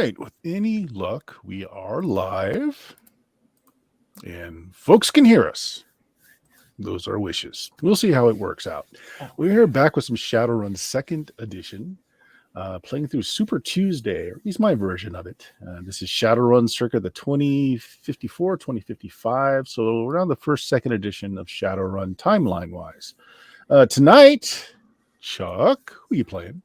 right. With any luck, we are live and folks can hear us. Those are wishes. We'll see how it works out. We're here back with some Shadowrun second edition, playing through Super Tuesday, or at least my version of it. This is Shadowrun circa the 2054, 2055. So around the second edition of Shadowrun timeline-wise. Tonight, Chuck, who are you playing?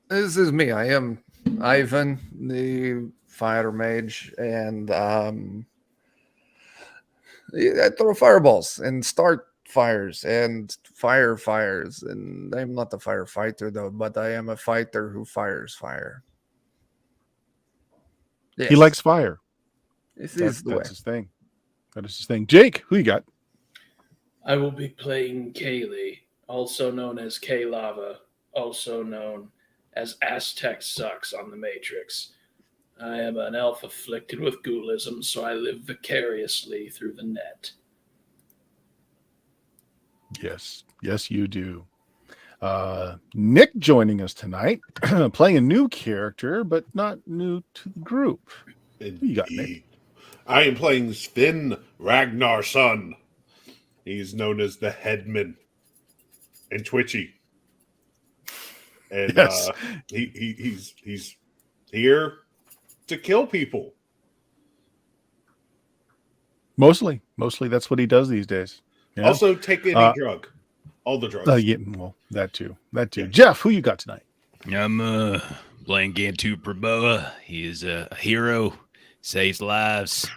This is me. I am Ivan, the fire mage, and I throw fireballs and start fires and fire fires. And I'm not a firefighter though, but I am a fighter who fires fire. Yes. He likes fire. That's his thing. That is his thing. Jake, who you got? I will be playing Kaylee, also known as K-Lava, also known as Aztec Sucks on the Matrix. I am an elf afflicted with ghoulism, so I live vicariously through the net. Yes, you do. Nick joining us tonight, playing a new character, but not new to the group. Indeed. Who you got, Nick? I am playing Sven Ragnarson. He's known as the Headman and Twitchy. And yes. He's here to kill people. Mostly that's what he does these days. Yeah. Also, take any drug, all the drugs. Yeah, well, that too. Yeah. Jeff, who you got tonight? I'm playing Gantu Praboa. He is a hero, saves lives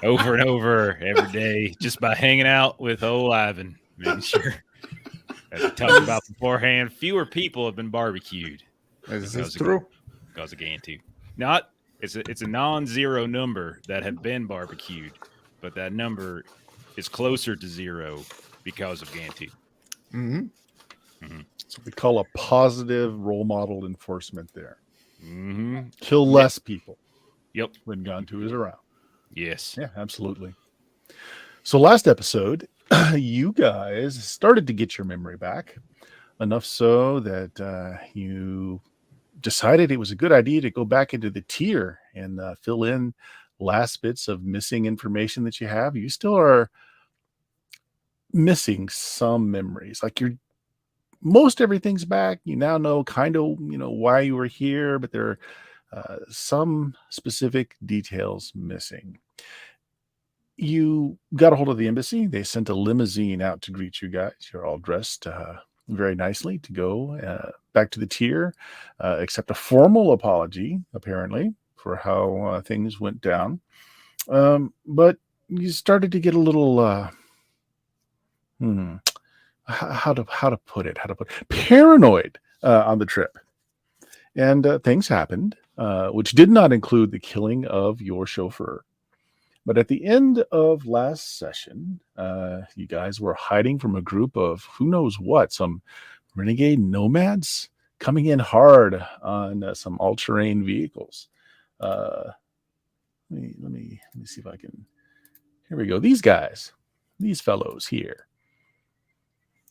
over and over every day just by hanging out with old Ivan. Making sure, as we talked about beforehand, fewer people have been barbecued. Is this true? Because of Gantu. It's a non-zero number that have been barbecued, but that number is closer to zero because of Gantu. Mm-hmm. Mm-hmm. So we call a positive role model enforcement there. Mm-hmm. Kill less people. Yep. When Gantu is around. Yes. Yeah, absolutely. So last episode, you guys started to get your memory back, enough so that you decided it was a good idea to go back into the tier and fill in last bits of missing information that you have. You still are missing some memories. Like most everything's back. You now know kind of, why you were here, but there are some specific details missing. You got a hold of the embassy. They sent a limousine out to greet you guys. You're all dressed very nicely to go back to the tier, accept a formal apology, apparently, for how things went down. But you started to get a little, how to put it paranoid on the trip. And things happened, which did not include the killing of your chauffeur. But at the end of last session, you guys were hiding from a group of who knows what, some renegade nomads coming in hard on some all-terrain vehicles. Let me see if I can. Here we go. These guys, these fellows here.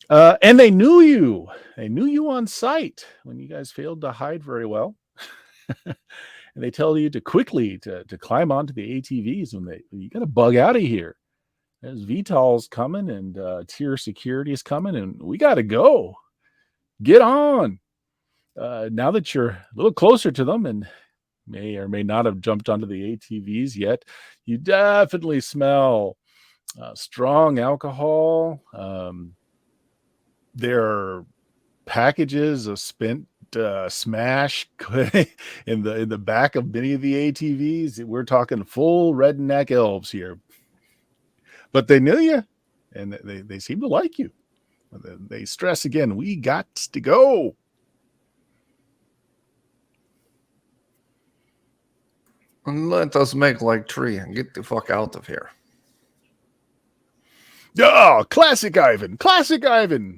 And they knew you. They knew you on sight when you guys failed to hide very well. And they tell you to quickly to climb onto the ATVs when you got to bug out of here. There's VTOL's coming and tier security is coming and we got to go. Get on. Now that you're a little closer to them and may or may not have jumped onto the ATVs yet, you definitely smell strong alcohol. There are packages of spent smash in the back of many of the ATVs. We're talking full redneck elves here, but they knew you and they seem to like you. They stress again, we got to go. Let us make like tree and get the fuck out of here. Oh, classic Ivan.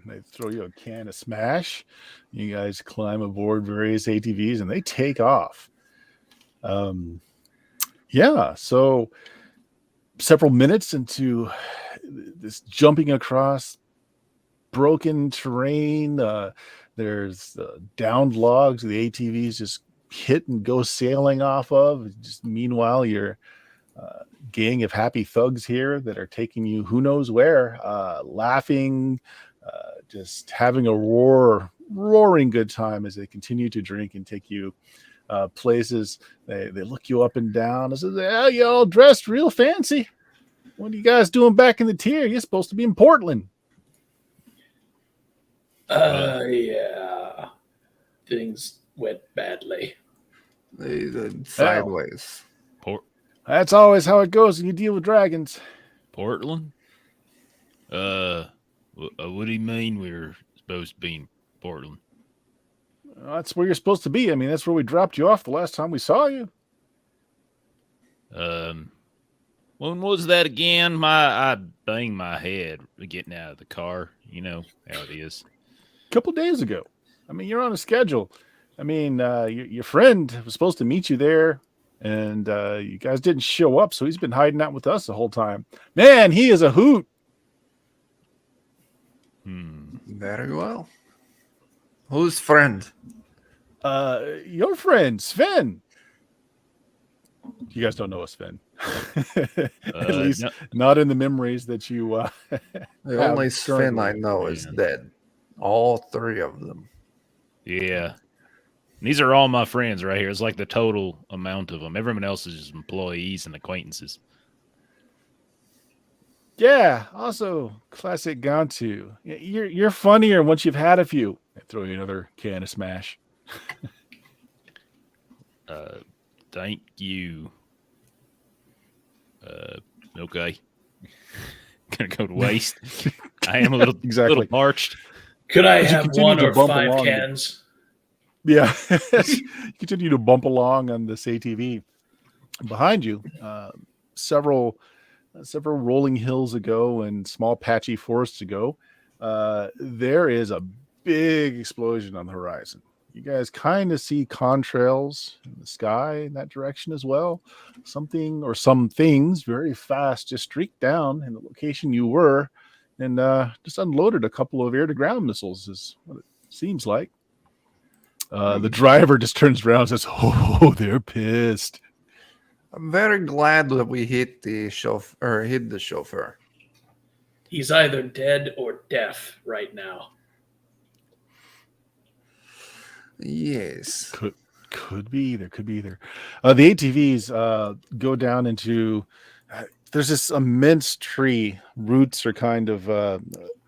They throw you a can of smash. You guys climb aboard various ATVs and they take off. So several minutes into this jumping across broken terrain, there's downed logs. The ATVs just hit and go sailing off of. Just meanwhile, you're gang of happy thugs here that are taking you who knows where, laughing, just having a roaring good time as they continue to drink and take you places. They look you up and down and say, "Oh, you all dressed real fancy. What are you guys doing back in the tier? You're supposed to be in Portland." Yeah. Things went badly. They did sideways. That's always how it goes when you deal with dragons. Portland? What do you mean we're supposed to be in Portland? That's where you're supposed to be. I mean, that's where we dropped you off the last time we saw you. When was that again? I banged my head getting out of the car. You know how it is. A couple days ago. I mean, you're on a schedule. I mean, your friend was supposed to meet you there, and you guys didn't show up, so he's been hiding out with us the whole time. Man, he is a hoot. Very well. Whose friend? Your friend, Sven. You guys don't know us, Sven. At least not in the memories that you The only Sven I know is dead. All three of them. Yeah. These are all my friends right here. It's like the total amount of them. Everyone else is just employees and acquaintances. Yeah, also classic Gantu. You're funnier once you've had a few. I throw you another can of Smash. Thank you. Okay. Gonna go to waste. I am a little little parched. Could I You have continue one to or bump 5 along. cans? Yeah. You continue to bump along on this ATV. Behind you, several rolling hills ago and small patchy forests ago, there is a big explosion on the horizon. You guys kind of see contrails in the sky in that direction as well. Something or some things very fast just streaked down in the location you were and just unloaded a couple of air-to-ground missiles is what it seems like. The driver just turns around and says, "Oh, they're pissed." I'm very glad that we hit the chauffeur. He's either dead or deaf right now. Yes. Could be either. Could be either. The ATVs go down into. There's this immense tree. Roots are kind of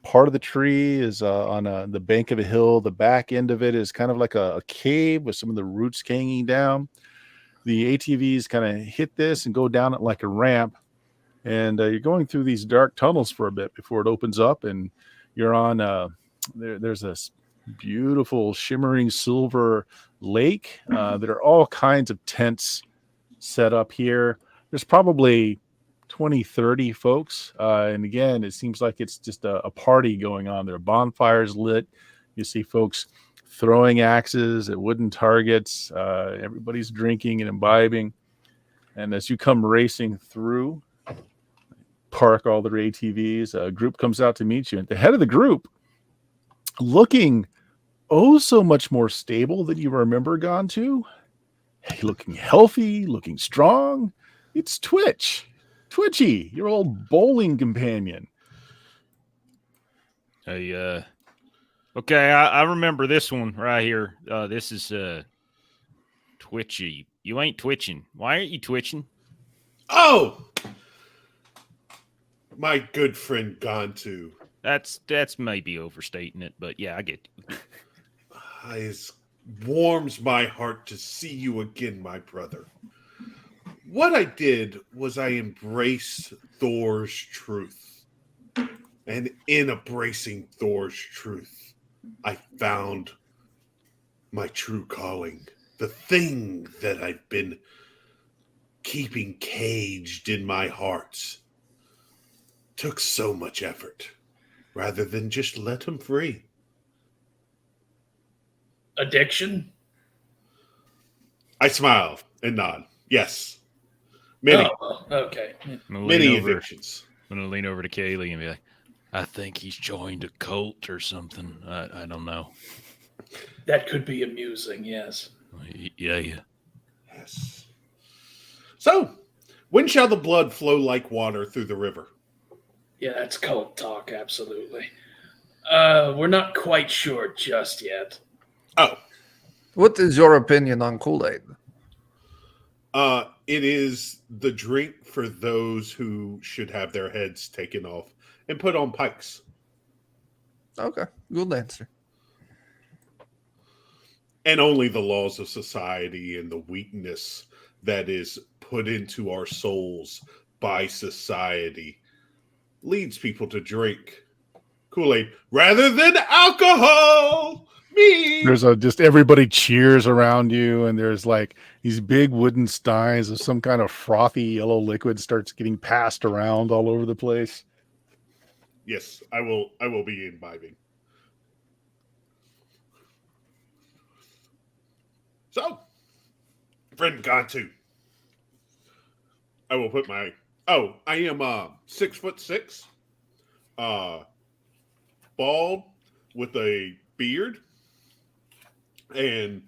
part of the tree is on the bank of a hill. The back end of it is kind of like a cave with some of the roots hanging down. The ATVs kind of hit this and go down it like a ramp. And you're going through these dark tunnels for a bit before it opens up. And you're on there's this beautiful shimmering silver lake. There are all kinds of tents set up here. There's probably 20, 30 folks. And again, it seems like it's just a party going on. There are bonfires lit. You see folks throwing axes at wooden targets. Everybody's drinking and imbibing. And as you come racing through, park all their ATVs, a group comes out to meet you. And the head of the group, looking so much more stable than you remember gone to, looking healthy, looking strong. It's Twitchy, your old bowling companion. Hey, okay, I remember this one right here. This is Twitchy. You ain't twitching. Why aren't you twitching? Oh, my good friend Gantu. That's maybe overstating it, but yeah, I get you. It warms my heart to see you again, my brother. What I did was I embraced Thor's truth. And in embracing Thor's truth, I found my true calling. The thing that I've been keeping caged in my heart. Took so much effort rather than just let him free. Addiction? I smile and nod. Yes. Many. Oh, okay. Many addictions. I'm going to lean over to Kaylee and be like, I think he's joined a cult or something. I don't know. That could be amusing, yes. Yeah. Yes. So, when shall the blood flow like water through the river? Yeah, that's cult talk, absolutely. We're not quite sure just yet. Oh, What is your opinion on Kool-Aid? it is the drink for those who should have their heads taken off and put on pikes. Okay, good answer. And only the laws of society and the weakness that is put into our souls by society leads people to drink Kool-Aid rather than alcohol. Me. There's just everybody cheers around you, and there's like these big wooden steins of some kind of frothy yellow liquid starts getting passed around all over the place. Yes, I will be imbibing. So, friend Gantu, I will put my. Oh, I am 6'6", bald with a beard, and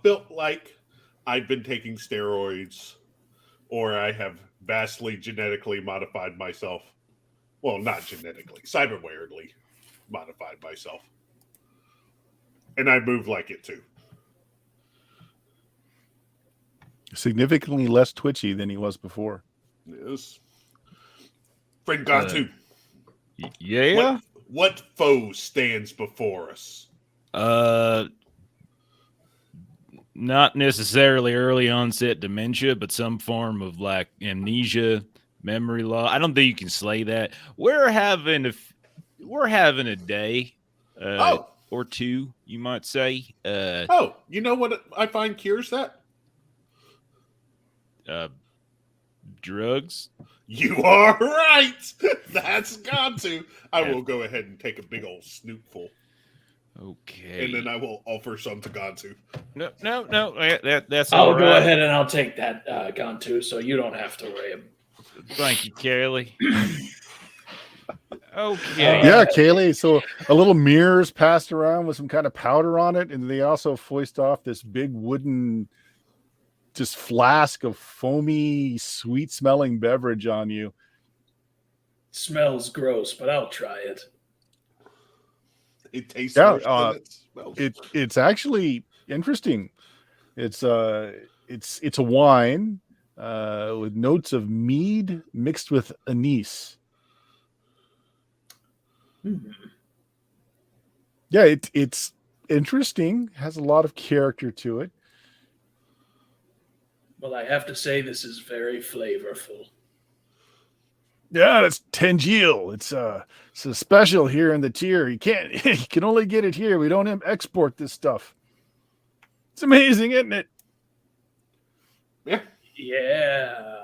built like I've been taking steroids, or I have vastly genetically modified myself. Well, not genetically, cyberwarely modified myself, and I move like it too. Significantly less twitchy than he was before. Yes. Friend Gantu, Yeah. what foe stands before us? Not necessarily early onset dementia, but some form of like amnesia, memory loss. I don't think you can slay that. We're having a day, Oh, or two, you might say. you know what I find cures that? Drugs. You are right. That's Gantu. I will go ahead and take a big old snootful, Okay. and then I will offer some to Gantu. No. That's I'll all go right. ahead and I'll take that gun too, so you don't have to worry. Thank you, Kelly. Okay. Yeah, Kaylee. So a little mirror is passed around with some kind of powder on it, and they also foist off this big wooden just flask of foamy, sweet-smelling beverage on you. Smells gross, but I'll try it. It tastes Yeah, worse than it smells. It's actually interesting. It's a wine with notes of mead mixed with anise. Yeah, it's interesting. Has a lot of character to it. Well, I have to say this is very flavorful. Yeah, it's Tangiel. It's a special here in the tier. You can only get it here. We don't export this stuff. It's amazing, isn't it? Yeah. Yeah.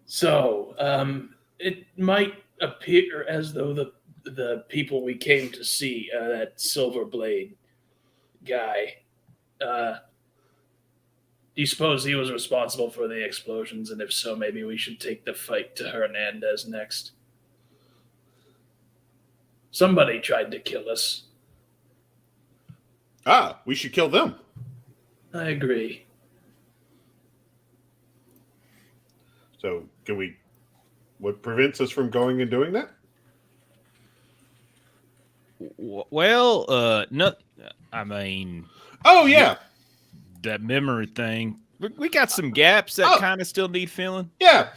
So, it might appear as though the people we came to see, that Silverblade guy, do you suppose he was responsible for the explosions? And if so, maybe we should take the fight to Hernandez next. Somebody tried to kill us. We should kill them. I agree. So, what prevents us from going and doing that? Well, no. I mean, Oh, yeah. that memory thing. We got some gaps that kind of still need filling. Yeah.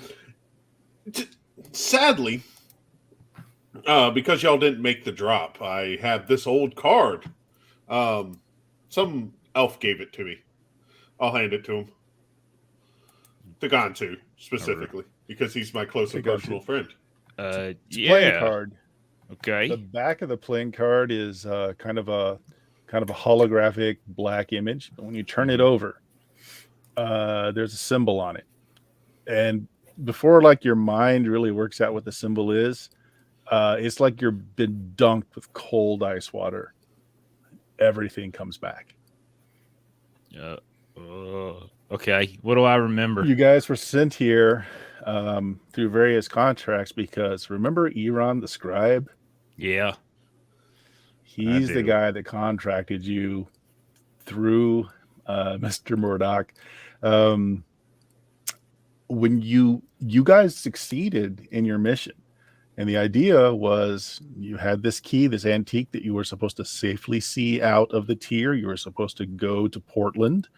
Sadly, because y'all didn't make the drop, I have this old card. Some elf gave it to me. I'll hand it to him. To Gantu, specifically, because he's my close and personal friend. Playing card. Okay. The back of the playing card is kind of a holographic black image. But when you turn it over, there's a symbol on it, and before like your mind really works out what the symbol is, it's like you've been dunked with cold ice water. Everything comes back. Okay. What do I remember? You guys were sent here through various contracts because remember Eron the scribe? Yeah. He's the do. guy that contracted you through Mr. Murdoch. Um, when you guys succeeded in your mission, and the idea was you had this key, this antique that you were supposed to safely see out of the tier. You were supposed to go to Portland's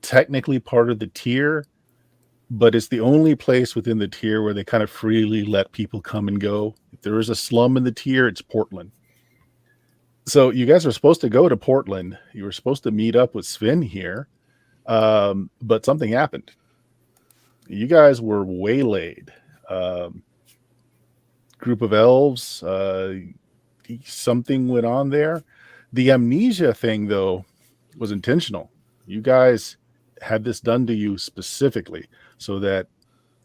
technically part of the tier, but it's the only place within the tier where they kind of freely let people come and go. If there is a slum in the tier, it's Portland. So you guys were supposed to go to Portland. You were supposed to meet up with Sven here, but something happened. You guys were waylaid. Group of elves, something went on there. The amnesia thing, though, was intentional. You guys had this done to you specifically so that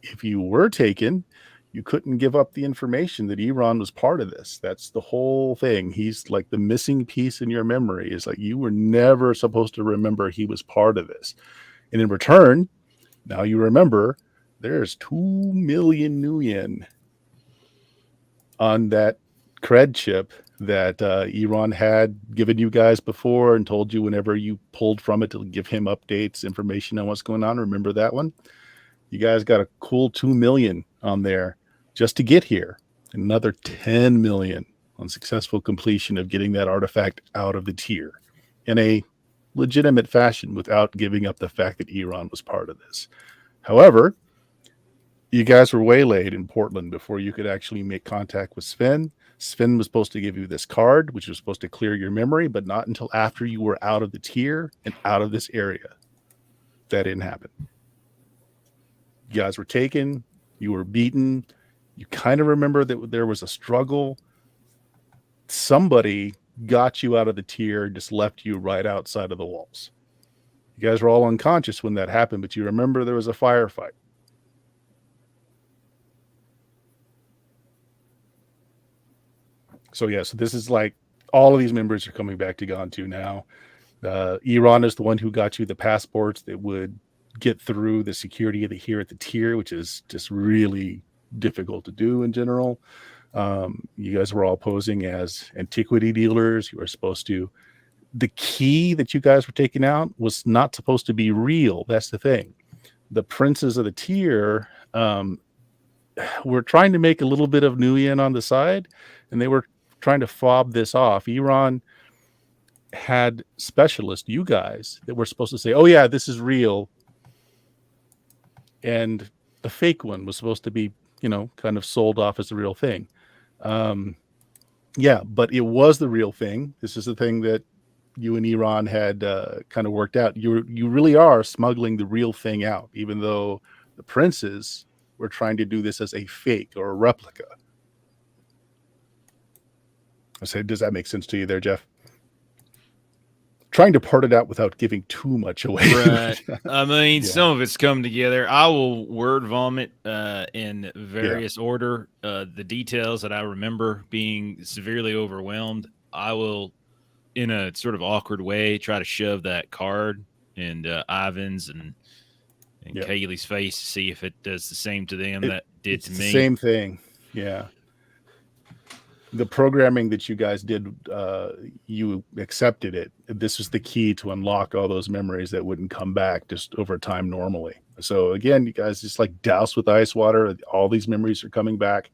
if you were taken, you couldn't give up the information that Eron was part of this. That's the whole thing. He's like the missing piece in your memory. Is like you were never supposed to remember he was part of this. And in return, now you remember there's 2 million new yen on that cred chip that Eron had given you guys before and told you whenever you pulled from it to give him updates, information on what's going on. Remember that one? You guys got a cool 2 million on there just to get here. Another 10 million on successful completion of getting that artifact out of the tier in a legitimate fashion without giving up the fact that Eron was part of this. However, you guys were waylaid in Portland before you could actually make contact with Sven. Sven was supposed to give you this card, which was supposed to clear your memory, but not until after you were out of the tier and out of this area. That didn't happen. You guys were taken. You were beaten. You kind of remember that there was a struggle. Somebody got you out of the tier, just left you right outside of the walls. You guys were all unconscious when that happened, but you remember there was a firefight. So yeah, so this is like all of these members are coming back to Gantu now. Eron is the one who got you the passports that would get through the security of the here at the tier, which is just really difficult to do in general. You guys were all posing as antiquity dealers. You were supposed to. The key that you guys were taking out was not supposed to be real. That's the thing. The princes of the tier were trying to make a little bit of Nuyen on the side, and they were trying to fob this off. Eron had specialists, you guys, that were supposed to say, oh yeah, this is real. And the fake one was supposed to be, kind of sold off as the real thing. Yeah, but it was the real thing. This is the thing that you and Eron had kind of worked out. You really are smuggling the real thing out, even though the princes were trying to do this as a fake or a replica. I say, does that make sense to you there, Jeff? Trying to part it out without giving too much away. Right. I mean, some of it's come together. I will word vomit in various order the details that I remember being severely overwhelmed. I will, in a sort of awkward way, try to shove that card in Ivan's and Kaylee's face to see if it does the same to them that did to me. The same thing. Yeah. The programming that you guys did, you accepted it. This was the key to unlock all those memories that wouldn't come back just over time normally. So again, you guys just like douse with ice water. All these memories are coming back.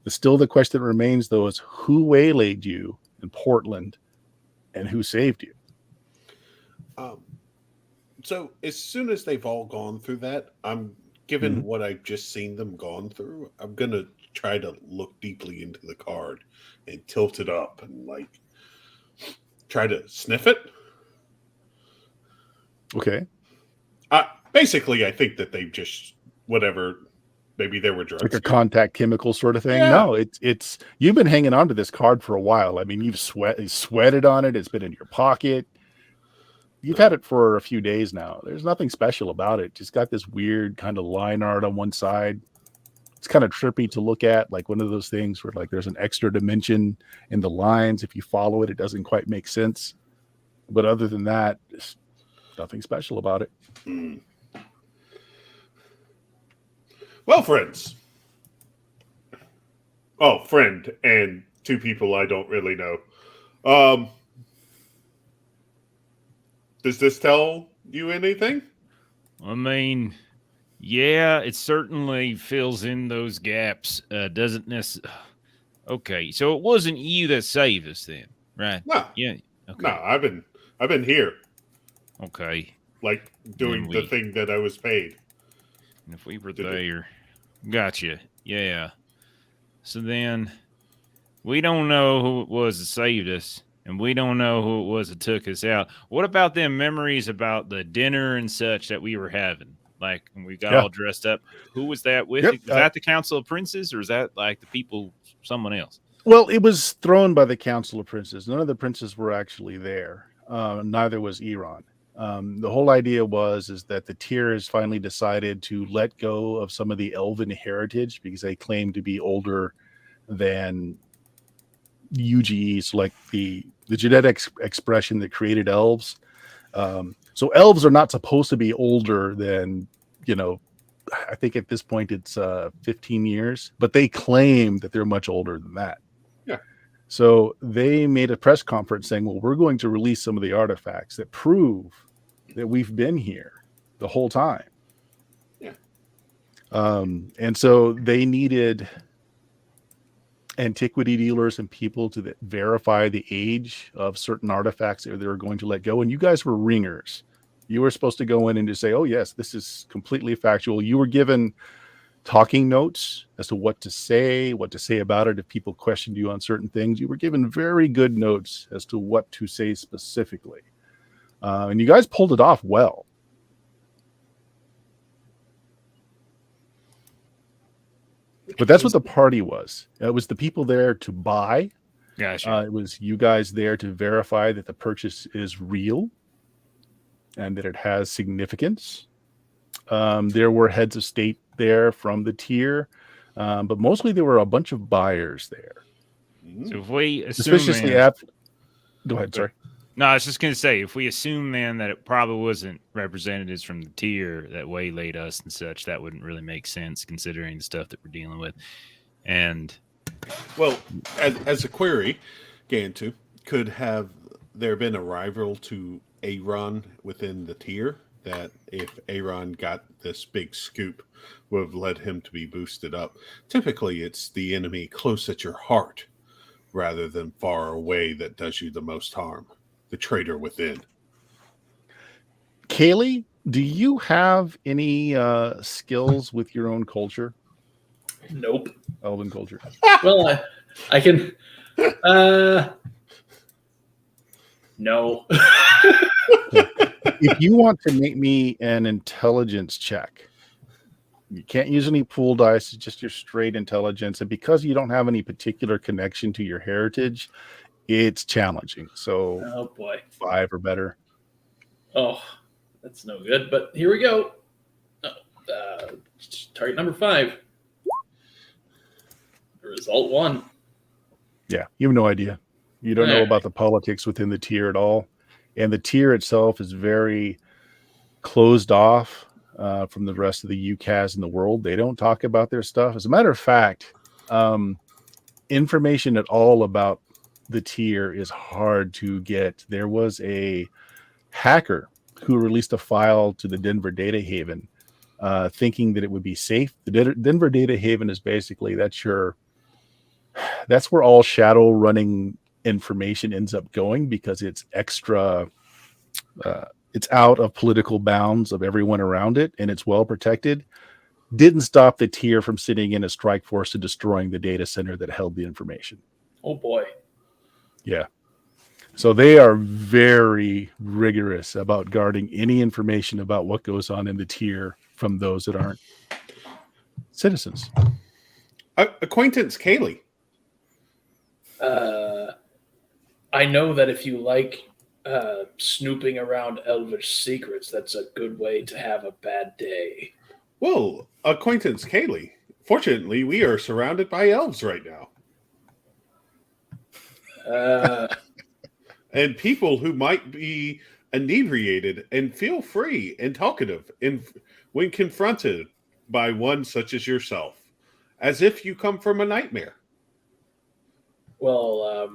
Still the question that remains, though, is who waylaid you in Portland and who saved you? So as soon as they've all gone through that, I'm given what I've just seen them gone through, I'm going to try to look deeply into the card and tilt it up and try to sniff it. Okay. Basically, I think that they've just maybe there were drugs. Like a contact chemical sort of thing. Yeah. No, it's you've been hanging on to this card for a while. I mean, you've sweated on it. It's been in your pocket. You've had it for a few days now. There's nothing special about it. Just got this weird kind of line art on one side. It's kind of trippy to look at, like one of those things where like there's an extra dimension in the lines. If you follow it, it doesn't quite make sense. But other than that, there's nothing special about it. Well, friends. Oh, friend and two people I don't really know. Um, does this tell you anything? I mean, yeah, it certainly fills in those gaps. Doesn't necessarily. Okay, so it wasn't you that saved us then, right? No, Yeah. no. Okay. I've been here, Okay. like Then doing the thing that I was paid if we were to do. there, gotcha. Yeah. So then we don't know who it was that saved us, and we don't know who it was that took us out. What about them memories about the dinner and such that we were having? Like when we got Yeah. all dressed up. Who was that with? Yep. Was that the Council of Princes, or is that like the people, someone else? Well, it was thrown by the Council of Princes. None of the princes were actually there. Neither was Iran. The whole idea is that the tier has finally decided to let go of some of the elven heritage because they claim to be older than UGEs, like the genetic expression that created elves. So elves are not supposed to be older than, I think at this point it's 15 years, but they claim that they're much older than that. Yeah. So they made a press conference saying, well, we're going to release some of the artifacts that prove that we've been here the whole time. Yeah. And so they needed antiquity dealers and people to verify the age of certain artifacts that they were going to let go. And you guys were ringers. You were supposed to go in and just say, oh, yes, this is completely factual. You were given talking notes as to what to say about it. If people questioned you on certain things, you were given very good notes as to what to say specifically. And you guys pulled it off well. But that's what the party was. It was the people there to buy. Gotcha. It was you guys there to verify that the purchase is real and that it has significance. There were heads of state there from the tier, but mostly there were a bunch of buyers there. So if we assume, Suspiciously after. Go ahead, sorry. No, I was just going to say, if we assume then that it probably wasn't representatives from the tier that waylaid us and such, that wouldn't really make sense considering the stuff that we're dealing with. And well, as a query, Gantu, could have there been a rival to Aaron within the tier that if Aaron got this big scoop would have led him to be boosted up? Typically, it's the enemy close at your heart rather than far away that does you the most harm. The traitor within. Kaylee, do you have any skills with your own culture? Nope. Elven culture. Well, I can. No. If you want to make me an intelligence check, you can't use any pool dice, it's just your straight intelligence. And because you don't have any particular connection to your heritage, it's challenging. So Oh boy. 5 or better. Oh, that's no good. But here we go. Target number 5. Result 1. Yeah, you have no idea. You don't know Yeah. about the politics within the tier at all. And the tier itself is very closed off from the rest of the UCAS in the world. They don't talk about their stuff. As a matter of fact, information at all about the tier is hard to get. There was a hacker who released a file to the Denver Data Haven thinking that it would be safe. The Denver Data Haven is basically that's where all shadow running information ends up going because it's extra it's out of political bounds of everyone around it and it's well protected. Didn't stop the tier from sitting in a strike force and destroying the data center that held the information. Oh boy. Yeah. So they are very rigorous about guarding any information about what goes on in the tier from those that aren't citizens. Acquaintance Kaylee. I know that if you like snooping around elvish secrets, that's a good way to have a bad day. Well, acquaintance Kaylee. Fortunately, we are surrounded by elves right now. And people who might be inebriated and feel free and talkative and when confronted by one such as yourself, as if you come from a nightmare. Well,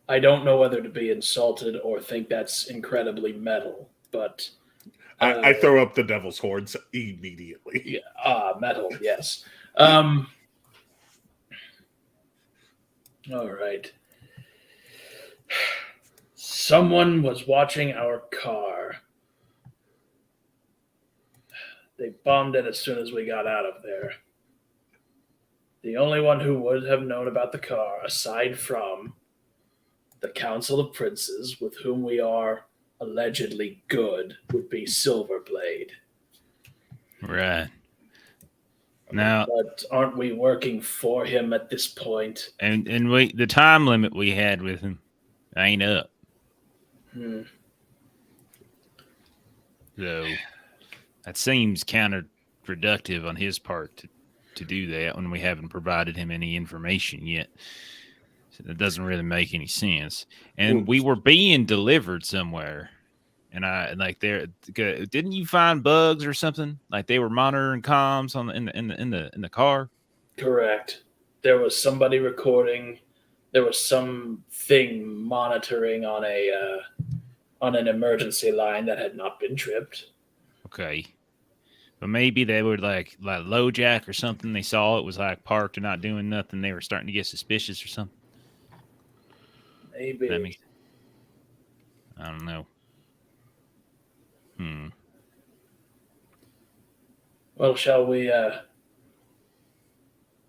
I don't know whether to be insulted or think that's incredibly metal, but I throw up the devil's horns immediately. metal, yes. All right. Someone was watching our car. They bombed it as soon as we got out of there. The only one who would have known about the car, aside from the Council of Princes, with whom we are allegedly good, would be Silverblade. Right. Now, But aren't we working for him at this point? and the time limit we had with him ain't up. So that seems counterproductive on his part to do that when we haven't provided him any information yet. So that doesn't really make any sense. And we were being delivered somewhere. And didn't you find bugs or something? Like they were monitoring comms in the car. Correct. There was somebody recording. There was something monitoring on an emergency line that had not been tripped. Okay, but maybe they would like low jack or something. They saw it was like parked or not doing nothing. They were starting to get suspicious or something. Maybe. I don't know. Well, shall we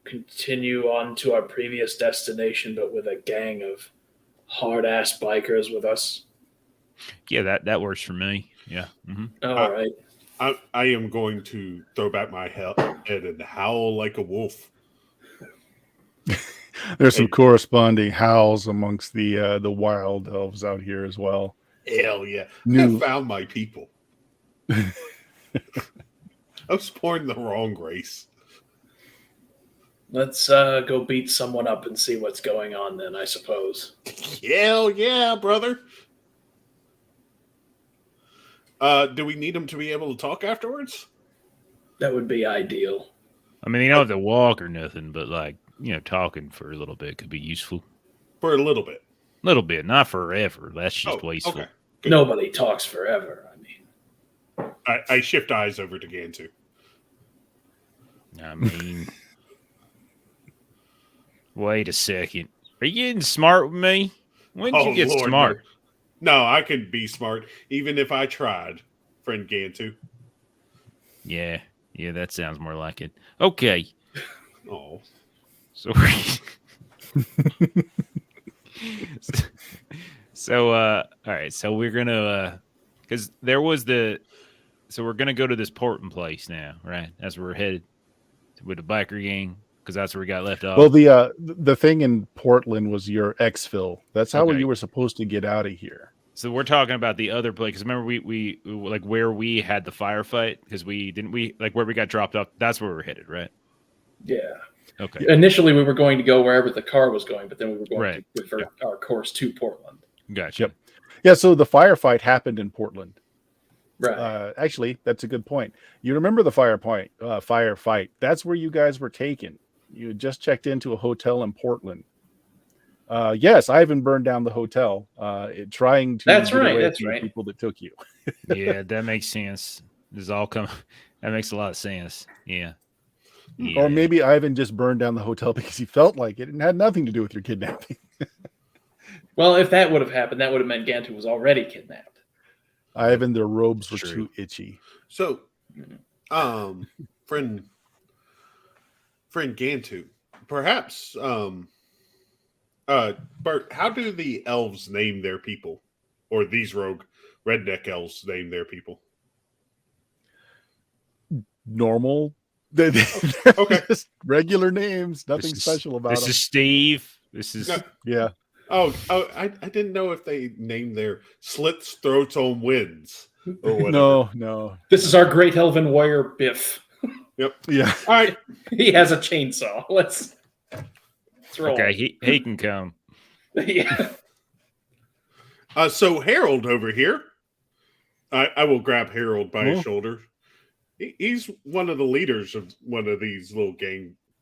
continue on to our previous destination, but with a gang of hard-ass bikers with us? Yeah, that works for me. Yeah. Mm-hmm. All right. I am going to throw back my head and howl like a wolf. There's some corresponding howls amongst the wild elves out here as well. Hell yeah. New- I found my people. I was born in the wrong race. Let's go beat someone up and see what's going on then, I suppose. Hell yeah, brother. Do we need them to be able to talk afterwards? That would be ideal. I mean, you don't have to walk or nothing, but like, talking for a little bit could be useful. For a little bit. A little bit, not forever. That's just wasteful. Okay. Good. Nobody talks forever. I mean, I shift eyes over to Gantu. I mean, wait a second. Are you getting smart with me? When did you get Lord, smart? No, I could be smart even if I tried, friend Gantu. Yeah, that sounds more like it. Okay. Oh. So, all right. So we're gonna, because there was so we're gonna go to this Portland place now, right? As we're headed with the biker gang, because that's where we got left off. Well, the thing in Portland was your exfil. That's how you were supposed to get out of here. So we're talking about the other place. Because remember, we like where we had the firefight because we where we got dropped off. That's where we're headed, right? yeah. Okay. Initially, we were going to go wherever the car was going, but then we were going Right. to revert our course to Portland. Gotcha. Yep. Yeah, so the firefight happened in Portland. Right. Actually, that's a good point. You remember the firefight. That's where you guys were taken. You had just checked into a hotel in Portland. Yes, Ivan burned down the hotel, trying to That's get right, away that's from the right. people that took you. Yeah, that makes sense. That makes a lot of sense. Yeah. Or maybe Ivan just burned down the hotel because he felt like it and had nothing to do with your kidnapping. Well, if that would have happened, that would have meant Gantu was already kidnapped. Ivan, their robes were True. too itchy. So, friend Gantu, perhaps, Bert, how do the elves name their people, or these rogue redneck elves name their people? Normal. They're just regular names. Nothing special about This them. is Steve. This is Yeah. Oh, I didn't know if they named their slits throats on winds or whatever. No. This is our great elven warrior, Biff. Yep. Yeah. All right. He has a chainsaw. Let's roll. okay. He can come. Yeah. So Harold over here, I will grab Harold by his shoulder. He's one of the leaders of one of these little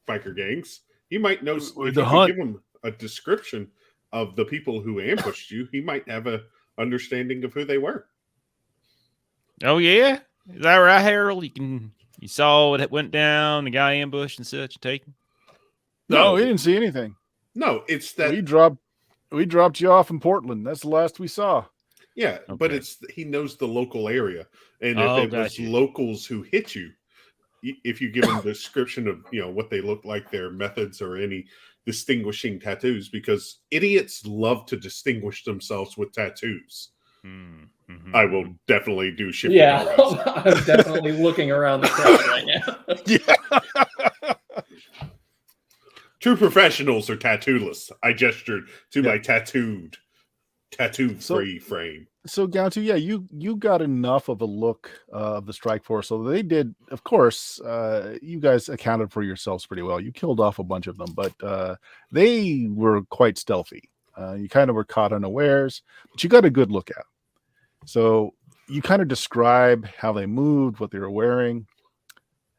biker gangs. He might know if With you the could hunt. give him a description of the people who ambushed you. He might have a understanding of who they were. Oh yeah, is that right, Harold? You saw what went down, the guy ambushed and such, and taken. No, we didn't see anything. No, it's that we dropped you off in Portland. That's the last we saw. yeah, but Okay. he knows the local area, and Oh, if it was gotcha. locals who hit you, if you give them a description of what they look like, their methods, or any distinguishing tattoos, because idiots love to distinguish themselves with tattoos. Mm-hmm. I will definitely do shit. Yeah, I'm definitely looking around the crowd right now. Yeah. True professionals are tattooless. I gestured to my tattoo-free frame. So Gauntu, yeah, you got enough of a look of the strike force. So they did, of course, you guys accounted for yourselves pretty well. You killed off a bunch of them, but they were quite stealthy. You kind of were caught unawares, but you got a good look at them. So you kind of describe how they moved, what they were wearing,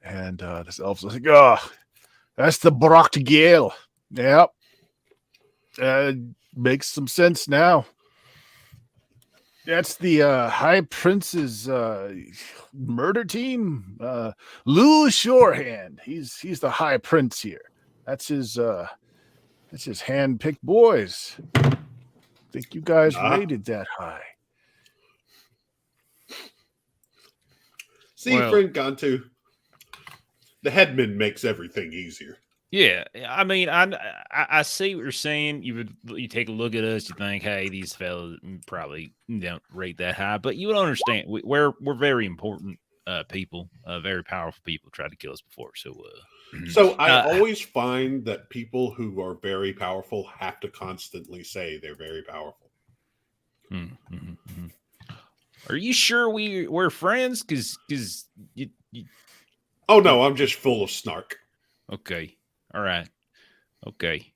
and this elf was like, "Oh, that's the Brocked Gale. Yep, makes some sense now." That's the High Prince's murder team. Lou Shorehand. He's the High Prince here. That's his hand-picked boys. Think you guys rated that high? See, friend Gantu, the headman makes everything easier. Yeah, I mean, I see what you're saying. You take a look at us, you think, hey, these fellas probably don't rate that high, but you don't understand. We're very important people, very powerful people. Tried to kill us before, So I always find that people who are very powerful have to constantly say they're very powerful. Are you sure we're friends? Because you. Oh no, I'm just full of snark. Okay. All right. Okay.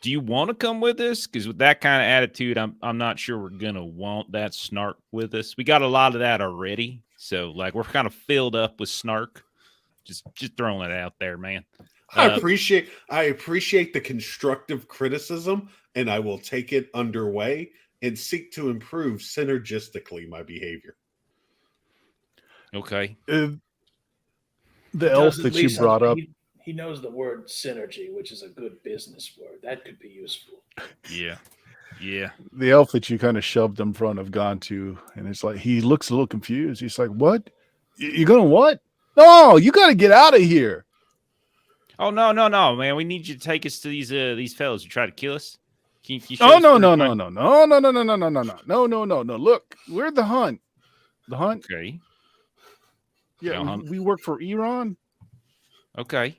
Do you want to come with us? Because with that kind of attitude, I'm not sure we're gonna want that snark with us. We got a lot of that already, so like we're kind of filled up with snark. Just throwing it out there, man. I appreciate the constructive criticism, and I will take it underway and seek to improve synergistically my behavior. Okay. The elf that you brought up. He knows the word synergy, which is a good business word. That could be useful. Yeah. The elf that you kind of shoved in front of Gantu, and it's like he looks a little confused. He's like, "What? You gonna what? No, you got to get out of here." Oh no, man! We need you to take us to these fellas who try to kill us. Can you show Oh us no. Look, we're the hunt. The hunt. Okay. Yeah, we work for Iran. Okay.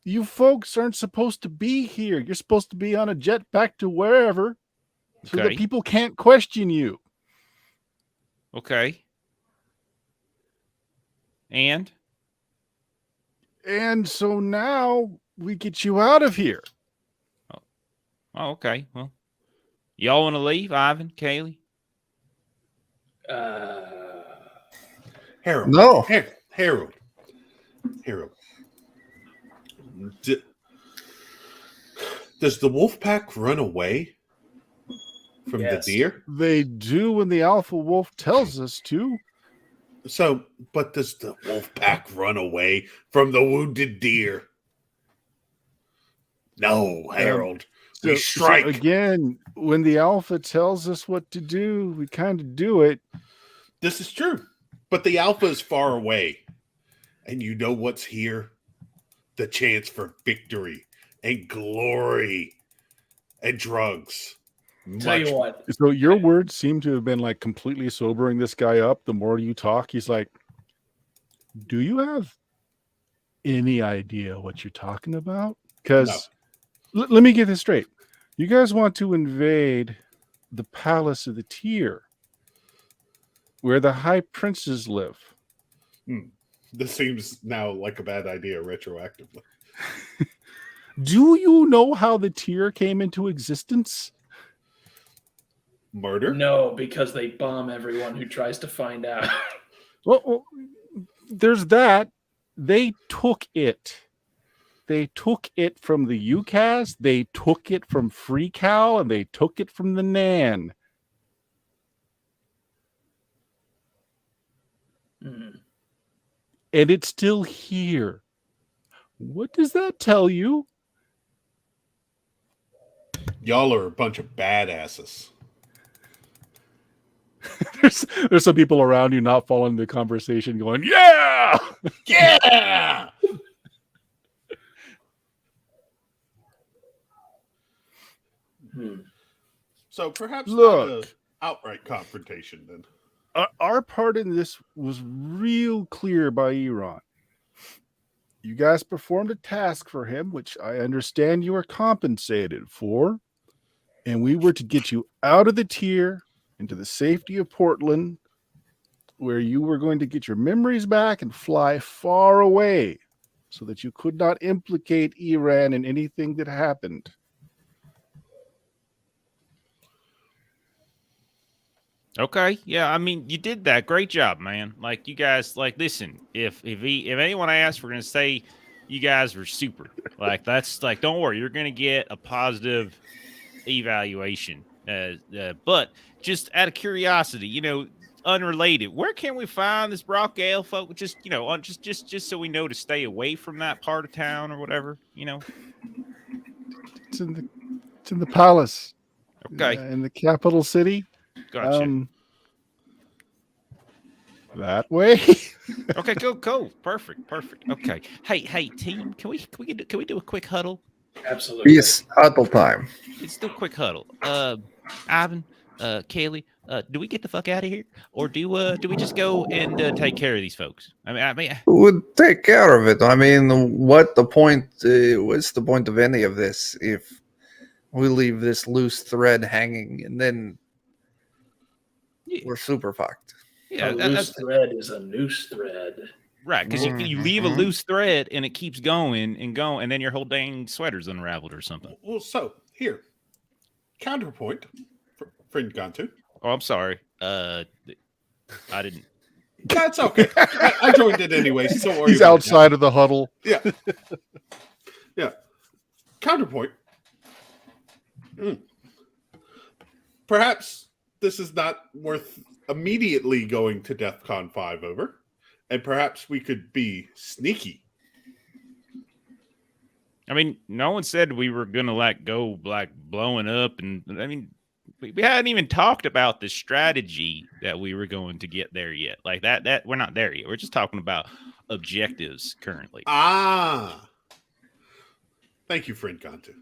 You folks aren't supposed to be here. You're supposed to be on a jet back to wherever, so that people can't question you. Okay. And so now we get you out of here. Oh, okay. Well, y'all want to leave, Ivan, Kaylee? Harold. No. Harold. Does the wolf pack run away from the deer? They do when the alpha wolf tells us to. So, but does the wolf pack run away from the wounded deer? No, Harold. We strike. So again, when the alpha tells us what to do, we kind of do it. This is true. But the alpha is far away. And you know what's here? The chance for victory and glory and drugs. Tell you what. So your words seem to have been like completely sobering this guy up. The more you talk, he's like, "Do you have any idea what you're talking about?" Because let me get this straight. You guys want to invade the palace of the Tier, where the high princes live. This seems now like a bad idea retroactively. Do you know how the Tier came into existence? Murder? No, because they bomb everyone who tries to find out. Well, there's that. They took it. They took it from the UCAS, they took it from Free Cal, and they took it from the Nan. Hmm. And it's still here. What does that tell you? Y'all are a bunch of badasses. There's some people around you not following the conversation going, yeah! Yeah! Hmm. So perhaps not Look. an outright confrontation then. Our part in this was real clear by Iran. You guys performed a task for him, which I understand you are compensated for. And we were to get you out of the tier into the safety of Portland, where you were going to get your memories back and fly far away so that you could not implicate Iran in anything that happened. Okay, yeah, I mean, you did that. Great job, man. Like, you guys, like, listen, if anyone asks, we're gonna say you guys were super. Like, that's like, don't worry, you're gonna get a positive evaluation. But just out of curiosity, unrelated, where can we find this Brock Gale folk? Just just so we know to stay away from that part of town or whatever. It's in the palace, Okay, in the capital city. gotcha. That way. Okay, cool, perfect. Okay, hey, team, can we do a quick huddle? Absolutely. Peace, huddle time. Let's do a quick huddle. Ivan, Kaylee, do we get the fuck out of here, or do we just go and take care of these folks? I mean, Who would take care of it? I mean, what's the point of any of this if we leave this loose thread hanging and then yeah, we're super fucked? A loose thread is a noose thread. right, because you leave a loose thread and it keeps going, and then your whole dang sweater's unraveled or something. Well, so here, counterpoint, friend Gantu. Oh, I'm sorry. I didn't. That's okay. I joined it anyway. So don't worry He's about outside of the huddle. Yeah. Yeah. Counterpoint. Perhaps this is not worth immediately going to DEF CON 5 over, and perhaps we could be sneaky. I mean, no one said we were gonna go blowing up, and I mean, we hadn't even talked about the strategy that we were going to get there yet. Like that we're not there yet. We're just talking about objectives currently. Ah. Thank you, friend Gantu.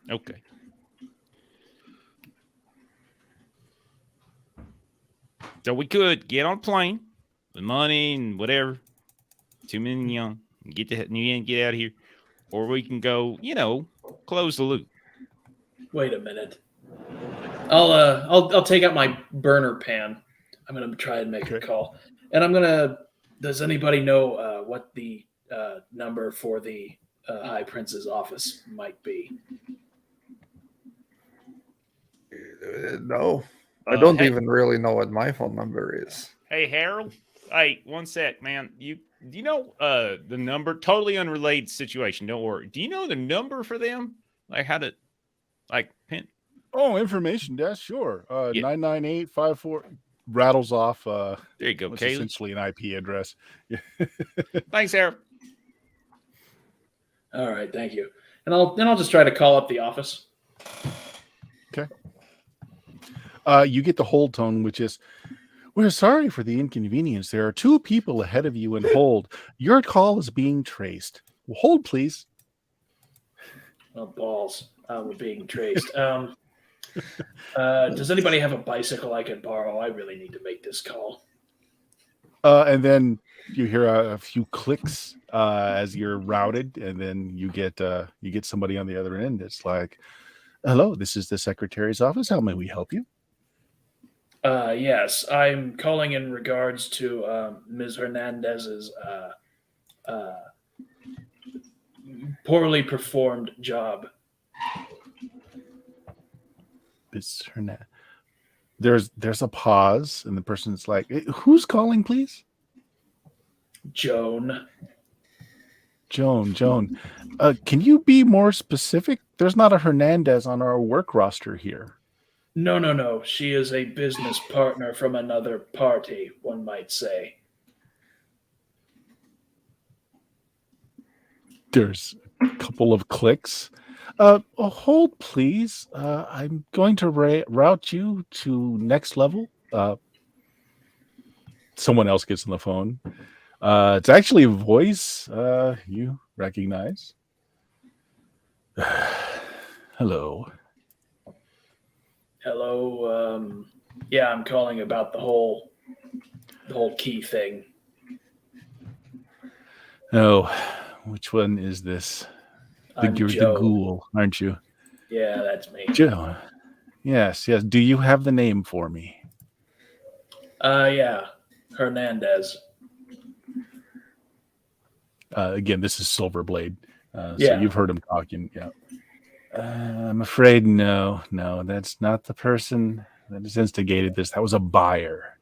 Okay. So we could get on a plane with money and whatever, 2 million young, get out of here, or we can go, close the loop. Wait a minute. I'll take out my burner pan. I'm gonna try and make a call, and I'm gonna. Does anybody know what the number for the High Prince's office might be? No, I don't Hey. even really know what my phone number is. Hey, Harold. Hey, one sec, man. Do you know the number? Totally unrelated situation. Don't worry. Do you know the number for them? Like how to, pin? Oh, information desk, sure. Yeah. 99854 rattles off. There you go, What's Kaylee. essentially an IP address. Thanks, Harold. All right, thank you. And I'll just try to call up the office. Okay. You get the hold tone, which is, "We're sorry for the inconvenience. There are 2 people ahead of you in hold. Your call is being traced. Hold, please." Oh, balls. We're being traced. Does anybody have a bicycle I can borrow? I really need to make this call. And then you hear a few clicks as you're routed, and then you get somebody on the other end. It's like, "Hello, this is the secretary's office. How may we help you?" Yes, I'm calling in regards to Ms. Hernandez's poorly performed job. It's Hernandez. There's a pause, and the person's like, "Who's calling, please?" Joan. Joan. Can you be more specific? There's not a Hernandez on our work roster here. No. She is a business partner from another party, one might say. There's a couple of clicks. Hold, please. I'm going to route you to next level. Someone else gets on the phone. It's actually a voice you recognize. Hello. Hello. Yeah, I'm calling about the whole key thing. Oh, which one is this? I'm You're Joe. the ghoul, aren't you? Yeah, that's me. Joe. Yes. Do you have the name for me? Yeah, Hernandez. Again, this is Silverblade. So Yeah. you've heard him talking. Yeah. I'm afraid no, that's not the person that has instigated this. That was a buyer.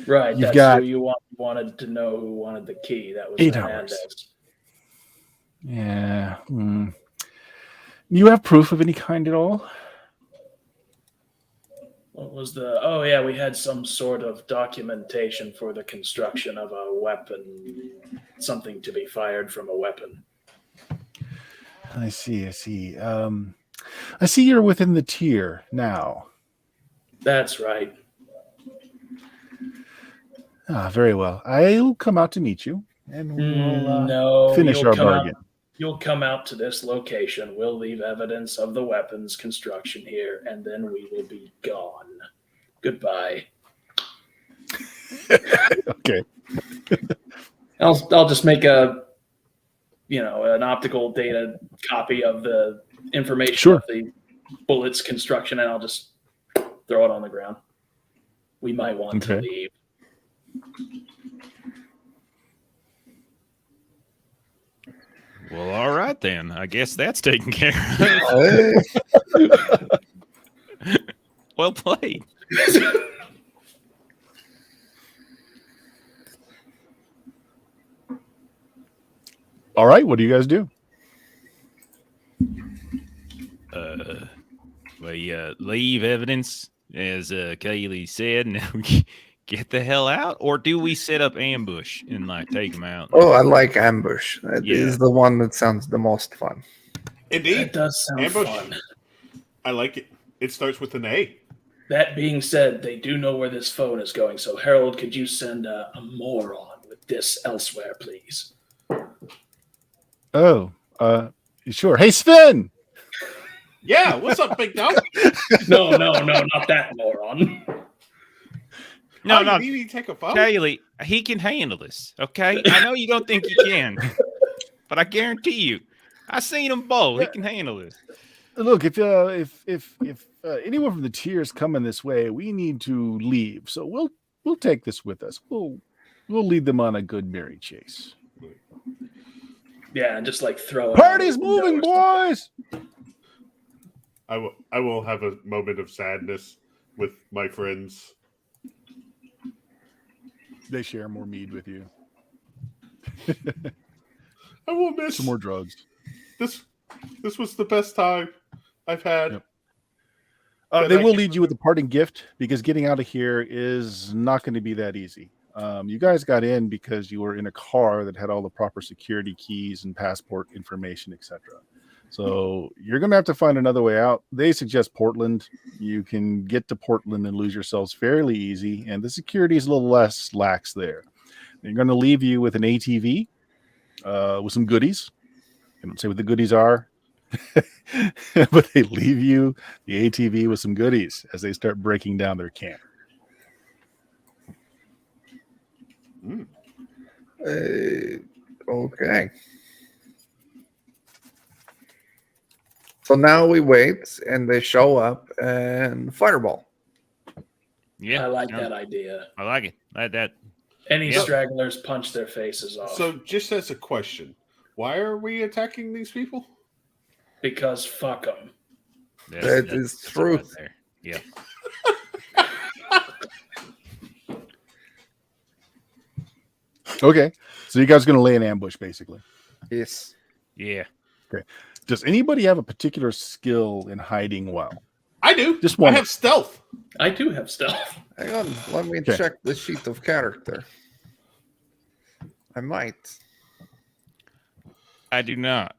Right, You've that's got who you wanted to know who wanted the key. That was 8 Hernandez. hours. Yeah. You have proof of any kind at all? What was the? Oh yeah, we had some sort of documentation for the construction of a weapon, something to be fired from a weapon. I see. I see you're within the tier now. That's right. Very well. I'll come out to meet you, and we'll No, finish our bargain. You'll come out to this location. We'll leave evidence of the weapons construction here, and then we will be gone. Goodbye. Okay. I'll just make an optical data copy of the information of the bullets construction, and I'll just throw it on the ground. We might want to leave. Well, all right then. I guess that's taken care of. Well played. All right. What do you guys do? We leave evidence, as Kaylee said, and we get the hell out, or do we set up ambush and take them out? Oh, I like ambush. That is the one that sounds the most fun. Indeed. That does sound ambush. fun. I like it. It starts with an A. That being said, they do know where this phone is going. So, Harold, could you send a moron with this elsewhere, please? Oh, sure. Hey, Sven. Yeah, what's up, big dog? No, not that moron. No, you need me to take a phone? Kaylee, he can handle this, okay? I know you don't think he can, but I guarantee you, I seen him both. He can handle this. Look, if anyone from the tiers coming this way, we need to leave. So we'll take this with us. We'll lead them on a good merry chase. Yeah, and just throw it. Party's moving, boys. I will have a moment of sadness with my friends. They share more mead with you. I will miss some more drugs. This was the best time I've had. Yep. They will lead you with a parting gift, because getting out of here is not going to be that easy. You guys got in because you were in a car that had all the proper security keys and passport information, etc. So you're going to have to find another way out. They suggest Portland. You can get to Portland and lose yourselves fairly easy, and the security is a little less lax there. They're going to leave you with an ATV with some goodies. I don't say what the goodies are, but they leave you the ATV with some goodies as they start breaking down their camp. Okay. So now we wait, and they show up, and fireball. Yeah, I like that idea. I like it. Like that. Any stragglers punch their faces off. So, just as a question, why are we attacking these people? Because fuck them. That is truth. Right there. Yeah. Okay. So you guys are going to lay an ambush, basically. Yes. Yeah. Does anybody have a particular skill in hiding well? I do. Just I one. have stealth. I do have stealth. Hang on. Let me Okay. check the sheet of character. I might. I do not.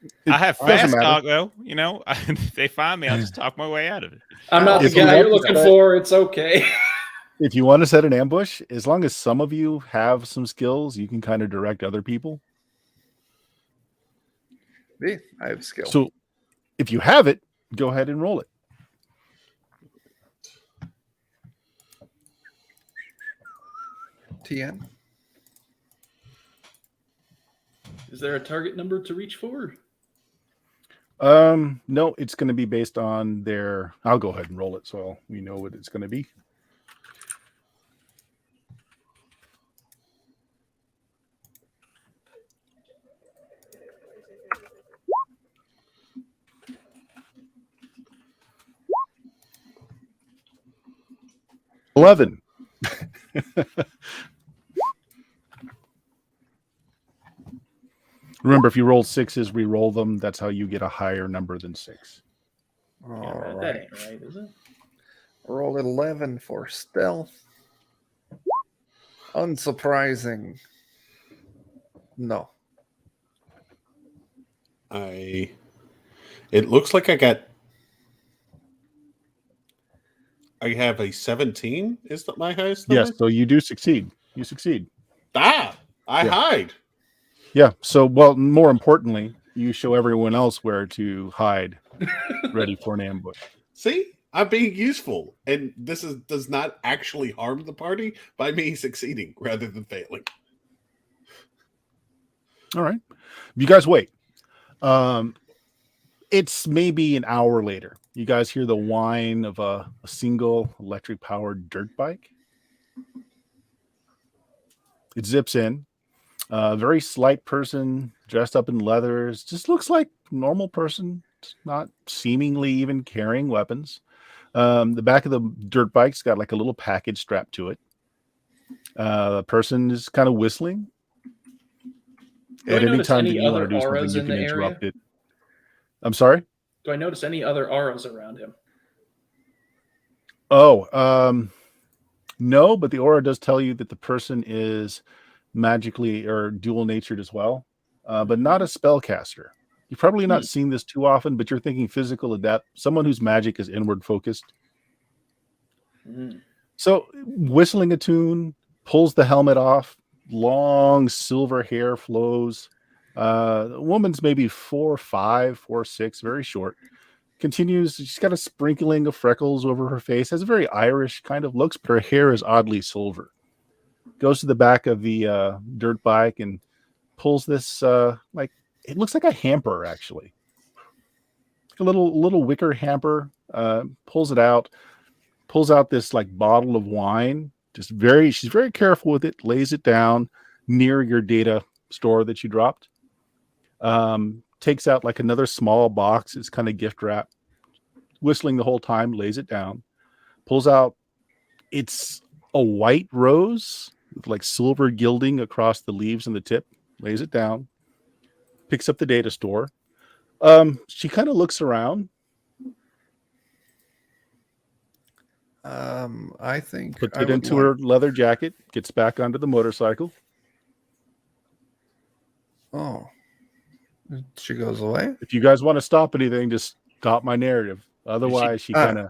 It I have doesn't fast matter. talk though. You know, if they find me, I'll just talk my way out of it. I'm not the If you guy want you're to looking set- for. It's okay. If you want to set an ambush, as long as some of you have some skills, you can kind of direct other people. Yeah, I have skill. So if you have it, go ahead and roll it. TN. Is there a target number to reach for? No, it's going to be based on their. I'll go ahead and roll it so we know what it's going to be. $11. Remember, if you roll sixes, re-roll them. That's how you get a higher number than 6. All Yeah, right. that ain't right, is it? Roll 11 for stealth. Unsurprising. No. It looks like I have a 17. Is that my highest number? Yes, so you do succeed. You succeed. I Yeah. hide. Yeah. So, well, more importantly, you show everyone else where to hide, ready for an ambush. See, I'm being useful, and this does not actually harm the party by me succeeding rather than failing. All right. You guys wait. It's maybe an hour later. You guys hear the whine of a single electric-powered dirt bike. It zips in. A very slight person dressed up in leathers. Just looks like a normal person, not seemingly even carrying weapons. The back of the dirt bike's got like a little package strapped to it. The person is kind of whistling. Do I At any notice time that any you want other to do something, auras you in can the area? interrupt it. I'm sorry? Do I notice any other auras around him? Oh, no, but the aura does tell you that the person is magically or dual natured as well, but not a spellcaster. You've probably not seen this too often, but you're thinking physical adept, someone whose magic is inward focused. Mm. So whistling a tune, pulls the helmet off, long silver hair flows. The woman's maybe 4'5", 4'6", very short. Continues, she's got a sprinkling of freckles over her face, has a very Irish kind of looks, but her hair is oddly silver. Goes to the back of the dirt bike and pulls this like it looks like a hamper, actually. A little wicker hamper, pulls it out, pulls out this like bottle of wine. She's very careful with it, lays it down near your data store that you dropped. Takes out like another small box. It's kind of gift wrap. Whistling the whole time, lays it down. Pulls out. It's a white rose with like silver gilding across the leaves and the tip. Lays it down. Picks up the data store. She kind of looks around. I think Puts I it would into like- her leather jacket. Gets back onto the motorcycle. Oh. She goes away? If you guys want to stop anything, just stop my narrative. Otherwise, she kind of.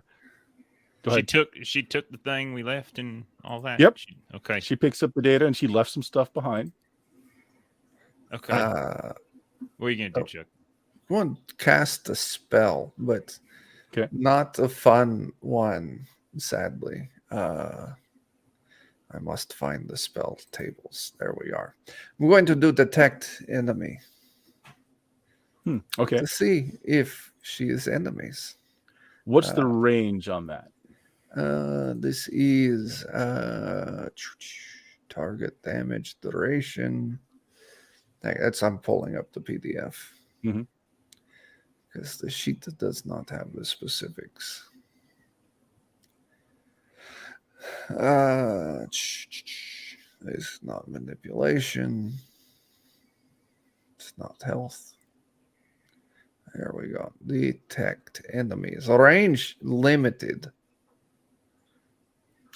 Go ahead. She took the thing we left and all that. Yep. Okay. She picks up the data and she left some stuff behind. Okay. What are you gonna do, Chuck? I want to cast a spell, but Okay. not a fun one, sadly. I must find the spell tables. There we are. I'm going to do detect enemy Okay. to see if she is enemies. What's the range on that? This is target damage duration. That's I'm pulling up the PDF Mhm. because the sheet does not have the specifics. It's not manipulation. It's not health. There we go. Detect enemies. Range limited.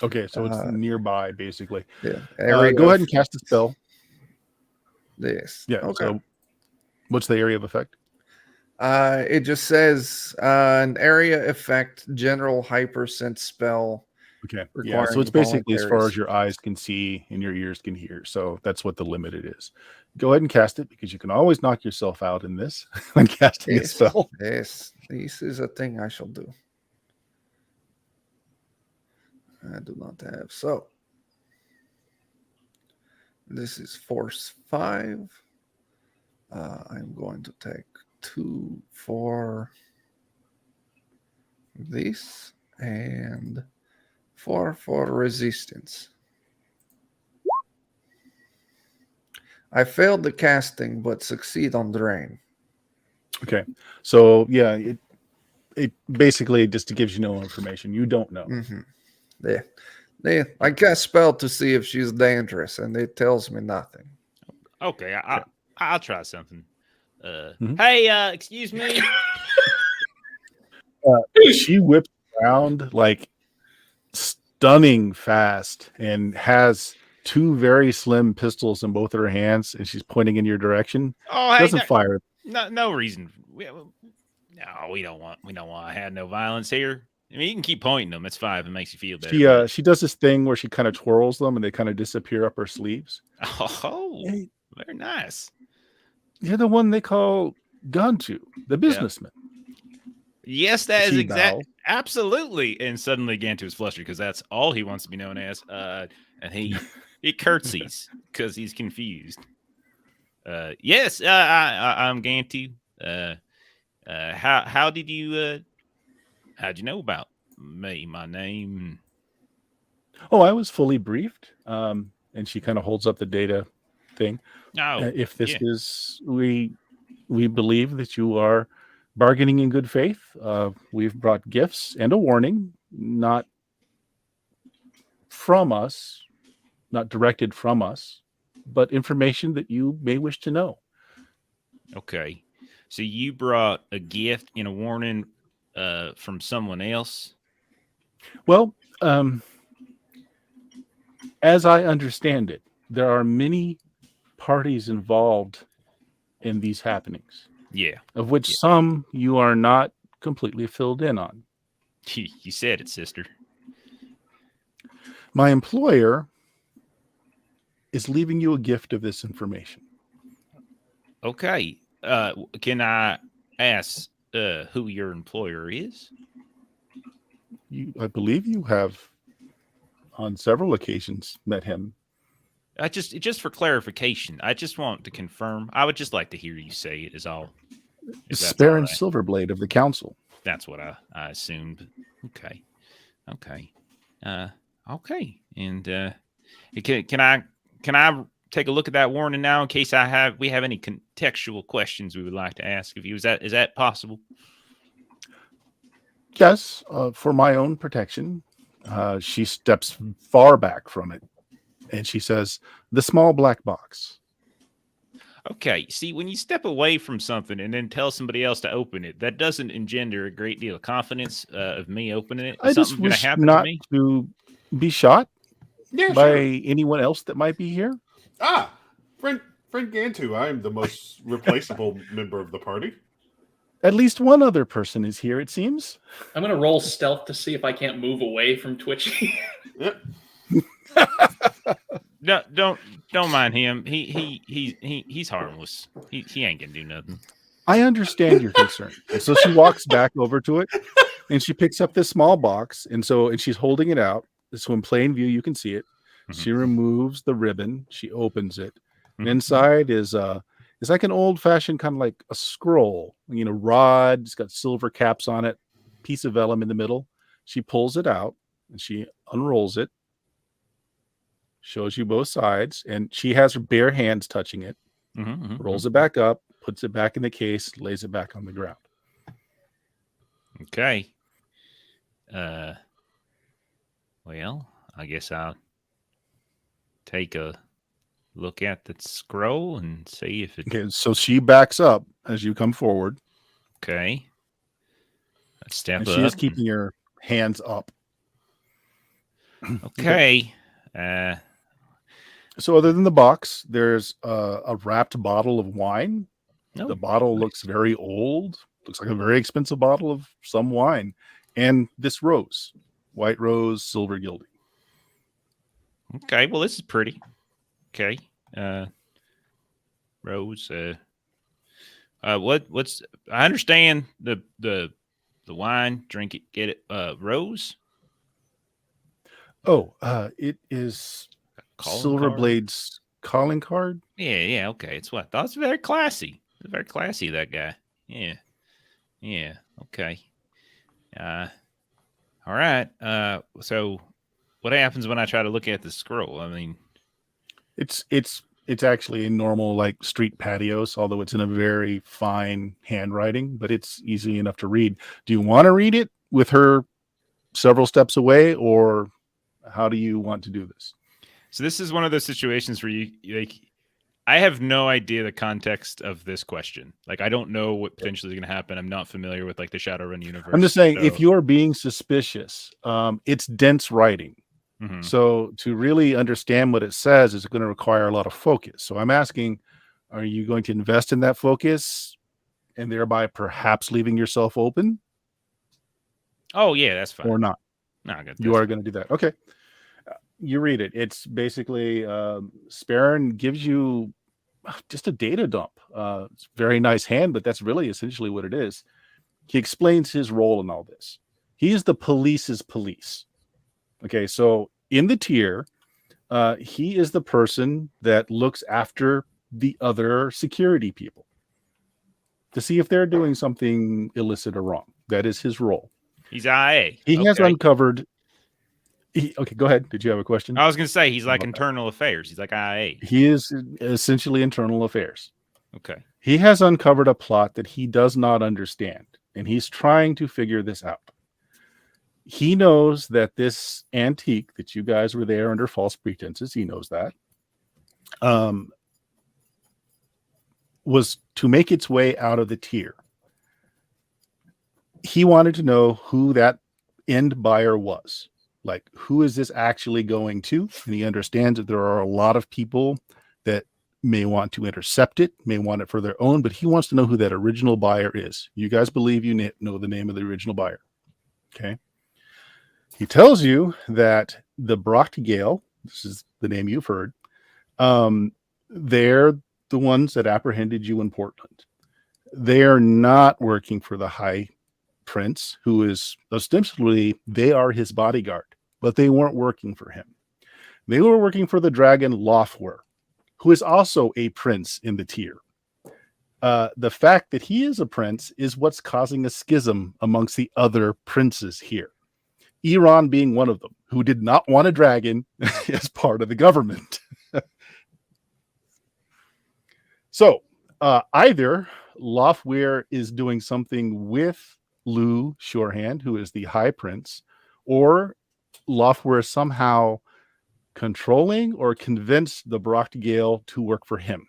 Okay, so it's nearby, basically. Yeah. Go ahead and cast a spell. This. Yeah. Okay. So, what's the area of effect? It just says an area effect, general hypersense spell. Okay. Yeah. So it's Requiring basically as far voluntaries. as your eyes can see and your ears can hear. So that's what the limited is. Go ahead and cast it because you can always knock yourself out in this when casting a spell. Yes, this is a thing I shall do. I do not have. So this is force 5. I'm going to take 2 for this and 4 for resistance. I failed the casting, but succeed on drain. Okay. So yeah, it basically just gives you no information. You don't know. Mm-hmm. Yeah. I cast spell to see if she's dangerous, and it tells me nothing. Okay, I'll try something. Mhm. Hey, excuse me. She whips around like stunning fast and has 2 very slim pistols in both of her hands, and she's pointing in your direction. Oh, She hey, doesn't fire. no reason. No, we don't want to have no violence here. I mean, you can keep pointing them. It's fine if it makes you feel better. She does this thing where she kind of twirls them and they kind of disappear up her sleeves. Oh, Hey, very nice. you're the one they call Gantu, the businessman. Yes, that is She exact. bows. Absolutely. And suddenly Gantu is flustered because that's all he wants to be known as. And he curtsies because he's confused. Yes, I'm Gantu. How did you how'd you know about me? My name? Oh, I was fully briefed. And she kind of holds up the data thing. Oh, If this yeah. is we believe that you are bargaining in good faith. We've brought gifts and a warning, not from us, not directed from us, but information that you may wish to know. Okay. So you brought a gift and a warning from someone else? Well, as I understand it, there are many parties involved in these happenings. Yeah. Of which some you are not completely filled in on. You said it, sister. My employer is leaving you a gift of this information. Okay. Can I ask who your employer is? I believe you have, on several occasions, met him. Just for clarification, I just want to confirm. I would just like to hear you say it. Is all. Baron Silverblade of the Council. That's what I assumed. Okay. Okay. Okay. And can I take a look at that warning now in case we have any contextual questions we would like to ask of you? Is that possible? Yes, for my own protection. She steps far back from it, and she says, "The small black box." Okay. See, when you step away from something and then tell somebody else to open it, that doesn't engender a great deal of confidence of me opening it. I just wish not to be shot by anyone else that might be here. Friend Gantu, I am the most replaceable member of the party. At least one other person is here, it seems. I'm gonna roll stealth to see if I can't move away from Twitchy. Yep. No, don't mind him. He's harmless. He ain't gonna do nothing. I understand your concern. And so she walks back over to it and she picks up this small box. And she's holding it out. So in plain view, you can see it. Mm-hmm. She removes the ribbon. She opens it. And inside is it's like an old fashioned kind of like a scroll, rod. It's got silver caps on it, piece of vellum in the middle. She pulls it out and she unrolls it. Shows you both sides, and she has her bare hands touching it, rolls it back up, puts it back in the case, lays it back on the ground. Okay. Well, I guess I'll take a look at the scroll and see if it. Okay, so she backs up as you come forward, Okay. Let's step and up. she is keeping her hands up. Okay. So other than the box, there's a wrapped bottle of wine. No. The bottle looks very old. Looks like a very expensive bottle of some wine. And this rose, white rose, silver gilding. Okay. Well, this is pretty. Okay. Rose. What's? I understand the wine. Drink it. Get it. Rose. Oh, it is Calling Silver card? Blade's calling card. Yeah. Yeah. Okay. It's what I thought. It's very classy. It's very classy. That guy. Yeah. Yeah. Okay. All right. So what happens when I try to look at the scroll? I mean, It's actually a normal like street patios, although it's in a very fine handwriting, but it's easy enough to read. Do you want to read it with her several steps away, or how do you want to do this? so this is one of those situations where you like. I have no idea the context of this question. Like, I don't know what potentially is going to happen. I'm not familiar with like the Shadowrun universe. I'm just saying, if so- you're being suspicious, it's dense writing. Mhm. So to really understand what it says is going to require a lot of focus. So I'm asking, are you going to invest in that focus and thereby perhaps leaving yourself open Oh yeah, that's fine. or not? No, good. You are going to do that. Okay. You read it. It's basically Sparren gives you just a data dump. It's a very nice hand, but that's really essentially what it is. He explains his role in all this. He is the police's police. Okay, so in the tier, he is the person that looks after the other security people to see if they're doing something illicit or wrong. That is his role. He's IA. He has Okay. uncovered. Okay, go ahead. Did you have a question? I was going to say he's like Okay. internal affairs. He's like IA. He is essentially internal affairs. Okay. He has uncovered a plot that he does not understand, and he's trying to figure this out. He knows that this antique that you guys were there under false pretenses, he knows that, was to make its way out of the tier. He wanted to know who that end buyer was. Like, who is this actually going to? And he understands that there are a lot of people that may want to intercept it, may want it for their own, but he wants to know who that original buyer is. You guys believe you know the name of the original buyer. Okay. He tells you that the Brochtgale, this is the name you've heard, they're the ones that apprehended you in Portland. They are not working for the High Prince, who is ostensibly, they are his bodyguard, but they weren't working for him. They were working for the dragon Lofwer, who is also a prince in the tier. The fact that he is a prince is what's causing a schism amongst the other princes here. Iran being one of them, who did not want a dragon as part of the government. So either Lofwer is doing something with Lou Shorehand, who is the High Prince, or Lofwer is somehow controlling or convinced the Brochtgale to work for him,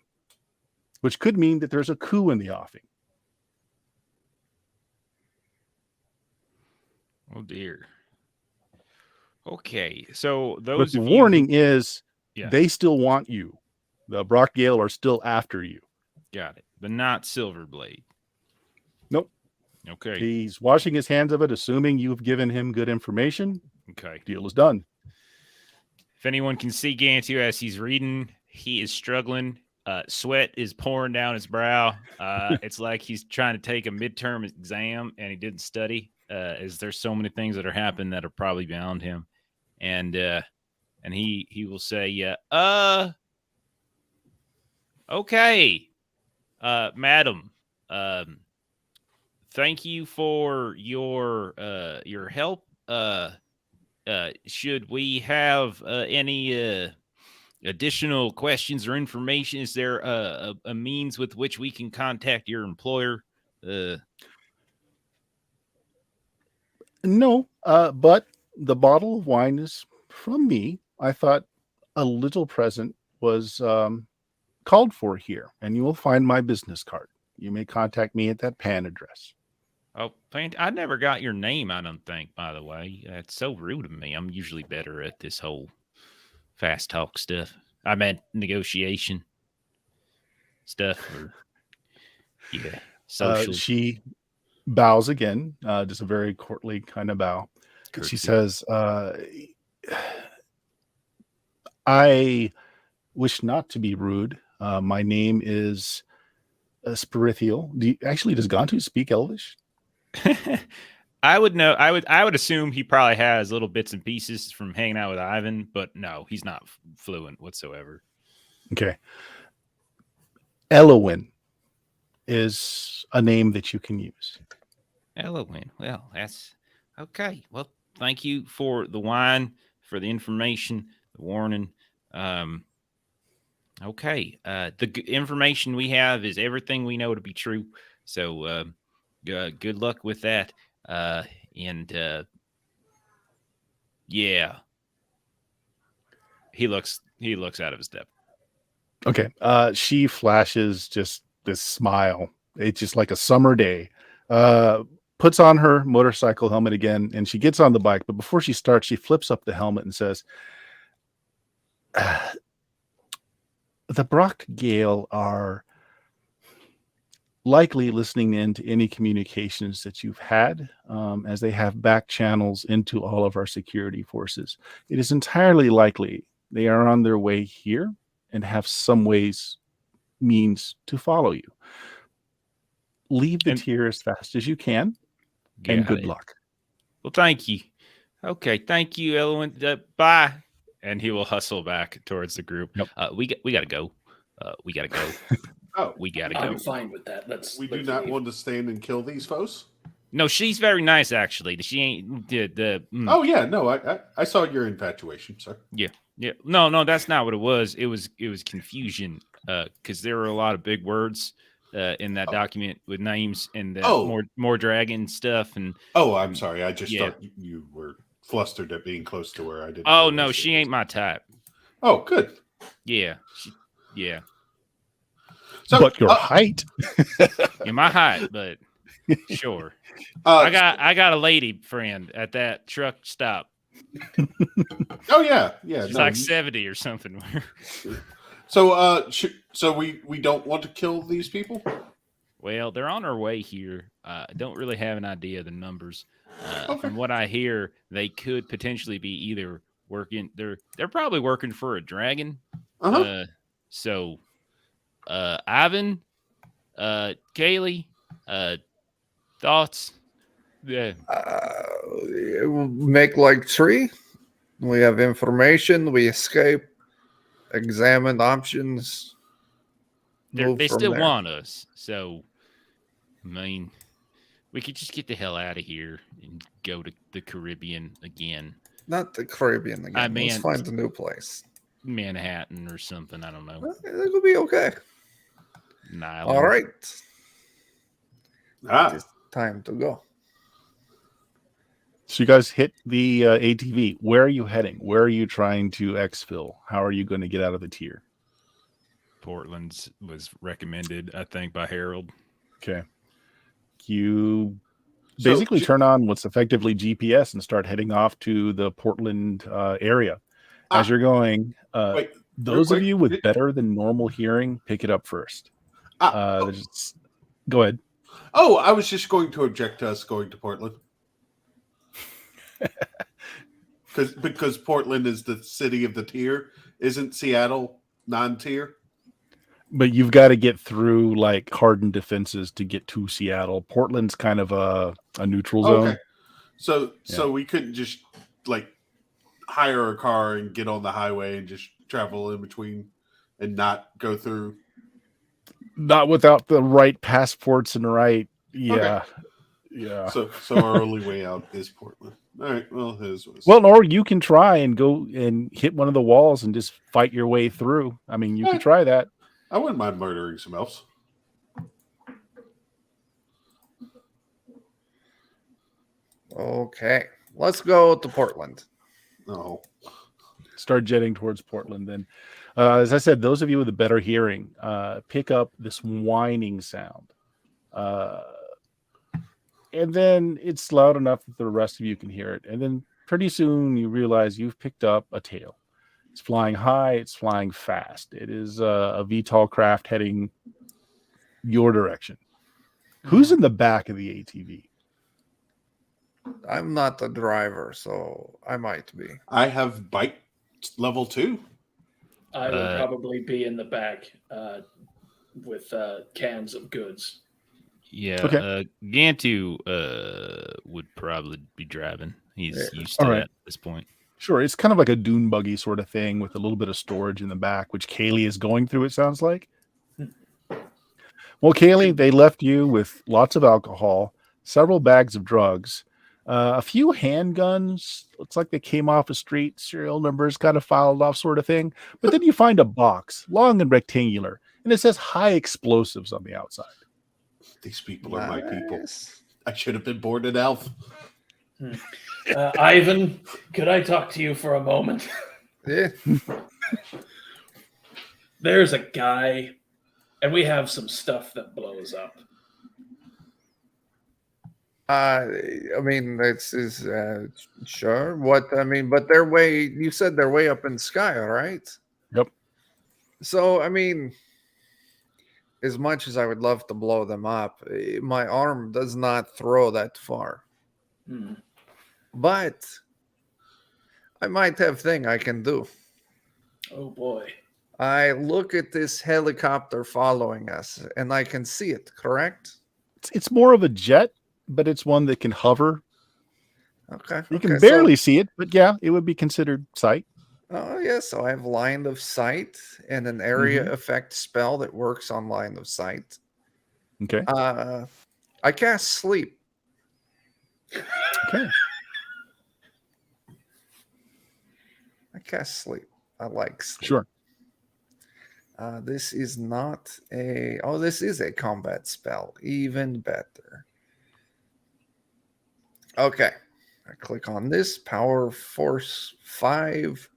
which could mean that there's a coup in the offing. Oh dear. Okay, so But those the of warning is Yeah. they still want you. The Brochtgale are still after you. got it, but not Silverblade. Nope. Okay. He's washing his hands of it, assuming you've given him good information. Okay. Deal is done. If anyone can see Gantu as he's reading, he is struggling. Sweat is pouring down his brow. It's like he's trying to take a midterm exam and he didn't study. As there's so many things that are happening that are probably beyond him, and he will say, okay, madam, thank you for your help. Should we have any additional questions or information? Is there a means with which we can contact your employer? No, but the bottle of wine is from me. I thought a little present was called for here, and you will find my business card. You may contact me at that pan address. Oh, I never got your name, I don't think, by the way. That's so rude of me. I'm usually better at this whole fast talk stuff. I meant negotiation stuff. Or, yeah, social She bows again, just a very courtly kind of bow. courtesy. She says, I wish not to be rude. My name is Spirithiel. Does Gantu speak Elvish? I would know. I would assume he probably has little bits and pieces from hanging out with Ivan, but no, he's not fluent whatsoever. Okay. Elowin is a name that you can use. Elowin. Well, that's okay. Well, thank you for the wine, for the information, the warning. Okay. Information we have is everything we know to be true. So, good luck with that. Yeah. He looks out of his depth. Okay. She flashes just this smile. It's just like a summer day. Puts on her motorcycle helmet again, and she gets on the bike. But before she starts, she flips up the helmet and says, the Brock Gale are likely listening in to any communications that you've had, as they have back channels into all of our security forces. It is entirely likely they are on their way here and have some means to follow you. Leave the tier as fast as you can, and good luck. Well, thank you. Okay, thank you, Elwin. Bye. And he will hustle back towards the group. Yep. We got to go. We got to go. Oh, we got to go. I'm fine with that. We do not want to stand and kill these foes. No, she's very nice, actually. She ain't Oh yeah, no, I saw your infatuation, sir. Yeah. No, that's not what it was. It was confusion, because there were a lot of big words in that document with names and more dragon stuff. And I'm sorry. I just thought you were flustered at being close to her. I didn't. Oh no, she ain't my type. Oh, good. Yeah. So, but your height. Yeah, my height, but sure. I got a lady friend at that truck stop. Oh yeah. She's like 70 or something. So so we don't want to kill these people? Well, they're on their way here. I don't really have an idea of the numbers. Okay. From what I hear, they could potentially be either working. They're probably working for a dragon. So, Ivan, Kaylee, thoughts? Yeah. Make like 3. We have information. We escape. Examine options. They still want us. So, I mean, we could just get the hell out of here and go to the Caribbean again. Not the Caribbean again. I mean, let's find a new place. Manhattan or something. I don't know. It'll be okay. All right. It's time to go. So you guys hit the ATV. Where are you heading? Where are you trying to exfil? How are you going to get out of the tier? Portland's was recommended, I think, by Harold. Okay. You basically turn on what's effectively GPS and start heading off to the Portland area. As you're going, wait, those of you with better than normal hearing, pick it up first. Go ahead. Oh, I was just going to object to us going to Portland. Because Portland is the city of the tier. Isn't Seattle non-tier? But you've got to get through like hardened defenses to get to Seattle. Portland's kind of a neutral zone. Okay. So we couldn't just like hire a car and get on the highway and just travel in between and not go through. Not without the right passports and right. Yeah. Okay. Yeah. So our only way out is Portland. All right. Well, his was. Well, or you can try and go and hit one of the walls and just fight your way through. I mean, you could try that. I wouldn't mind murdering some elves. Okay. Let's go to Portland. No. start jetting towards Portland. Then, as I said, those of you with a better hearing, pick up this whining sound. And then it's loud enough that the rest of you can hear it. And then pretty soon you realize you've picked up a tail. It's flying high. It's flying fast. It is a VTOL craft heading your direction. Who's in the back of the ATV? I'm not the driver, so I might be. I have bike level 2. I would probably be in the back with cans of goods. Yeah, Okay. Gantu would probably be driving. He's used to All right. that at this point. Sure. It's kind of like a dune buggy sort of thing with a little bit of storage in the back, which Kaylee is going through, it sounds like. Well, Kaylee, they left you with lots of alcohol, several bags of drugs, a few handguns. Looks like they came off a street, serial numbers kind of filed off sort of thing. But then you find a box, long and rectangular, and it says high explosives on the outside. These people are my people. Nice. I should have been born an elf. Ivan, could I talk to you for a moment? Yeah. There's a guy, and we have some stuff that blows up. I mean, this is sure. What I mean, but they're way. You said they're way up in the sky, all right? Yep. So I mean, as much as I would love to blow them up, my arm does not throw that far. But I might have thing I can do. Oh boy. I look at this helicopter following us, and I can see it. Correct? It's more of a jet, but it's one that can hover. Okay. You can barely see it, but yeah, it would be considered sight. Oh, yeah. So I have line of sight and an area effect spell that works on line of sight. Okay. I cast sleep. Okay. I cast sleep. I like sleep. Sure. This is not a... Oh, this is a combat spell. Even better. Okay. I click on this. Power Force 5.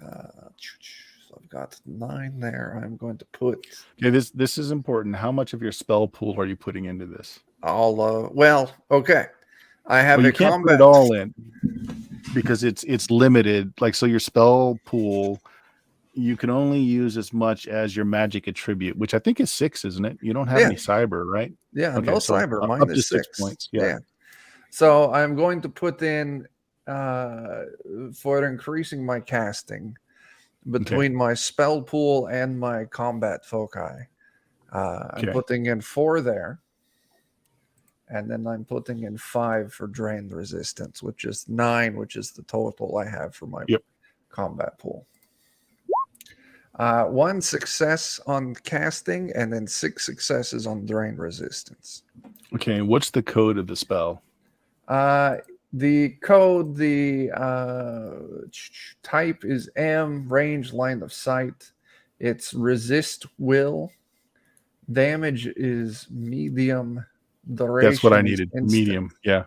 So I've got 9 there. I'm going to put... Okay, this is important. How much of your spell pool are you putting into this? all... well, okay. I have You a can't combat... put it all in because it's limited. Like, so your spell pool... You can only use as much as your magic attribute, which I think is 6, isn't it? You don't have any cyber, right? Yeah, Okay, no so cyber. Mine up is to 6 points. Yeah. So I'm going to put in for increasing my casting between my spell pool and my combat foci. I'm putting in 4 there. And then I'm putting in 5 for drain resistance, which is 9, which is the total I have for my combat pool. 1 success on casting, and then 6 successes on drain resistance. Okay, what's the code of the spell? The code, the type is M, range, line of sight. It's resist will. Damage is medium. Duration. That's what I needed. Instant. Medium. Yeah.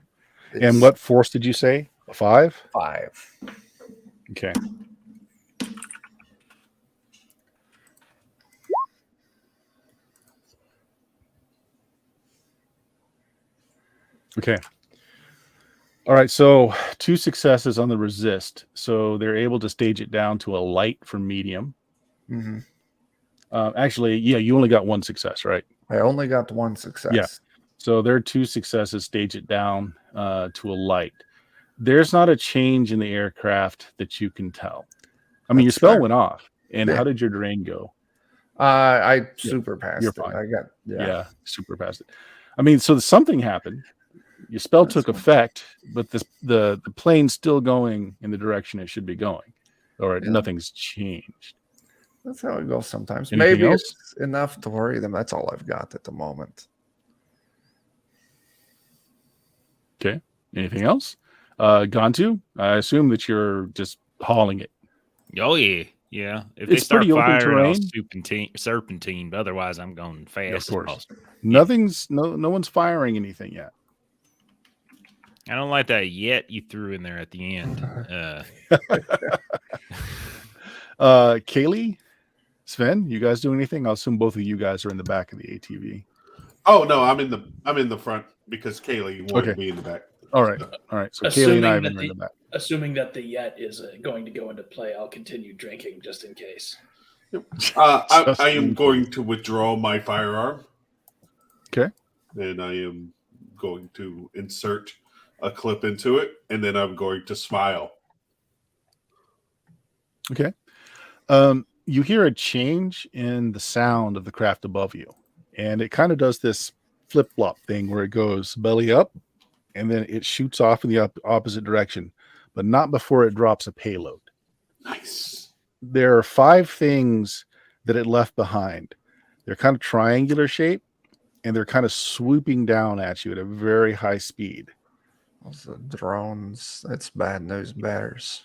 And what force did you say? 5? 5. Okay. Okay. All right. So 2 successes on the resist. So they're able to stage it down to a light from medium. Actually, yeah, you only got 1 success, right? I only got 1 success. Yeah. So there are 2 successes, stage it down to a light. There's not a change in the aircraft that you can tell. I mean, your spell went off. And how did your drain go? I super passed You're it. fine. I got super passed it. I mean, so something happened. Your spell took effect, but the plane's still going in the direction it should be going, or nothing's changed. That's how it goes sometimes. Anything Maybe else? it's enough to worry them. That's all I've got at the moment. Okay. Anything else? Gantu, I assume that you're just hauling it. Oh yeah, yeah. If It's they start pretty open firing, I'll terrain. serpentine. But otherwise, I'm going fast as course. possible. No one's firing anything yet. I don't like that yet you threw in there at the end. Kaylee, Sven, you guys doing anything? I'll assume both of you guys are in the back of the ATV. Oh no, I'm in the front because Kaylee wanted Okay. to be in the back. All right. So Kaylee and Ivan are in the back. Assuming that the Yet is going to go into play, I'll continue drinking just in case. I am going to withdraw my firearm. Okay. And I am going to insert a clip into it, and then I'm going to smile. Okay. You hear a change in the sound of the craft above you, and it kind of does this flip-flop thing where it goes belly up, and then it shoots off in the opposite direction, but not before it drops a payload. Nice. There are 5 things that it left behind. They're kind of triangular shape, and they're kind of swooping down at you at a very high speed. Those are drones. That's bad news bears.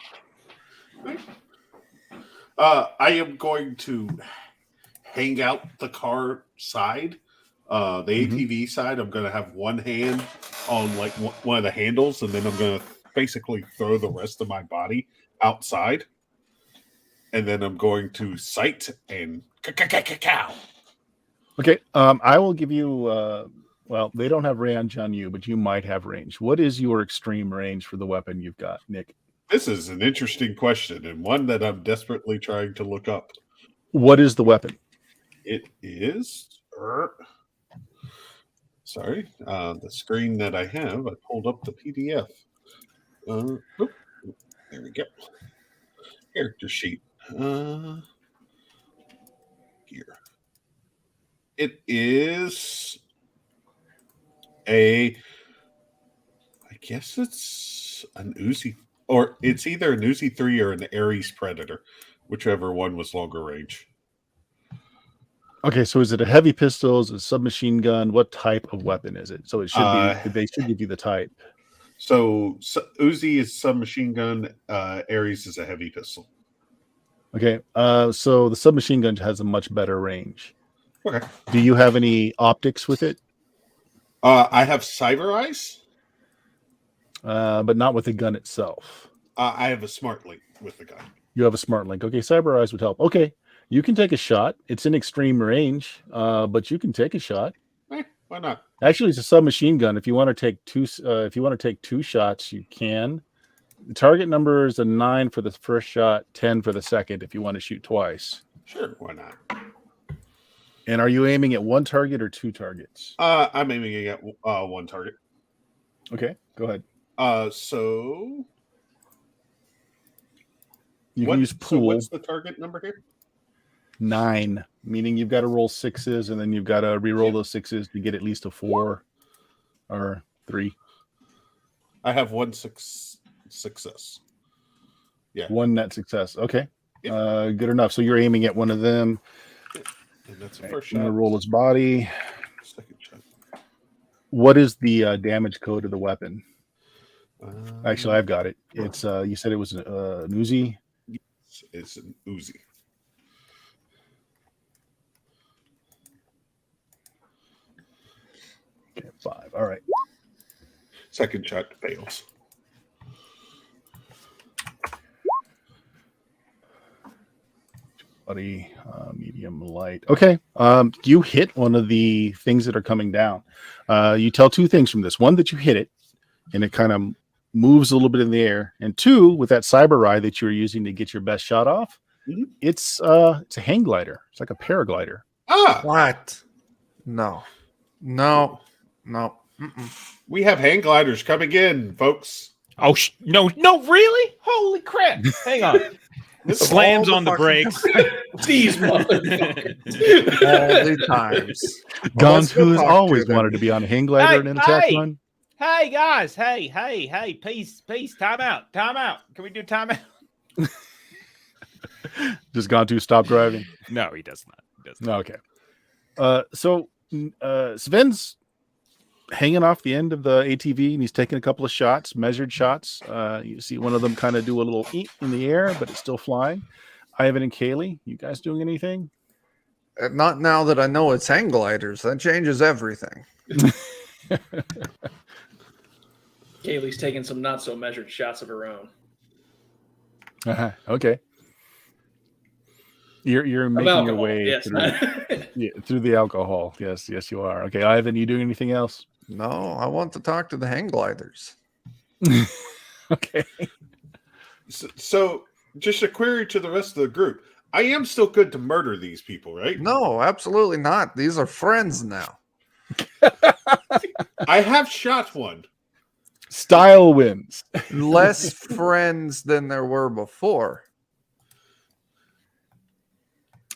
I am going to hang out the car side. The ATV side, I'm going to have one hand on like one of the handles, and then I'm going to basically throw the rest of my body outside. And then I'm going to sight and cow. Okay. I will give you. Well, they don't have range on you, but you might have range. What is your extreme range for the weapon you've got, Nick? This is an interesting question and one that I'm desperately trying to look up. What is the weapon? It is. Sorry, the screen that I have. I pulled up the PDF. There we go. Character sheet. Here. It is I guess it's an Uzi, or it's either an Uzi 3 or an Ares Predator, whichever one was longer range. Okay, so is it a heavy pistol? Is it a submachine gun? What type of weapon is it? So it should be. They should give you the type. So Uzi is submachine gun. Ares is a heavy pistol. Okay, so the submachine gun has a much better range. Okay. Do you have any optics with it? I have cyber eyes, but not with the gun itself. I have a smart link with the gun. You have a smart link. Okay, cyber eyes would help. Okay, you can take a shot. It's in extreme range, but you can take a shot. Why not? Actually, it's a submachine gun. If you want to take two shots, you can. The target number is a 9 for the first shot, 10 for the second. If you want to shoot twice, sure, why not? And are you aiming at one target or 2 targets? I'm aiming at one target. Okay, go ahead. So you can use pool. So what's the target number here? 9, meaning you've got to roll 6s, and then you've got to re-roll those 6s to get at least a 4 or 3. I have 1 success. Yeah, 1 net success. Okay, yeah. Good enough. So you're aiming at one of them. And that's the first I'm shot. gonna roll his body. Second shot. What is the damage code of the weapon? Actually, I've got it. It's you said it was an Uzi. Yes, it's an Uzi. Okay, 5. All right. Second shot fails. Buddy, medium, light. Okay. You hit one of the things that are coming down. You tell 2 things from this. 1, that you hit it, and it kind of moves a little bit in the air. And 2, with that cyber eye that you're using to get your best shot off, it's a hang glider. It's like a paraglider. What? No. Mm-mm. We have hang gliders coming in, folks. Oh, no, really? Holy crap. Hang on. Slams on the brakes. These motherfuckers. All the times. Guns, who has always wanted to be on a hang glider in an attack run. Hey, guys. Hey. Peace. Time out. Can we do time out? Just gone to stop driving. No, he does not. Okay. So Sven's hanging off the end of the ATV, and he's taking a couple of shots, measured shots. You see one of them kind of do a little eat in the air, but it's still flying. Ivan and Kaylee, you guys doing anything? Not now that I know it's hang gliders. That changes everything. Kaylee's taking some not so measured shots of her own. Okay. You're Of making your alcohol, way yes. through the alcohol. Yes, you are. Okay, Ivan, you doing anything else? No, I want to talk to the hang gliders. Okay. So, just a query to the rest of the group. I am still good to murder these people, right? No, absolutely not. These are friends now. I have shot one. Style wins. Less friends than there were before.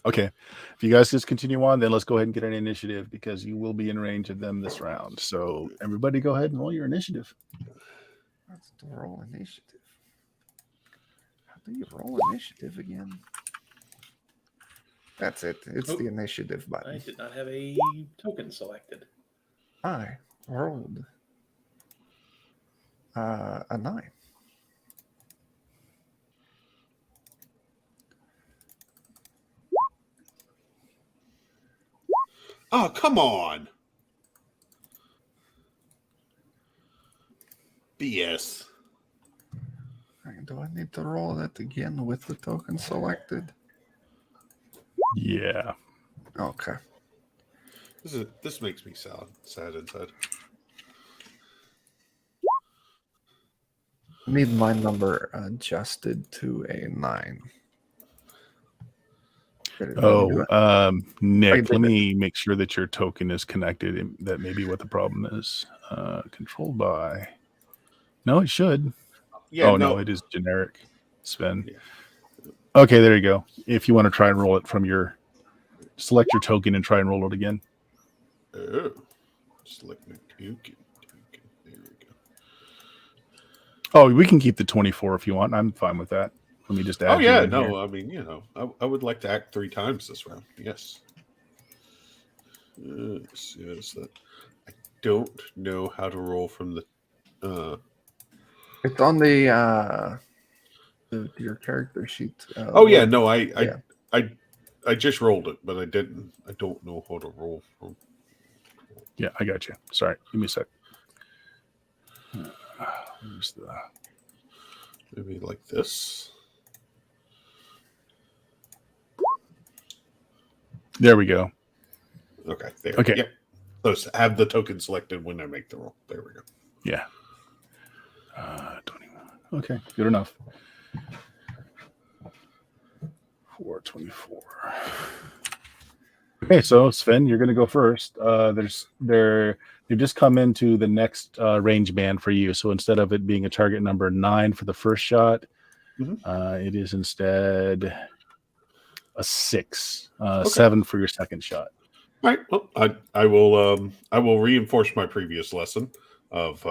Okay. If you guys just continue on, then let's go ahead and get an initiative because you will be in range of them this round. So everybody go ahead and roll your initiative. Let's roll initiative. How do you roll initiative again? That's it. It's the initiative I button. did not have a token selected. I rolled a 9. Oh, come on. BS. Do I need to roll that again with the token selected? Yeah. Okay. This makes me sad inside. Need my number adjusted to a 9. Nick, let me make sure that your token is connected. That may be what the problem is. Controlled by. No, it should. Yeah, no, it is generic. Sven. Yeah. Okay, there you go. If you want to try and roll it from your, select your token and try and roll it again. Oh, select my token. There we go. Oh, we can keep the 24 if you want. I'm fine with that. Let me just add. Oh yeah, in no, here. I mean, I would like to act 3 times this round. Yes. Yes, that I don't know how to roll from the. It's on the your character sheet. Oh yeah, no, I just rolled it, but I don't know how to roll from. Yeah, I got you. Sorry, give me a sec. Where's the... Maybe like this. There we go. Okay. There. Okay. Yep. So have the token selected when I make the roll. There we go. Yeah. 21. Okay, good enough. 424. Okay, so Sven, you're going to go first. They've just come into the next range band for you. So instead of it being a target number 9 for the first shot, it is instead a 6, 7 for your second shot. All right. Well, I will reinforce my previous lesson of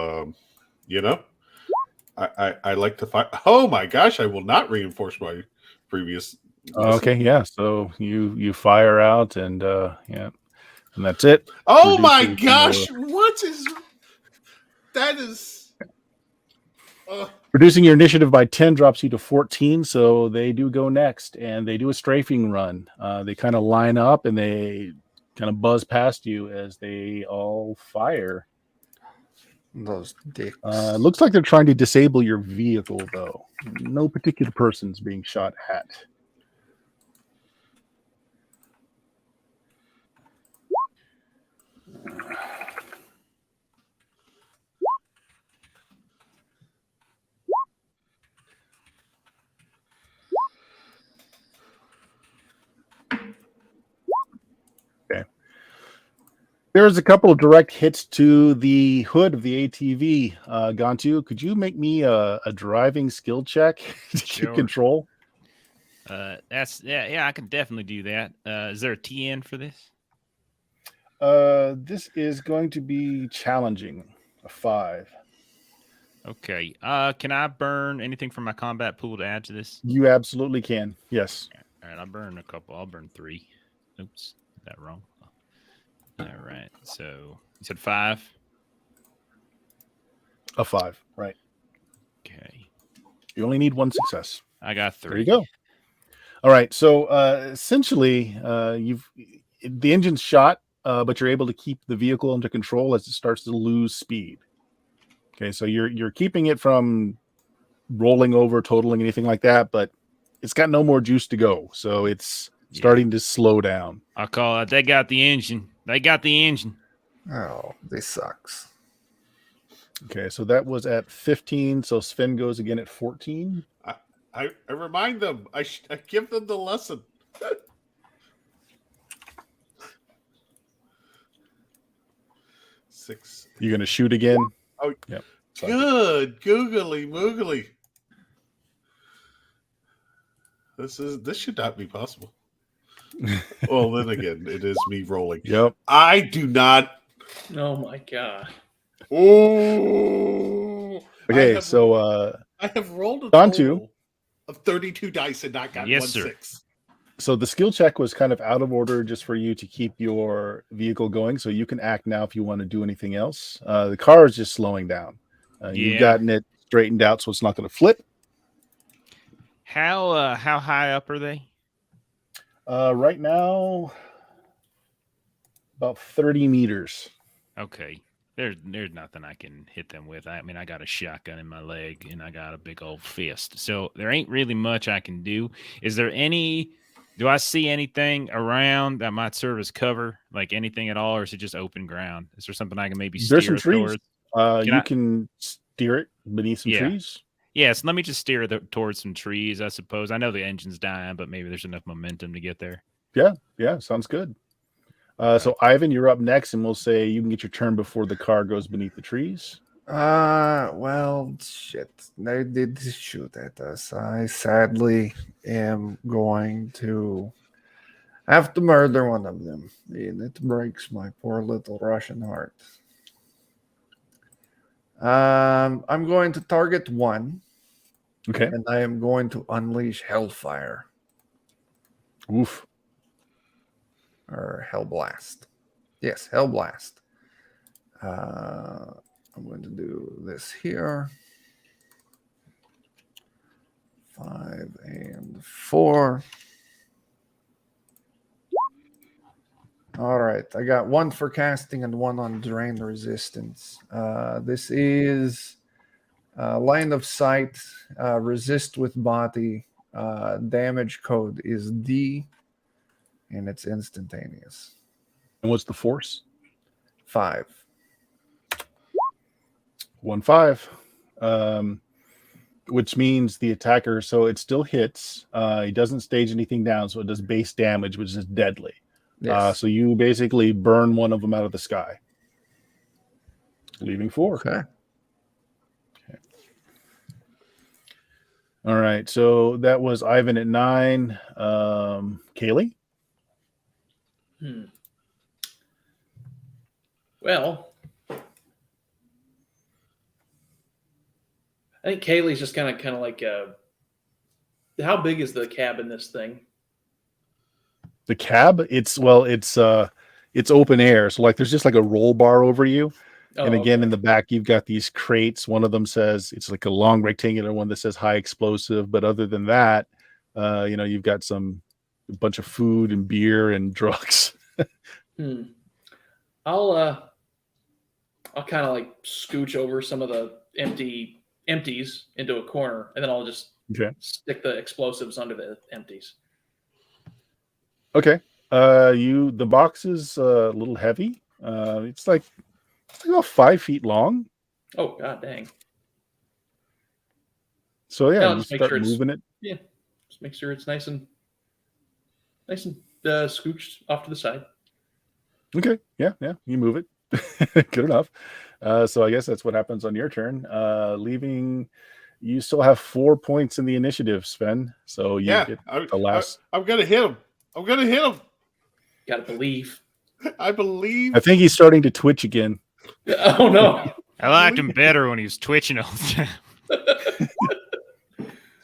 I like to fight. Oh my gosh! I will not reinforce my previous lesson. Okay, yeah. So you fire out and and that's it. Oh my gosh! What is that? Is reducing your initiative by 10 drops you to 14. So they do go next, and they do a strafing run. They kind of line up and they kind of buzz past you as they all fire. Those dicks. Looks like they're trying to disable your vehicle, though. No particular person's being shot at. Okay. There's a couple of direct hits to the hood of the ATV. Gantu, could you make me a driving skill check to keep control? I can definitely do that. Is there a TN for this? This is going to be challenging. A 5. Okay. Can I burn anything from my combat pool to add to this? You absolutely can. Yes. All right. I'll burn a couple. I'll burn 3. Oops. That wrong. All right. So you said 5? A 5. Right. Okay. You only need 1 success. I got 3. There you go. All right. So essentially, the engine's shot, but you're able to keep the vehicle under control as it starts to lose speed. Okay. So you're keeping it from rolling over, totaling, anything like that, but it's got no more juice to go. So it's starting to slow down. I'll call it. They got the engine. They got the engine. Oh, this sucks. Okay, so that was at 15. So Sven goes again at 14. I remind them. I give them the lesson. Six. You're going to shoot again? Oh, yep. Good. Googly moogly. This should not be possible. Well, then again, it is me rolling. Yep. I do not. Oh my god. Oh. Okay, I have rolled a Don total of 32 dice and not got Yes, 1 sir. 6. so the skill check was kind of out of order just for you to keep your vehicle going. So you can act now if you want to do anything else. The car is just slowing down. You've gotten it straightened out so it's not going to flip. How high up are they? Right now, about 30 meters. Okay. There's nothing I can hit them with. I mean, I got a shotgun in my leg and I got a big old fist. So there ain't really much I can do. Is there do I see anything around that might serve as cover? Like anything at all? Or is it just open ground? Is there something I can maybe steer There's some trees. towards? You can steer it beneath some trees. Yes, let me just steer towards some trees, I suppose. I know the engine's dying, but maybe there's enough momentum to get there. Yeah, sounds good. So Ivan, you're up next, and we'll say you can get your turn before the car goes beneath the trees. Well, shit. They did shoot at us. I sadly am going to have to murder one of them. And it breaks my poor little Russian heart. I'm going to target one. Okay. And I am going to unleash Hellfire. Oof. Or Hellblast. Yes, Hellblast. I'm going to do this here. 5 and 4. All right, I got 1 for casting and 1 on drain resistance. This is line of sight, resist with body. Damage code is D, and it's instantaneous. And what's the force? 5. 1-5. Which means the attacker, so it still hits. He doesn't stage anything down, so it does base damage, which is deadly. Yes. So you basically burn one of them out of the sky, leaving 4. Okay. All right, so that was Ivan at 9. Kaylee? Well, I think Kaylee's just kind of like, how big is the cab in this thing? The cab? It's open air. So like there's just like a roll bar over you. And again, in the back, you've got these crates. One of them says it's like a long rectangular one that says high explosive. But other than that, you've got a bunch of food and beer and drugs. I'll kind of like scooch over some of the empties into a corner, and then I'll just stick the explosives under the empties. Okay. The box is a little heavy. It's like about 5 feet long. Oh god dang. So yeah, you start moving it. Yeah. Just make sure it's nice and scooched off to the side. Okay. Yeah. You move it. Good enough. So I guess that's what happens on your turn. Leaving, you still have 4 points in the initiative, Sven. So you get the last. I'm gonna hit him. Gotta believe. I believe. I think he's starting to twitch again. Oh no. I liked him better when he was twitching all the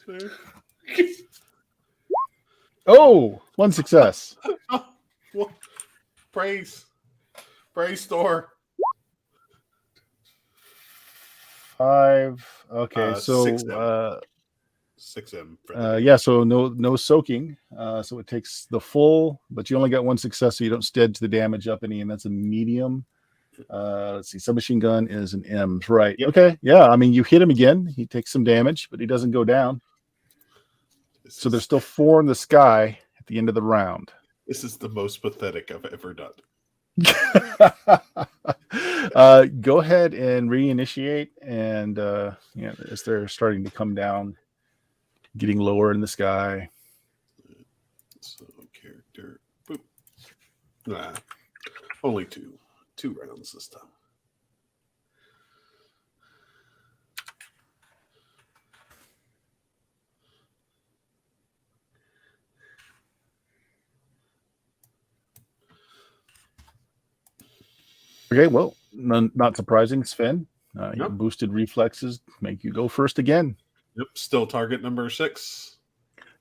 time. Oh, 1 success. Praise Thor. 5. Okay, so 6M. So no soaking. So it takes the full, but you only got 1 success, so you don't stedge the damage up any, and that's a medium. Let's see, submachine gun is an M, right? Yep. Okay, yeah. I mean, you hit him again. He takes some damage, but he doesn't go down. So there's still 4 in the sky at the end of the round. This is the most pathetic I've ever done. Go ahead and reinitiate, and as they're starting to come down, getting lower in the sky. So character, boop. Nah, only two rounds this time. Okay, well, not surprising, Sven. Your Yep. boosted reflexes make you go first again. Yep, still target number 6.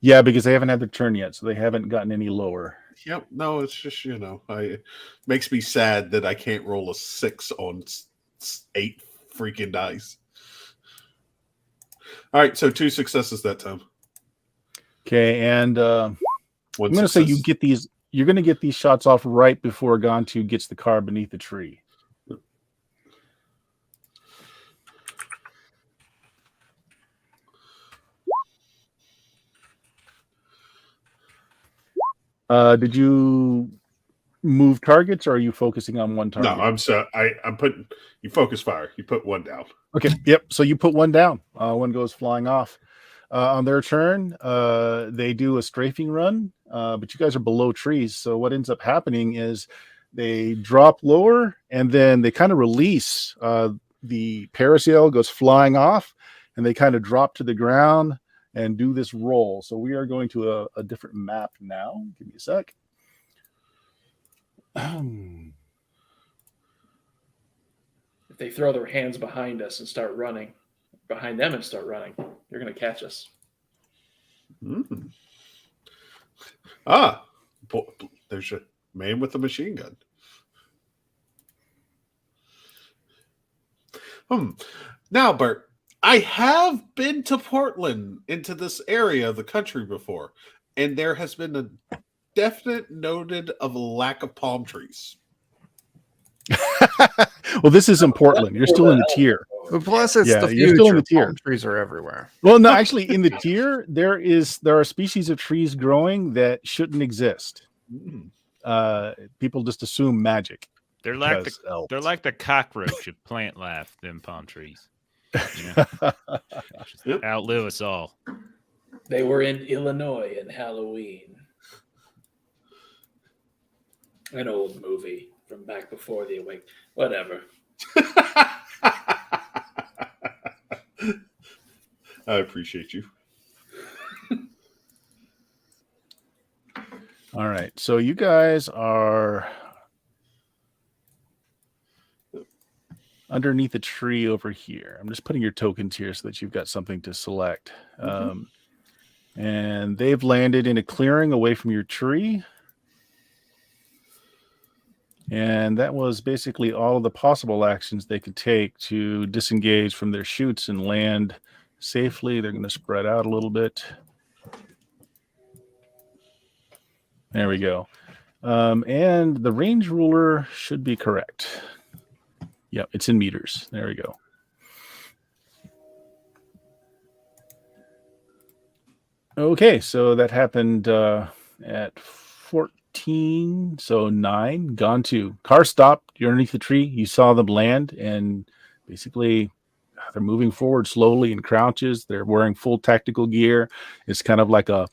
Yeah, because they haven't had their turn yet, so they haven't gotten any lower. Yep, no, it's just it makes me sad that I can't roll a 6 on 8 freaking dice. All right, so 2 successes that time. Okay, and I'm One going to say you success. get these. You're going to get these shots off right before Gantu gets the car beneath the tree. Did you move targets, or are you focusing on one target? No, I'm putting you focus fire. You put one down. Okay. Yep. So you put one down. One goes flying off. On their turn, they do a strafing run, but you guys are below trees. So what ends up happening is they drop lower, and then they kind of release. The parasail goes flying off, and they kind of drop to the ground and do this roll. So we are going to a different map now. Give me a sec. If they throw their hands behind us and start running, behind them and start running, you're going to catch us. Mm. There's a man with a machine gun. Now, Bert, I have been to Portland, into this area of the country before, and there has been a definite noted of a lack of palm trees. Well, this is in Portland. You're still in the tier. Plus, it's Yeah, the you're future. still in the tier. Palm trees are everywhere. Well, no, actually, in the tier, there are species of trees growing that shouldn't exist. People just assume magic. They're like because elves. they're like the cockroach of plant life. Them palm trees. Yep. Outlive us all. They were in Illinois in Halloween. An old movie from back before the awake. Whatever. I appreciate you. All right, so you guys are underneath a tree over here. I'm just putting your tokens here so that you've got something to select. And they've landed in a clearing away from your tree. And that was basically all of the possible actions they could take to disengage from their chutes and land safely. They're going to spread out a little bit. There we go. And the range ruler should be correct. Yep, it's in meters. There we go. Okay, so that happened at 14, so 9. Gone to. Car stopped. You're underneath the tree. You saw them land, and basically they're moving forward slowly in crouches. They're wearing full tactical gear. It's kind of like a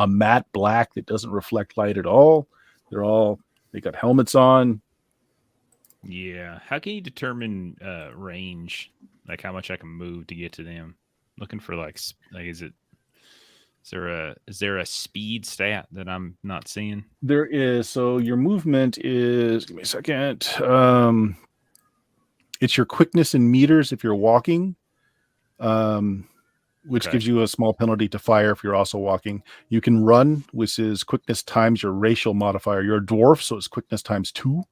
matte black that doesn't reflect light at all. They got helmets on. Yeah. How can you determine range? Like how much I can move to get to them? Looking for is there a speed stat that I'm not seeing? There is. So your movement is, give me a second. It's your quickness in meters if you're walking, which gives you a small penalty to fire if you're also walking. You can run, which is quickness times your racial modifier. You're a dwarf, so it's quickness times 2.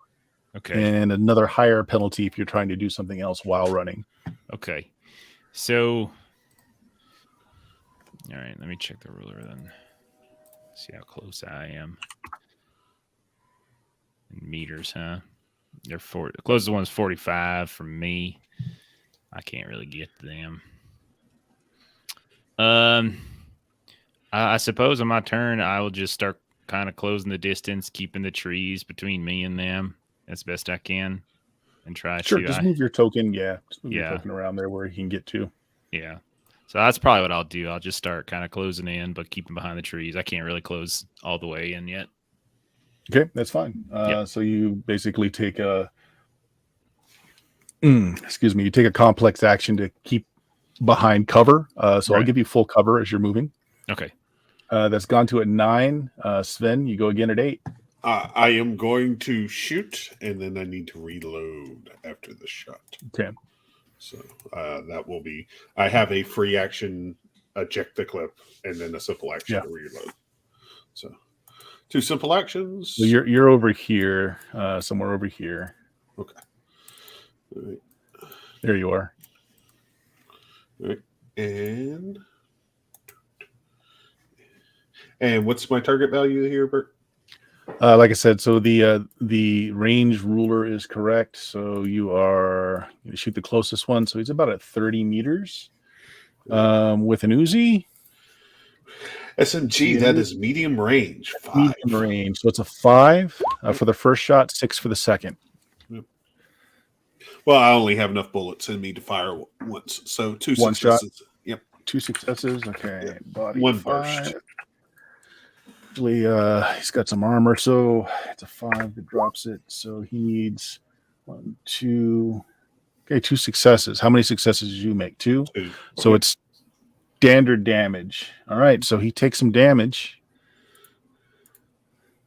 Okay. And another higher penalty if you're trying to do something else while running. Okay. So, all right, let me check the ruler then. See how close I am. In meters, huh? They're the closest one's 45 from me. I can't really get to them. I suppose on my turn, I will just start kind of closing the distance, keeping the trees between me and them as best I can, and try Sure, to. just move your token. Yeah, just move your Yeah. token around there where he can get to. Yeah. So that's probably what I'll do. I'll just start kind of closing in, but keeping behind the trees. I can't really close all the way in yet. Okay, that's fine. Yep. So you basically take a, excuse me, you take a complex action to keep behind cover. So I'll Right. give you full cover as you're moving. Okay. That's gone to at 9. Sven, you go again at 8. I am going to shoot, and then I need to reload after the shot. Okay. So that will be. I have a free action, eject the clip, and then a simple action to reload. So 2 simple actions. So you're over here, somewhere over here. Okay. All right. There you are. All right. And what's my target value here, Bert? Like I said, so the range ruler is correct. So you are going to shoot the closest one. So he's about at 30 meters with an Uzi. SMG, that is medium range. 5. Medium range. So it's a 5 for the first shot, 6 for the second. Well, I only have enough bullets in me to fire once. So 2 One successes. shot? Yep. 2 successes. Okay. Yeah. Body 1 5. burst. Actually, he's got some armor, so it's a 5 that drops it. So he needs 1, 2. Okay, 2 successes. How many successes did you make? 2. 2. So Okay. it's standard damage. All right, so he takes some damage.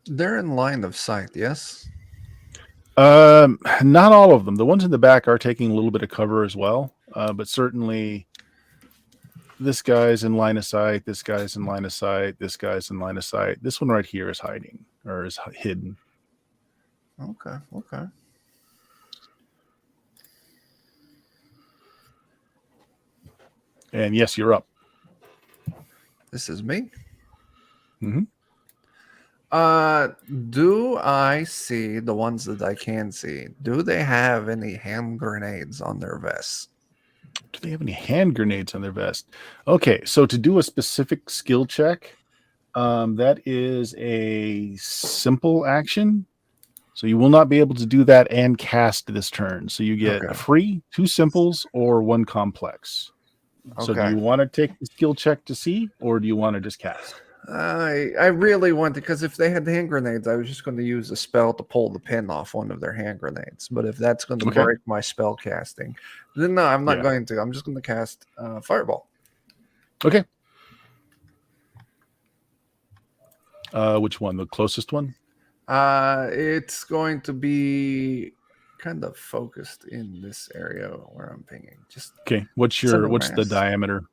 They're in line of sight, yes? Not all of them. The ones in the back are taking a little bit of cover as well, but certainly this guy's in line of sight. This guy's in line of sight. This guy's in line of sight. This one right here is hiding or is hidden. Okay. And yes, you're up. This is me. Mm-hmm. Do I see the ones that I can see? Do they have any hand grenades on their vests? Do they have any hand grenades on their vest? Okay, so to do a specific skill check, that is a simple action. So you will not be able to do that and cast this turn. So you get a free 2 simples or 1 complex. So do you want to take the skill check to see, or do you want to just cast? I really want to, because if they had hand grenades, I was just going to use a spell to pull the pin off one of their hand grenades. But if that's going to break my spell casting, then no, I'm not going to. I'm just going to cast Fireball. Okay. Which one? The closest one? It's going to be kind of focused in this area where I'm pinging. Just okay. What's the diameter?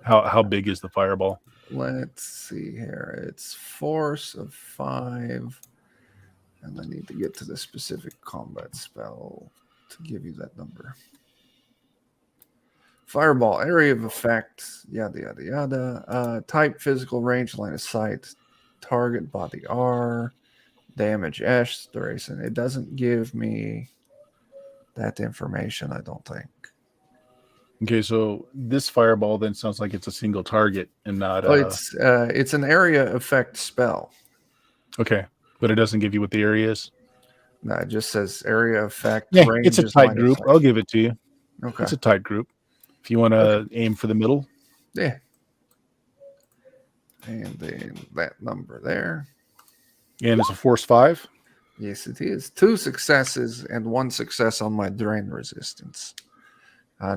How big is the fireball? Let's see here. It's force of 5. And I need to get to the specific combat spell to give you that number. Fireball, area of effect, yada, yada, yada. Type, physical range, line of sight. Target, body R. Damage, S, duration. It doesn't give me that information, I don't think. Okay, so this fireball then sounds like it's a single target and not. It's an area effect spell. Okay, but it doesn't give you what the area is. No, it just says area effect. Yeah, it's a tight group. I'll give it to you. Okay, it's a tight group. If you want to aim for the middle. Yeah. And then that number there. And it's a force 5. Yes, it is. 2 successes and 1 success on my drain resistance.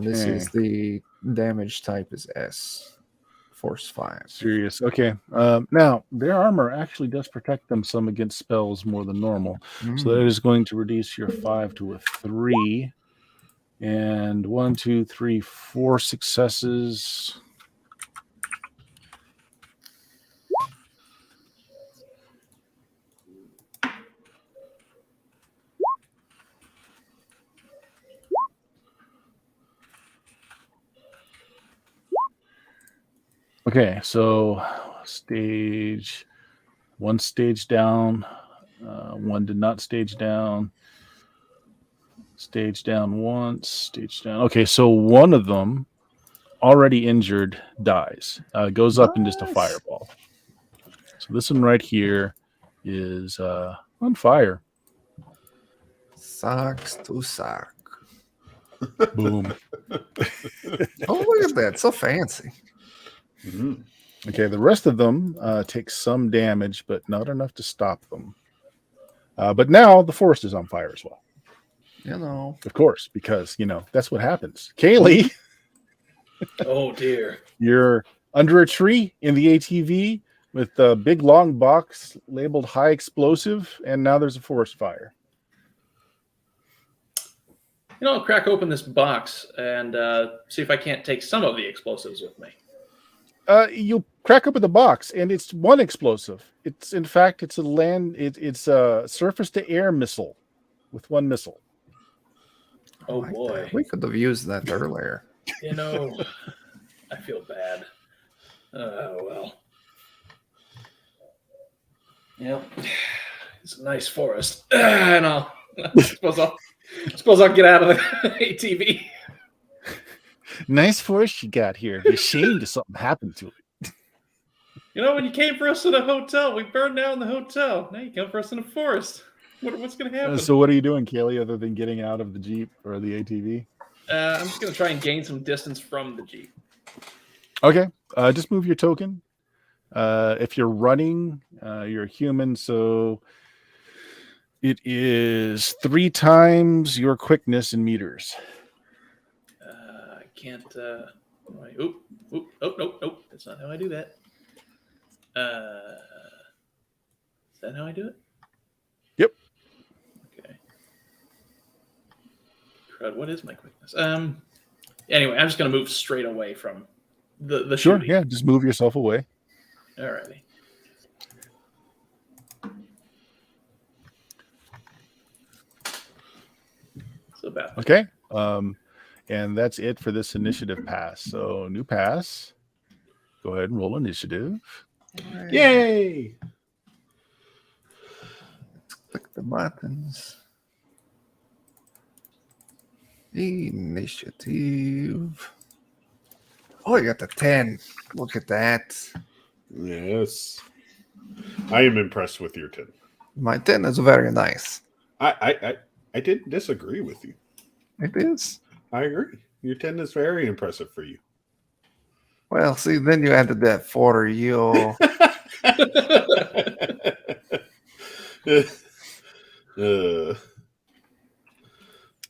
This is the damage type is S, force 5. Serious. Okay. Now their armor actually does protect them some against spells more than normal. So that is going to reduce your 5 to a 3. And 1, 2, 3, 4 successes. Okay, so one stage down, 1 did not stage down. Stage down once, stage down. Okay, so one of them, already injured, dies. Goes up in just a fireball. So this one right here is on fire. Socks to sock. Boom. Oh, look at that. So fancy. Mhm. Okay, the rest of them take some damage, but not enough to stop them. But now the forest is on fire as well. You know. Of course, because, that's what happens. Kaylee, Oh dear. you're under a tree in the ATV with a big long box labeled high explosive, and now there's a forest fire. I'll crack open this box and see if I can't take some of the explosives with me. You crack open the box, and it's one explosive. It's a surface to air missile with one missile. Oh Like boy. that. We could have used that earlier. I feel bad. Oh well. Yep. It's a nice forest. And I suppose I'll get out of the ATV. Nice forest you got here. Be ashamed if something happened to it. When you came for us in a hotel, we burned down the hotel. Now you come for us in a forest. What's going to happen? So what are you doing, Kaylee, other than getting out of the Jeep or the ATV? I'm just going to try and gain some distance from the Jeep. Okay. Just move your token. If you're running, you're a human, so it is 3 times your quickness in meters. I can't. Oh, nope. That's not how I do that. Is that how I do it? Yep. Okay. Crud, what is my quickness? Anyway, I'm just going to move straight away from the Sure. shooting. Yeah. Just move yourself away. Alrighty. So about that. Okay. And that's it for this initiative pass. So new pass. Go ahead and roll initiative. Yay! Click the buttons. Initiative. Oh, you got the 10. Look at that. Yes. I am impressed with your 10. My 10 is very nice. I didn't disagree with you. It is. I agree. Your 10 is very impressive for you. Well, see, then you added that for you.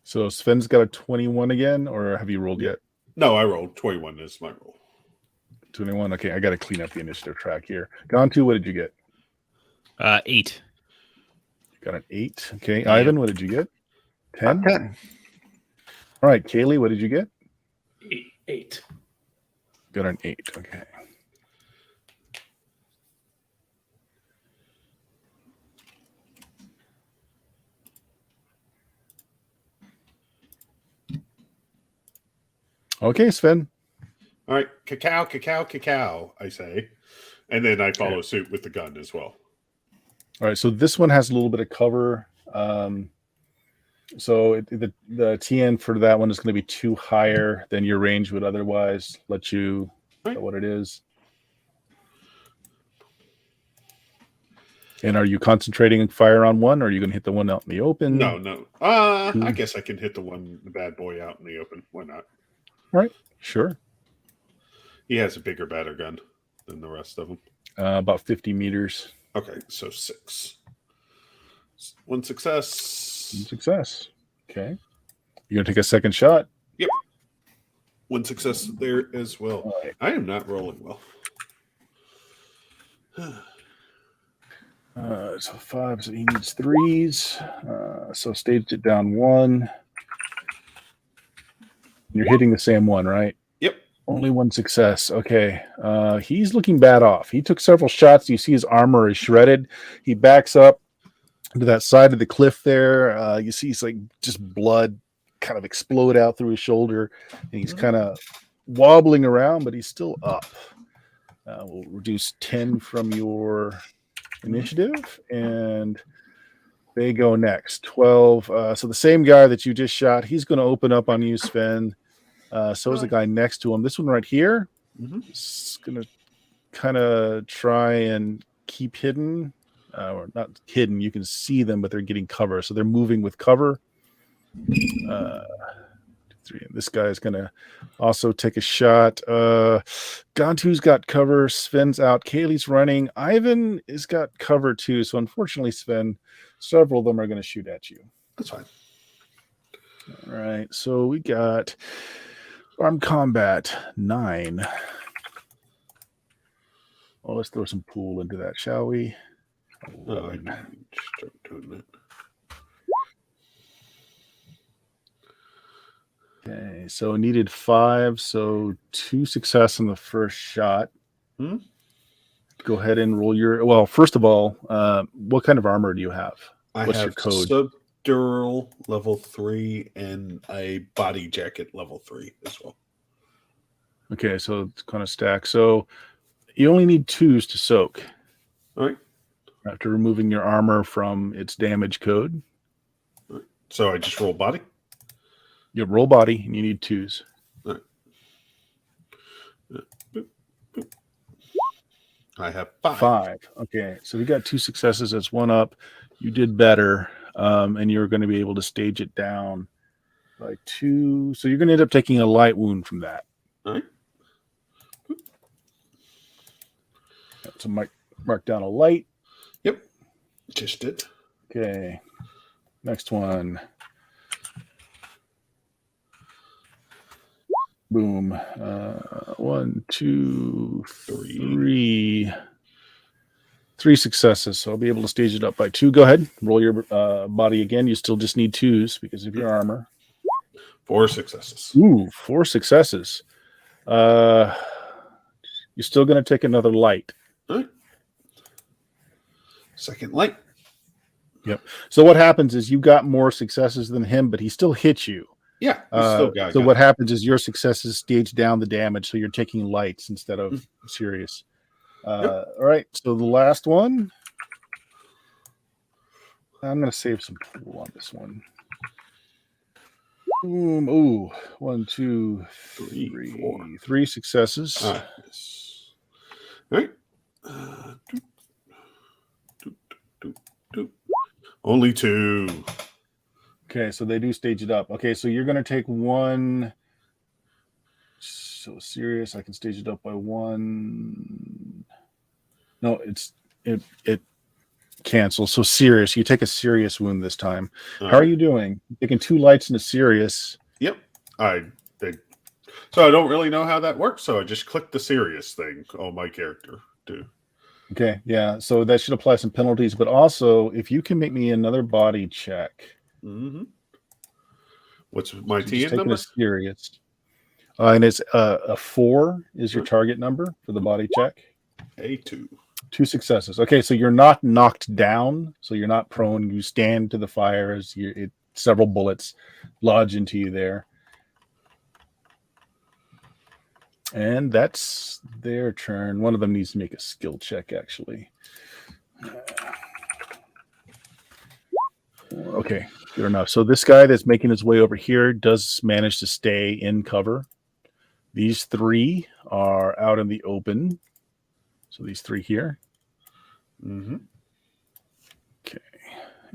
So Sven's got a 21 again, or have you rolled yet? No, I rolled 21 is my roll. 21. Okay, I got to clean up the initiative track here. Gone to, what did you get? 8. Got an 8. Okay, Yeah. Ivan, what did you get? 10. 10. All right, Kaylee, what did you get? 8. Got an 8. Okay. Okay, Sven. All right, cacao, I say. And then I follow suit with the gun as well. All right, so this one has a little bit of cover. So the TN for that one is going to be 2 higher than your range would otherwise let you know what it is. And are you concentrating fire on one, or are you going to hit the one out in the open? No. I guess I can hit the bad boy out in the open. Why not? All right, sure. He has a bigger, better gun than the rest of them. About 50 meters. Okay, so 6. 1 success. One success. Okay. You're going to take a second shot? Yep. 1 success there as well. All right. I am not rolling well. So 5, so he needs 3s. So staged it down 1. You're hitting the same one, right? Yep. Only 1 success. Okay. He's looking bad off. He took several shots. You see his armor is shredded. He backs up to that side of the cliff there. You see he's like just blood kind of explode out through his shoulder. And he's kind of wobbling around, but he's still up. We'll reduce 10 from your initiative, and they go next. 12. So the same guy that you just shot, he's going to open up on you, Sven. So is the guy next to him. This one right here is going to kind of try and keep hidden. or not hidden. You can see them, but they're getting cover. So they're moving with cover. 3. This guy is going to also take a shot. Gantu's got cover. Sven's out. Kaylee's running. Ivan has got cover too. So unfortunately, Sven, several of them are going to shoot at you. That's fine. All right. So we got armed combat 9. Well, let's throw some pool into that, shall we? Oh, I can start doing that. Okay, so needed 5, so 2 success in the first shot. Go ahead and roll your. Well, first of all, what kind of armor do you have? What's your code? Subdural level 3 and a body jacket level 3 as well. Okay, so it's kind of stacked. So you only need 2s to soak. All right. After removing your armor from its damage code. All right. So I just roll body? You roll body and you need 2s. All right. Boop, boop. I have 5. Okay, so we got 2 successes. That's 1 up. You did better, and you're going to be able to stage it down by 2. So you're going to end up taking a light wound from that. All right. So mark down a light. Yep. Just did. Okay. Next one. Boom. 1, 2, 3. 3 successes. So I'll be able to stage it up by 2. Go ahead. Roll your body again. You still just need 2s because of your armor. 4 successes. Ooh, 4 successes. You're still going to take another light. All right. Second light. Yep. So what happens is you got more successes than him, but he still hit you. Yeah. Still got so what happens is your successes stage down the damage, so you're taking lights instead of serious. All right. So the last one. I'm going to save some pool on this one. Boom. Ooh. 1, 2, 3. 4. 3 successes. Yes. All right. Only 2. Okay, so they do stage it up. Okay, so you're going to take 1. So serious, I can stage it up by 1. No, it cancels. So serious, you take a serious wound this time. How are you doing? Taking 2 lights and a serious. Yep. So I don't really know how that works. So I just clicked the serious thing on my character too. Okay, yeah. So that should apply some penalties, but also if you can make me another body check. Mm-hmm. What's my So TN number? Serious. And it's a 4 is your target number for the body check. A2. 2 successes. Okay, so you're not knocked down, so you're not prone. You stand to the fire as several bullets lodge into you there. And that's their turn. One of them needs to make a skill check, actually. Okay, good enough. So this guy that's making his way over here does manage to stay in cover. These 3 are out in the open. So these 3 here. Mm-hmm. Okay,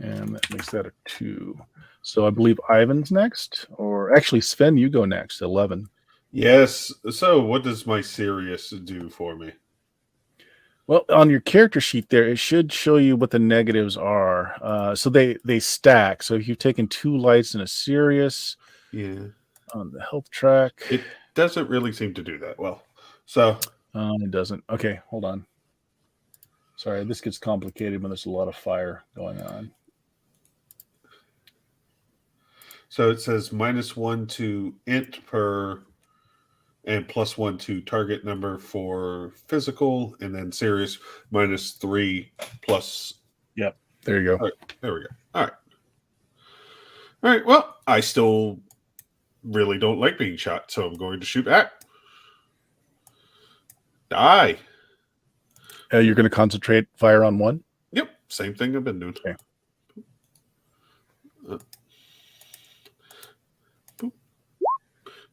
and that makes that a 2. So I believe Ivan's next, or actually Sven, you go next. 11. Yes. So what does my serious do for me? Well, on your character sheet there, it should show you what the negatives are. So they stack. So if you've taken 2 lights and a serious, yeah, on the health track, it doesn't really seem to do that well. So it doesn't. Okay, hold on. Sorry, this gets complicated when there's a lot of fire going on. So it says -1 to int per and +1 to target number for physical, and then serious -3 plus. Yep, there you go. All right, there we go. All right. Well, I still really don't like being shot, so I'm going to shoot back. Die. You're going to concentrate fire on 1? Yep, same thing I've been doing. Okay.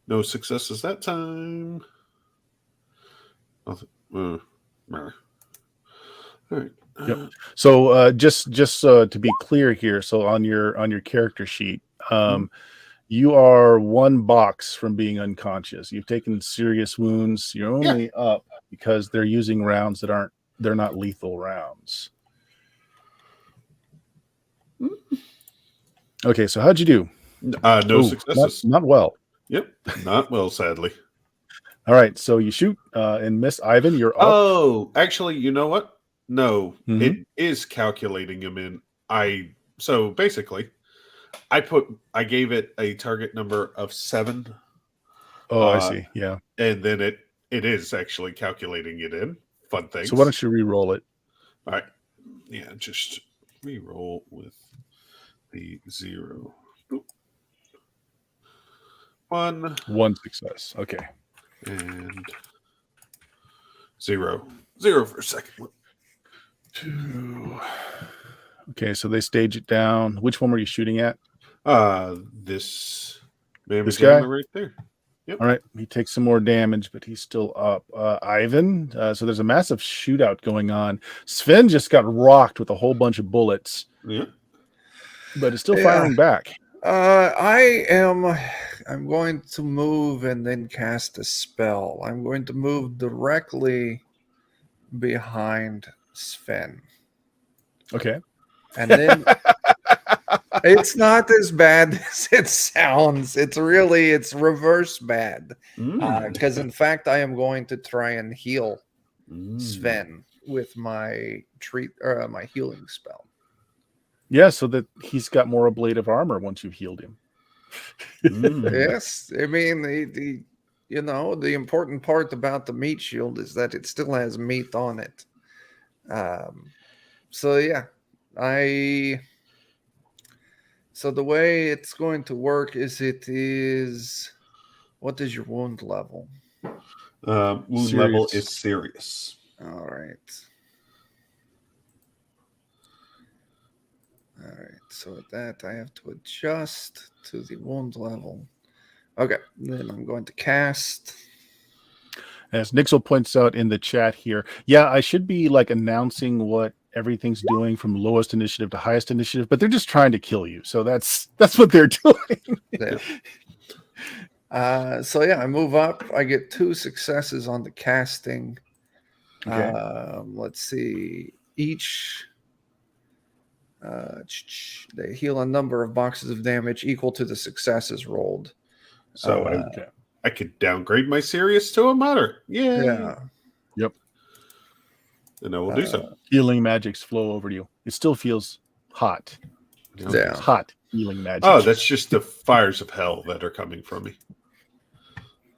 No successes that time. All right. Yep. So just to be clear here, so on your character sheet, you are one box from being unconscious. You've taken serious wounds. You're only up because they're using rounds that they're not lethal rounds. Okay, so how'd you do? No successes. Not well. Yep, not well, sadly. All right, so you shoot and miss. Ivan, you're up. Oh, actually, you know what? No, Mhm. it is calculating him in. So basically, I gave it a target number of 7. Oh, I see. Yeah. And then it is actually calculating it in. Fun things. So why don't you re-roll it? All right. Yeah, just re-roll with the 0. Oop. 1 One success. Okay. and 0. 0 for a second. 2. Okay, so they stage it down. Which one were you shooting at? This man This guy? right there. All right, he takes some more damage, but he's still up. Ivan, so there's a massive shootout going on. Sven just got rocked with a whole bunch of bullets, Yeah. but it's still firing back. I'm going to move and then cast a spell. I'm going to move directly behind Sven. Okay. And then it's not as bad as it sounds. It's reverse bad. Because in fact, I am going to try and heal Sven with my my healing spell. Yeah, so that he's got more ablative armor once you've healed him. Yes, I mean the important part about the meat shield is that it still has meat on it. So yeah, So the way it's going to work is what is your wound level? Wound level is serious. All right. So with that, I have to adjust to the wound level. Okay, then I'm going to cast. As Nixel points out in the chat here, yeah, I should be like announcing what everything's doing from lowest initiative to highest initiative, but they're just trying to kill you. So that's what they're doing. Yeah. So yeah, I move up. I get 2 successes on the casting. Okay. Let's see. Each they heal a number of boxes of damage equal to the successes rolled. So I could downgrade my serious to a moderate. Yeah. Yep. And I will do so. Healing magics flow over you. It still feels hot. Yeah. It's hot healing magic. Oh, that's just the fires of hell that are coming from me.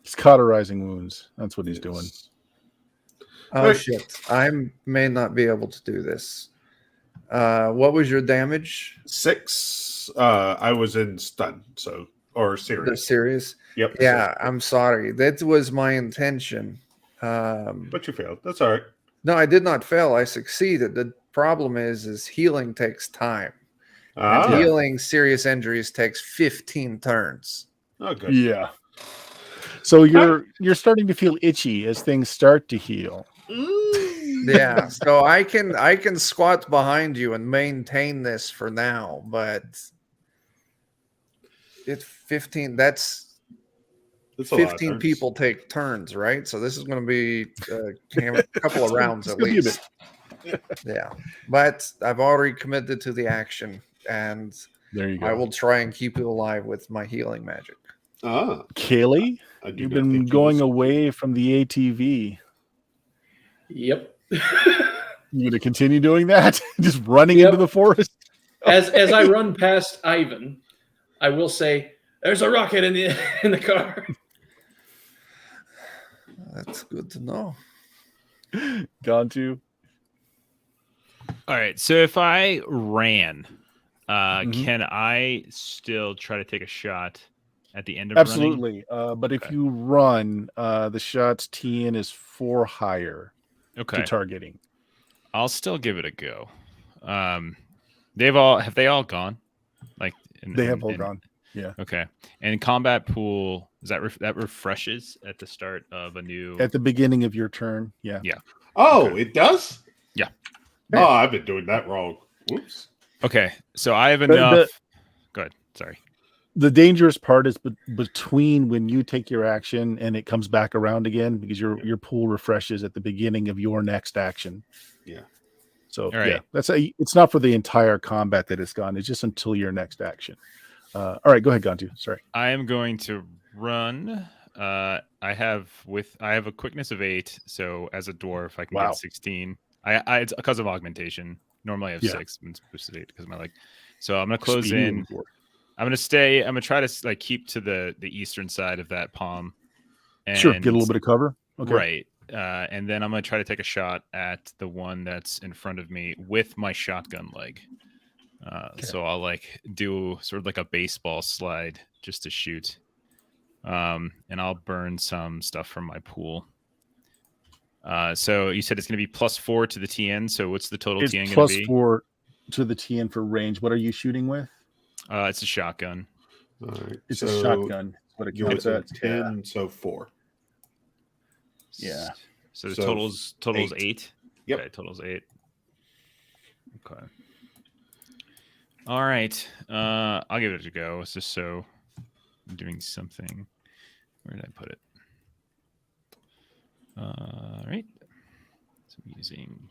He's cauterizing wounds. That's what he's doing. Oh shit! I may not be able to do this. What was your damage? 6. I was in stun, or serious. The serious. Yep. Yeah, I'm sorry. That was my intention. But you failed. That's all right. No, I did not fail. I succeeded. The problem is healing takes time. And healing serious injuries takes 15 turns. Oh, good. Yeah. So you're starting to feel itchy as things start to heal. Yeah, so I can squat behind you and maintain this for now, but it's 15. That's 15 people take turns, right? So this is going to be a couple of rounds at least. Yeah, but I've already committed to the action, and there you go. I will try and keep you alive with my healing magic. Kaylee, you've been going away from the ATV. Yep. You going to continue doing that? Just running into the forest? As I run past Ivan, I will say, "There's a rocket in the car." That's good to know. Gone to. All right. So if I ran, can I still try to take a shot at the end of Absolutely. running? But if you run, the shots TN is 4 higher to targeting. I'll still give it a go. Have they all gone? Like they have all gone. Yeah. Okay. And combat pool, is that that refreshes at the start of a new at the beginning of your turn? Yeah. Yeah. Oh, it does? Yeah. Oh, I've been doing that wrong. Whoops. Okay, so I have The- enough. Go ahead. Sorry. The dangerous part is between when you take your action and it comes back around again, because your pool refreshes at the beginning of your next action. Yeah. So All right. it's not for the entire combat that it's gone. It's just until your next action. All right, go ahead, Gantu. Sorry. I am going to run. I have a quickness of 8, so as a dwarf I can Wow. get 16. I it's because of augmentation. Normally I have Yeah. 6, and it's boosted 8 because of my leg. So I'm gonna close Speedy in. dwarf. I'm gonna stay. I'm gonna try to like keep to the eastern side of that palm. And, Sure, get a little bit of cover. Okay. Right. And then I'm gonna try to take a shot at the one that's in front of me with my shotgun leg. So I'll like do sort of like a baseball slide just to shoot. And I'll burn some stuff from my pool. So you said it's going to be +4 to the TN. So what's the total It's TN going to be? +4 to the TN for range. What are you shooting with? It's a shotgun. All right. It's a shotgun. What it You're counts at at. 10, so 4. Yeah. So the So total's 8. Yep. Okay, total's 8. Okay. All right. I'll give it a go. It's just so I'm doing something. Where did I put it? All right. So I'm using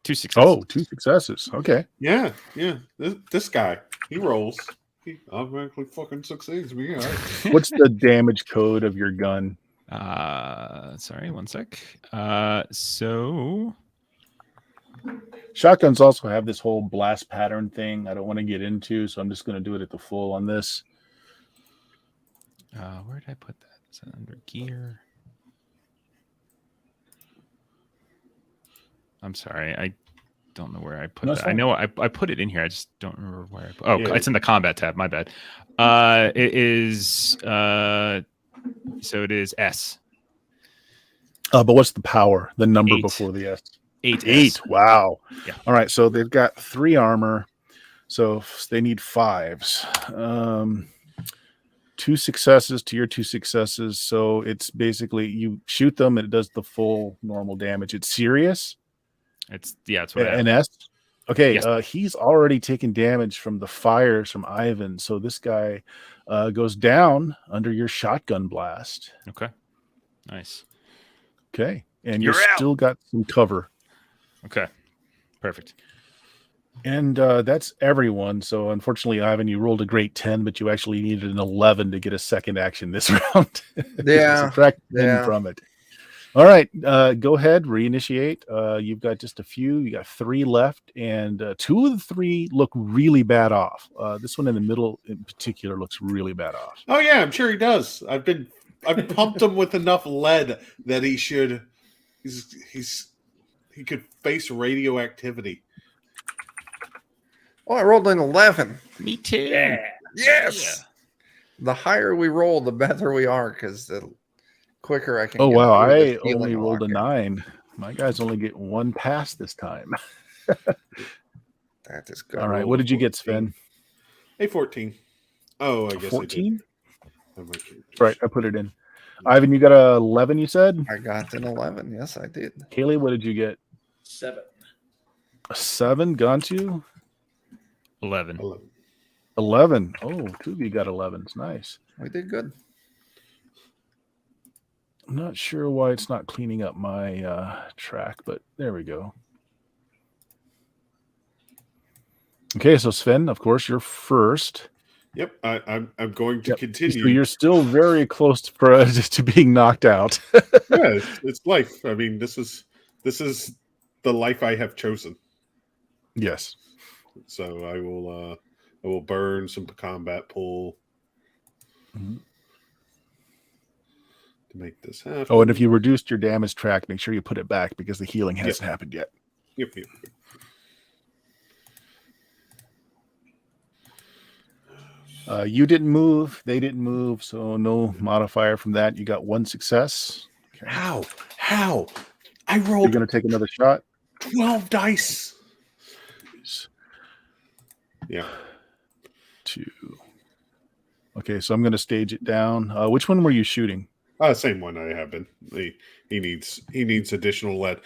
2 successes. Oh, 2 successes. Okay. Yeah. This guy, he rolls. He automatically fucking succeeds me. All right. What's the damage code of your gun? Sorry, one sec. So Shotguns also have this whole blast pattern thing I don't want to get into, so I'm just going to do it at the full on this. where did I put that? Is that under gear? I'm sorry, I don't know where I put No, it's that. I fine. know I put it in here. I just don't remember where I put. Oh, Yeah. it's in the combat tab. My bad. It is. So it is S. But what's the power? The number 8. before the S. 8. 8. Wow. Yeah. All right. So they've got 3 armor. So they need 5s. 2 successes to your 2 successes. So it's basically you shoot them and it does the full normal damage. It's serious. It's what I have. An S. Okay. Yes. He's already taken damage from the fires from Ivan. So this guy goes down under your shotgun blast. Okay. Nice. Okay. And You're you out. still got some cover. Okay. Perfect. And that's everyone. So unfortunately, Ivan, you rolled a great 10, but you actually needed an 11 to get a second action this round. Yeah. Subtract 10 from it. All right. Go ahead. Reinitiate. You've got just a few. You got 3 left, and 2 of the 3 look really bad off. This one in the middle in particular looks really bad off. Oh yeah, I'm sure he does. I've pumped him with enough lead that he could face radioactivity. Oh, I rolled an 11. Me too. Yeah. Yes. The higher we roll, the better we are, because the quicker I can. Oh, get wow. through I this healing only rolled a locket. 9. My guys only get 1 pass this time. That is good. All right. What did you get, Sven? A 14. Oh, I guess 14? I did. Right. I put it in. Ivan, you got a 11, you said? I got an 11. Yes, I did. Kaylee, what did you get? 7. A 7? Gone to? 11. 11. Oh, 2 of you got 11s. Nice. We did good. I'm not sure why it's not cleaning up my track, but there we go. Okay, so Sven, of course, you're first. Yep, I'm going to continue. So you're still very close to being knocked out. Yeah, it's life. I mean, this is the life I have chosen. Yes. So I will burn some combat pool Mhm. to make this happen. Oh, and if you reduced your damage track, make sure you put it back because the healing hasn't happened yet. Yep. You didn't move. They didn't move. So no modifier from that. You got 1 success. Okay. How? I You're rolled going to take another shot. 12 dice. Yeah. 2. Okay, so I'm going to stage it down. Which one were you shooting? Same one I have been. He needs additional lead.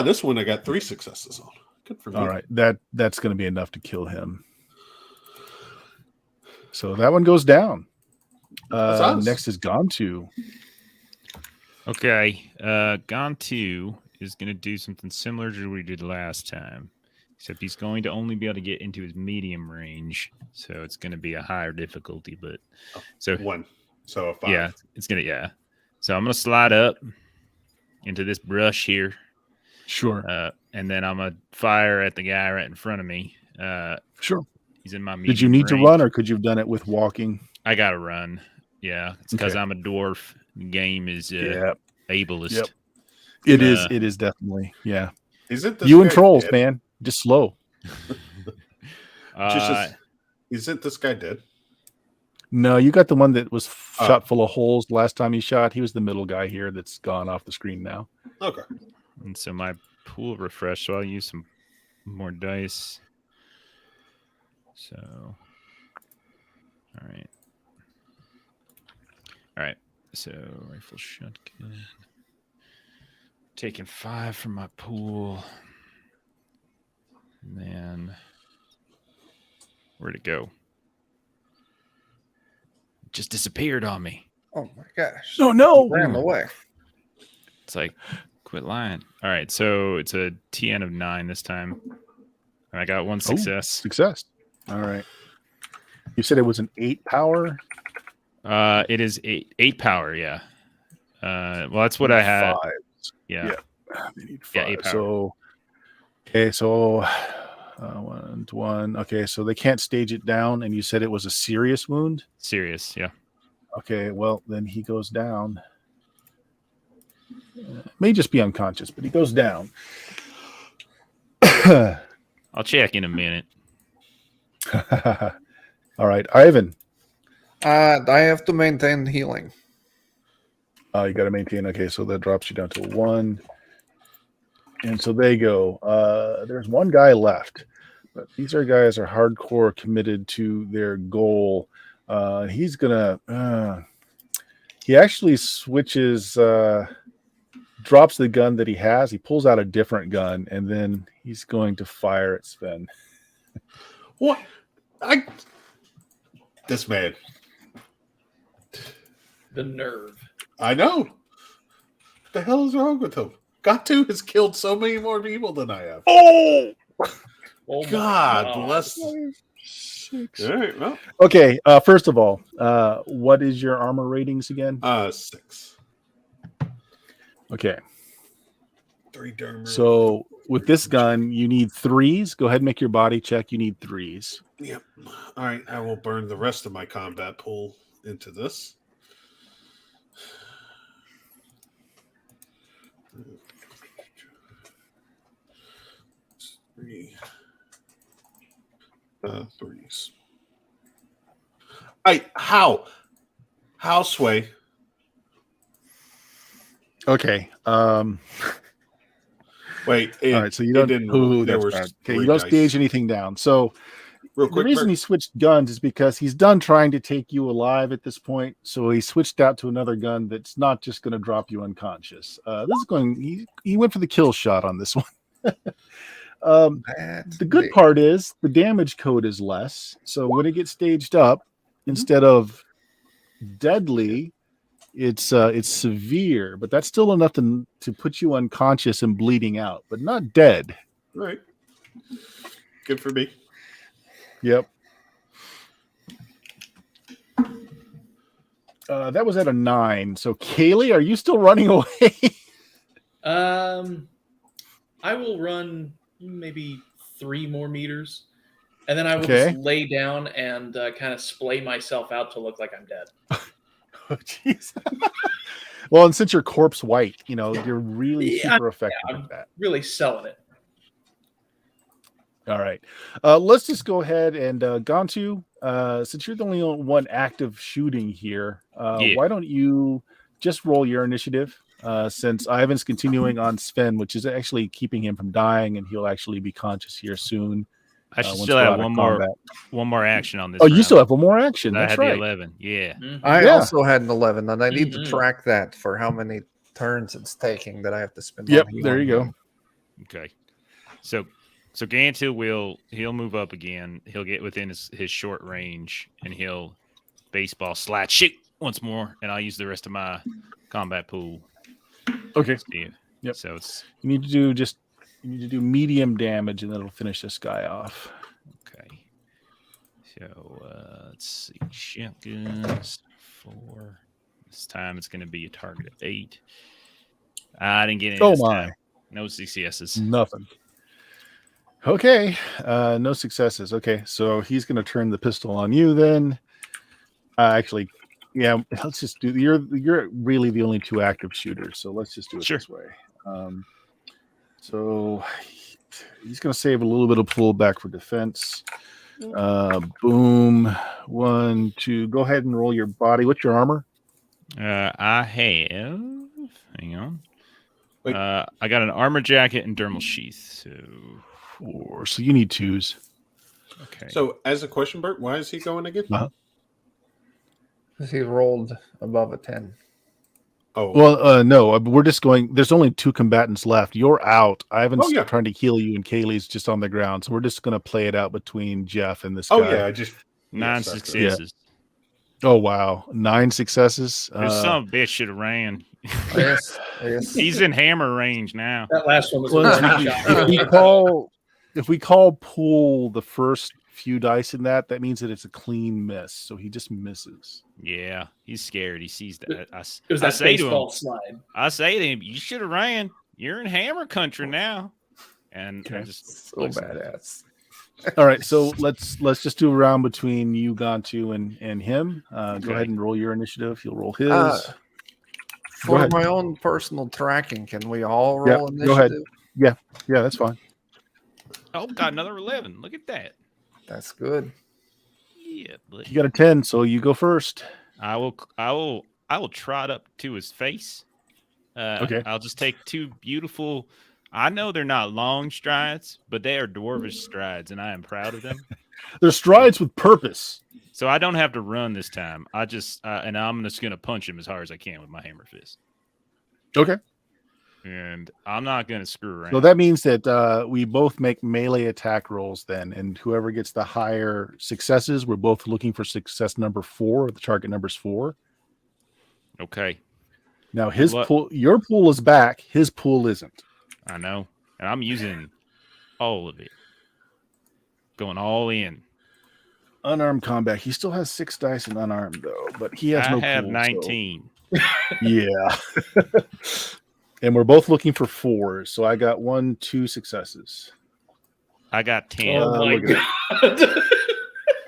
This one I got 3 successes on. Good for me. All right, that's going to be enough to kill him. So that one goes down. Next is Gontu. Okay. Gontu is going to do something similar to what he did last time, except he's going to only be able to get into his medium range. So it's going to be a higher difficulty. But so 1. So a 5. Yeah, it's going to, yeah. So I'm going to slide up into this brush here. Sure. And then I'm going to fire at the guy right in front of me. Sure. He's in my medium Did you need range. to run, or could you have done it with walking? I got to run. Yeah, it's because Okay. I'm a dwarf. The game is ableist. Yep. It is. It is definitely. Yeah. Isn't this You guy and trolls, dead? man. Just slow. Isn't this guy dead? No, you got the one that was shot full of holes last time you shot. He was the middle guy here that's gone off the screen now. Okay. And so my pool refreshed, so I'll use some more dice. So, all right. So rifle shotgun. Taking 5 from my pool. And then where'd it go? It just disappeared on me. Oh my gosh! No. He ran away. It's like, quit lying. All right, so it's a TN of 9 this time. And I got 1 success. Success. All right. You said it was an 8 power? It is 8 power, yeah. Well, that's what I had. 5. Yeah. They need 5. Yeah, 8 power. So, okay, so 1 to 1. Okay, so they can't stage it down, and you said it was a serious wound? Serious, yeah. Okay, well, then he goes down. May just be unconscious, but he goes down. I'll check in a minute. All right, Ivan. I have to maintain healing. You got to maintain. Okay, so that drops you down to 1. And so they go. There's one guy left, but these guys are hardcore committed to their goal. He's gonna. He actually switches. Drops the gun that he has. He pulls out a different gun, and then he's going to fire at Sven. What? This man. The nerve. I know. What the hell is wrong with him? Got2 has killed so many more people than I have. Oh! Oh my God bless. All 6. right, well. Okay, first of all, what is your armor ratings again? 6. Okay. 3 dermer. So with this gun, you need 3s. Go ahead and make your body check. You need 3s. Yep. All right, I will burn the rest of my combat pool into this. Threes. How Sway? Okay. Wait. All right. So you don't. There were okay. You don't stage anything down. So real quick. The reason he switched guns is because he's done trying to take you alive at this point. So he switched out to another gun that's not just going to drop you unconscious. This is going. He went for the kill shot on this one. The good part is the damage code is less. So when it gets staged up, instead of deadly, it's severe, but that's still enough to put you unconscious and bleeding out, but not dead. Right. Good for me. Yep. That was at a 9. So Kaylee, are you still running away? I will run maybe 3 more meters, and then I will just lay down and kind of splay myself out to look like I'm dead. Oh, jeez. Well, and since you're corpse white, you're really super effective at that. Really selling it. All right. Let's just go ahead and Gontu, since you're the only one active shooting here, why don't you just roll your initiative? Since Ivan's continuing on Sven, which is actually keeping him from dying, and he'll actually be conscious here soon. I should once still we're have out of one combat. more action on this. Oh, you round. still have one more action. I That's had right. the 11. Yeah. I Yeah. also had an 11, and I need to Mhm. track that for how many turns it's taking that I have to spend. Yep, on there you healing. go. Okay. So Gantu he'll move up again. He'll get within his short range, and he'll baseball slide shoot once more, and I'll use the rest of my combat pool. Okay. Steve. Yep. So it's You need to do medium damage, and that'll finish this guy off. okay. So let's see. Shotguns 4. This time it's going to be a target of 8. I didn't get any. Oh this my! time. No CCSs. Nothing. Okay, no successes. Okay, so he's going to turn the pistol on you then. Actually, yeah, let's just do. You're really the only 2 active shooters, so let's just do it Sure. this way. So he's going to save a little bit of pullback for defense. Boom. 1, 2. Go ahead and roll your body. What's your armor? I have. Hang on. Wait. I got an armor jacket and dermal sheath. So 4. So you need 2s. okay. So, as a question, Bert, why is he going again? Because he rolled above a 10. Oh, Well, no, we're just going. There's only 2 combatants left. You're out. Ivan's Oh, yeah. trying to heal you, and Kaylee's just on the ground. So we're just going to play it out between Jeff and this oh guy. yeah, I just 9 yes, that's right. successes. Oh wow, 9 successes. There's some bitch should have ran. Yes. He's in hammer range now. That last one was Well, a if one we- shot. if we call pool the first few dice in that means that it's a clean miss. So he just misses. Yeah, he's scared. He sees that. It was that baseball slide. I say to him, "You should have ran. You're in hammer country now." And I Okay. just So badass. All right, so let's just do a round between you, Gantu, and him. Go Okay. ahead and roll your initiative. He'll roll his. For ahead. my own personal tracking, can we all Yeah, roll initiative? go ahead. Yeah, that's fine. oh, got another 11. Look at that. That's good. Yeah, but You got a 10, so you go first. I will trot up to his face. Okay. I'll just take 2 beautiful. I know they're not long strides, but they are dwarvish strides, and I am proud of them. They're strides with purpose. So I don't have to run this time. I just and I'm just gonna punch him as hard as I can with my hammer fist, Okay. and I'm not gonna screw around. So that means that we both make melee attack rolls then, and whoever gets the higher successes, we're both looking for success number 4. The target number's 4. Okay, Now his What? pool, your pool is back. His pool isn't. I know, and I'm using all of it, going all in. Unarmed combat. He still has 6 dice in unarmed though, but he has I no have pool, 19. so- Yeah. And we're both looking for 4s. So I got 1, 2 successes. I got 10. Oh my look god.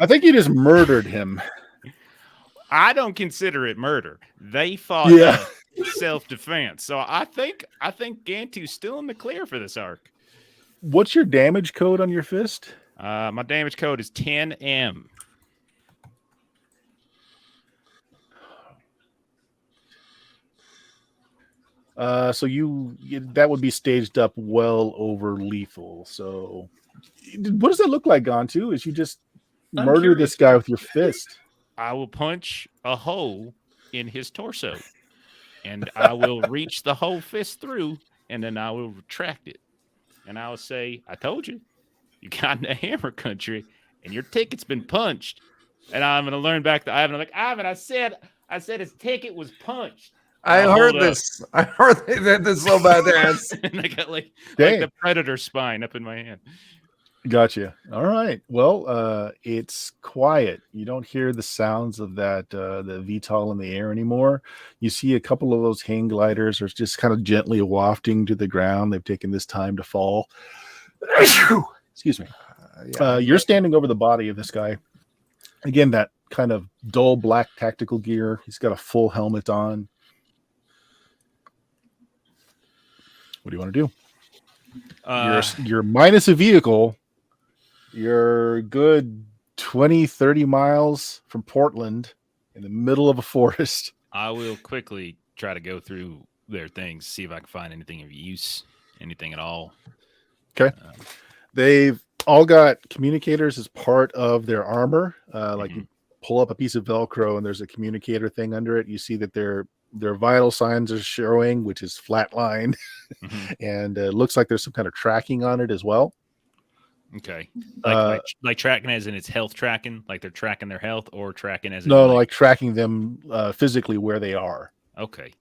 I think you just murdered him. I don't consider it murder. They fought Yeah. self-defense. So I think Gantu's still in the clear for this arc. What's your damage code on your fist? My damage code is 10M. So that would be staged up well over lethal. So what does that look like, Gantu? Is you just I'm murder curious. this guy with your fist? I will punch a hole in his torso, and I will reach the whole fist through, and then I will retract it, and I will say, "I told you, you got into hammer country, and your ticket's been punched." And I'm going to learn back to Ivan. I'm like, Ivan, I said his ticket was punched. I I'll heard hold up. this. I heard they did this so badass. And I got like Dang. the predator spine up in my hand. Gotcha. All right. Well, it's quiet. You don't hear the sounds of that the VTOL in the air anymore. You see a couple of those hang gliders are just kind of gently wafting to the ground. They've taken this time to fall. Excuse me. You're standing over the body of this guy. Again, that kind of dull black tactical gear. He's got a full helmet on. What do you want to do? You're minus a vehicle. You're good 20, 30 miles from Portland in the middle of a forest. I will quickly try to go through their things, see if I can find anything of use, anything at all. Okay. They've all got communicators as part of their armor. Like you pull up a piece of Velcro and there's a communicator thing under it. You see that their vital signs are showing, which is flatline, and it looks like there's some kind of tracking on it as well. Okay, like tracking as in it's health tracking, like they're tracking their health, or tracking as in like tracking them physically where they are. Okay.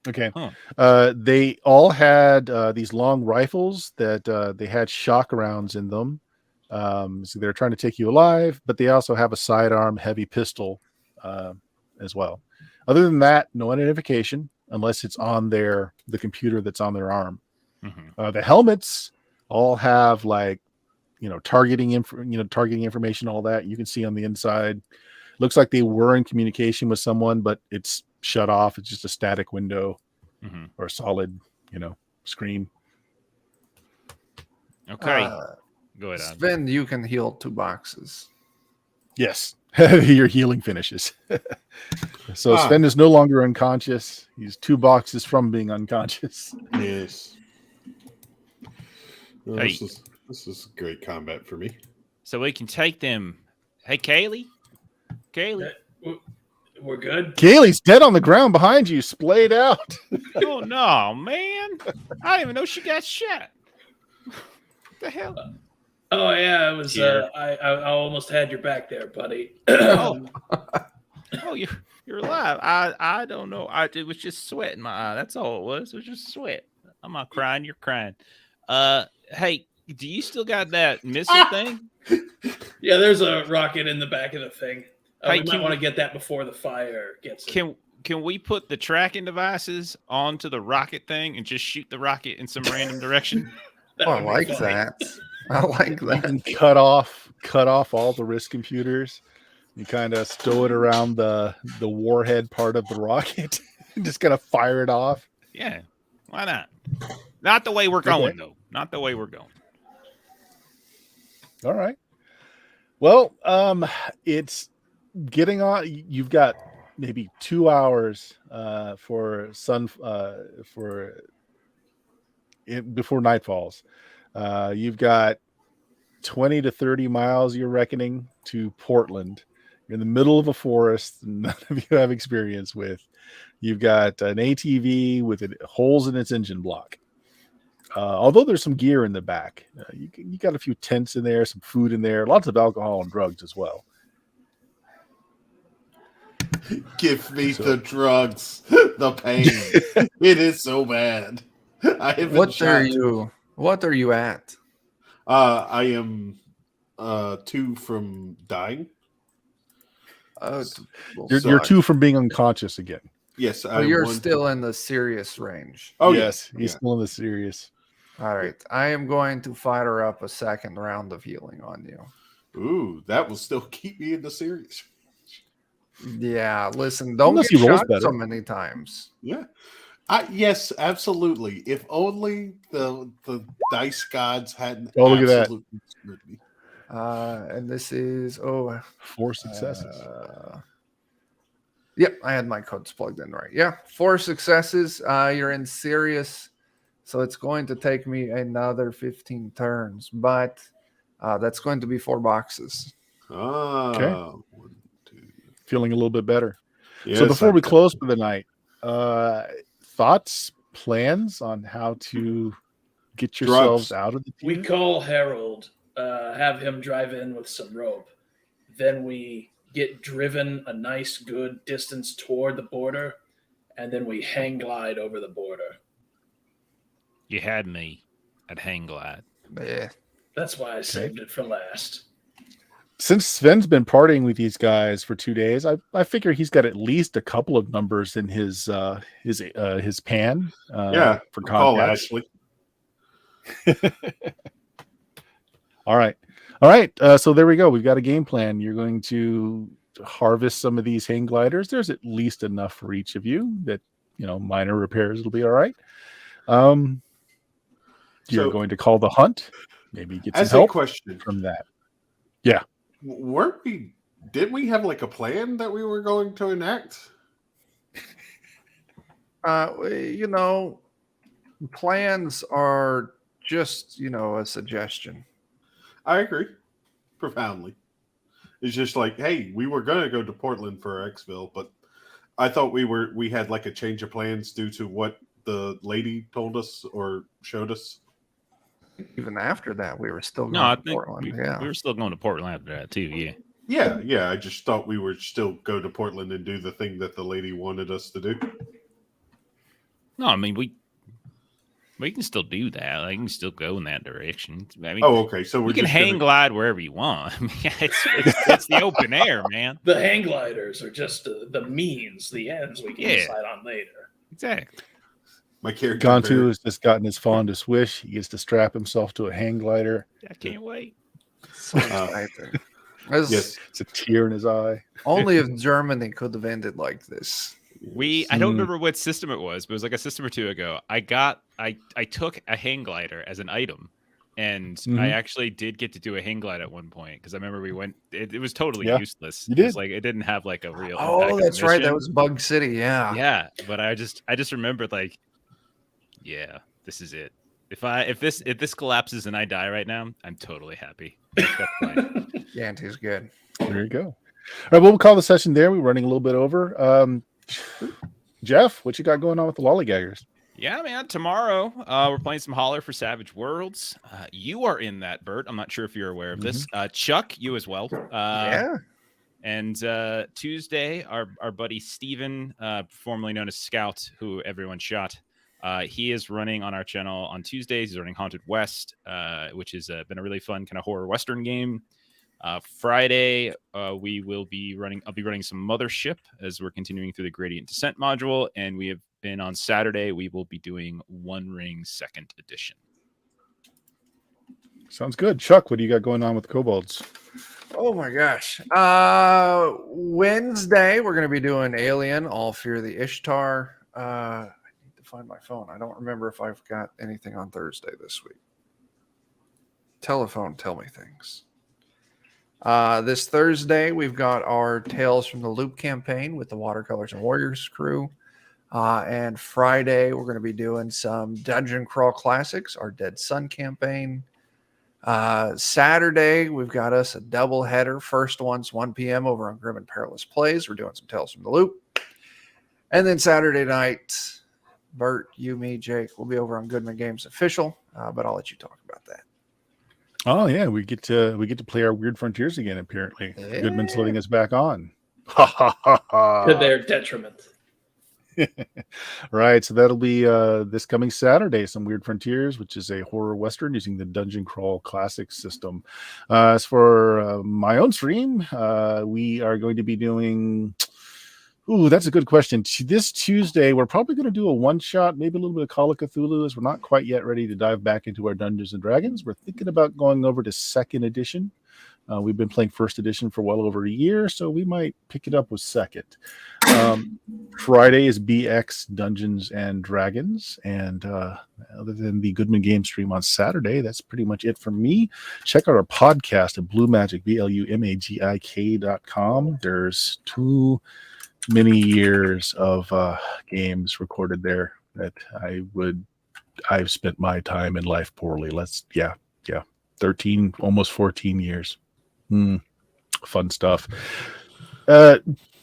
They all had these long rifles that they had shock rounds in them. So they're trying to take you alive, but they also have a sidearm heavy pistol as well. Other than that, no identification unless it's on the computer that's on their arm. The helmets all have like, targeting information, all that you can see on the inside. Looks like they were in communication with someone, but it's shut off. It's just a static window or a solid, screen. Okay. Go ahead, Sven, you can heal 2 boxes. Yes. Your healing finishes. So Sven is no longer unconscious. He's 2 boxes from being unconscious. Yes. Well, this is great combat for me. So we can take them. Hey, Kaylee? We're good. Kaylee's dead on the ground behind you, splayed out. Oh, no, man. I didn't even know she got shot. What the hell? Oh, yeah, it was. I almost had your back there, buddy. Oh, you're alive. I don't know. It was just sweat in my eye. That's all it was. It was just sweat. I'm not crying. You're crying. Hey, do you still got that missile thing? Yeah, there's a rocket in the back of the thing. Hey, we might want to get that before the fire gets in. Can we put the tracking devices onto the rocket thing and just shoot the rocket in some random direction? I like that. I like that. You can cut off all the wrist computers. You kind of stow it around the warhead part of the rocket and just kind of fire it off. Yeah, why not? Not the way we're going, though. Not the way we're going. All right. Well, it's getting on. You've got maybe 2 hours before night falls. You've got 20 to 30 miles, you're reckoning, to Portland. You're in the middle of a forest none of you have experience with. You've got an ATV with holes in its engine block. Although there's some gear in the back. You got a few tents in there, some food in there, lots of alcohol and drugs as well. Give me the drugs, the pain. It is so bad. I have What are you at? I am 2 from dying. You're 2 from being unconscious again. Yes, you're still in the serious range. Oh yes, he's still in the serious. All right, I am going to fire up a second round of healing on you. Ooh, that will still keep me in the serious. Yeah, listen, don't Unless get he rolls shot better. so many times. Yeah. Yes, absolutely. If only the dice gods hadn't look at that. absolutely screwed me. And this is 4 successes. Yep, I had my codes plugged in right. Yeah, 4 successes. You're in serious, so it's going to take me another 15 turns, but that's going to be 4 boxes. Okay. 1, 2. Feeling a little bit better. Yes, So before we close for the night, thoughts, plans on how to get yourselves out of the We theater? call Harold, have him drive in with some rope. Then we get driven a nice good distance toward the border, and then we hang glide over the border. You had me at hang glide. Yeah. That's why I saved it for last. Since Sven's been partying with these guys for 2 days, I figure he's got at least a couple of numbers in his pan. For call contact. Ashley. All right. So there we go. We've got a game plan. You're going to harvest some of these hang gliders. There's at least enough for each of you that, minor repairs will be all right. You're going to call the hunt. Maybe get some help from that. Yeah. Didn't we have like a plan that we were going to enact? Plans are just, a suggestion. I agree profoundly. It's just like, hey, we were gonna go to Portland for Xville, but I thought we had like a change of plans due to what the lady told us or showed us. Even after that, we were still No, going I to think Portland. Yeah. we were still going to Portland after that too. Yeah. Yeah. I just thought we would still go to Portland and do the thing that the lady wanted us to do. No, I mean we can still do that. Like, you can still go in that direction. I mean, Oh, okay. So you we're can just hang glide wherever you want. I mean, it's the open air, man. The hang gliders are just the means, the ends we can Yeah. decide on later. Exactly. My character. Gantu has just gotten his fondest wish. He gets to strap himself to a hang glider. I can't wait. So excited. Yes. It's a tear in his eye. Only if Germany could have ended like this. I don't remember what system it was, but it was like a system or two ago. I took a hang glider as an item, and I actually did get to do a hang glide at one point because I remember we went. It was totally useless. You did. It's like it didn't have like a real. Oh, impact on that's the right. That mission. was Bug City. Yeah. Yeah, but I just remembered like, yeah, this is it. If this collapses and I die right now, I'm totally happy. That's fine. Yanti's good. There you go. All right, we'll call the session there. We're running a little bit over. Jeff, what you got going on with the lollygaggers? Yeah, man. Tomorrow, we're playing some Holler for Savage Worlds. You are in that, Bert. I'm not sure if you're aware of this. Chuck, you as well. Yeah. And Tuesday, our buddy Steven, formerly known as Scout, who everyone shot, he is running on our channel on Tuesdays. He's running Haunted West, which has been a really fun kind of horror Western game. Friday, I'll be running some Mothership as we're continuing through the Gradient Descent module. And we have been on Saturday. We will be doing One Ring 2nd Edition. Sounds good. Chuck, what do you got going on with kobolds? Oh my gosh. Wednesday, we're going to be doing Alien, All Fear the Ishtar. I need to find my phone. I don't remember if I've got anything on Thursday this week. Telephone, tell me things. This Thursday, we've got our Tales from the Loop campaign with the Watercolors and Warriors crew. And Friday, we're going to be doing some Dungeon Crawl Classics, our Dead Sun campaign. Saturday, we've got us a double header. First one's 1 p.m. over on Grim and Perilous Plays. We're doing some Tales from the Loop. And then Saturday night, Bert, you, me, Jake, we'll be over on Goodman Games Official, but I'll let you talk about that. Oh yeah, we get to play our Weird Frontiers again. Apparently, Yeah. Goodman's letting us back on. Ha ha ha ha! To their detriment. Right, so that'll be this coming Saturday, some Weird Frontiers, which is a horror western using the Dungeon Crawl Classic system. As for my own stream, we are going to be doing. Ooh, that's a good question. This Tuesday, we're probably going to do a one-shot, maybe a little bit of Call of Cthulhu, as we're not quite yet ready to dive back into our Dungeons and Dragons. We're thinking about going over to 2nd edition. We've been playing 1st edition for well over a year, so we might pick it up with 2nd. Friday is BX Dungeons and Dragons, and other than the Goodman Game stream on Saturday, that's pretty much it for me. Check out our podcast at BlueMagic, BLUMAGIK.com. There's too many years of games recorded there that I've spent my time in life poorly. 13, almost 14 years. Fun stuff.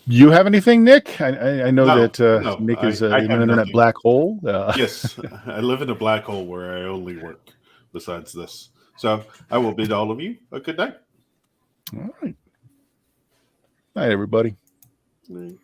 You have anything, Nick? I know that no, Nick is I an have internet nothing. black hole. Yes, I live in a black hole where I only work besides this. So I will bid all of you a good night. All right. Night, everybody. Night.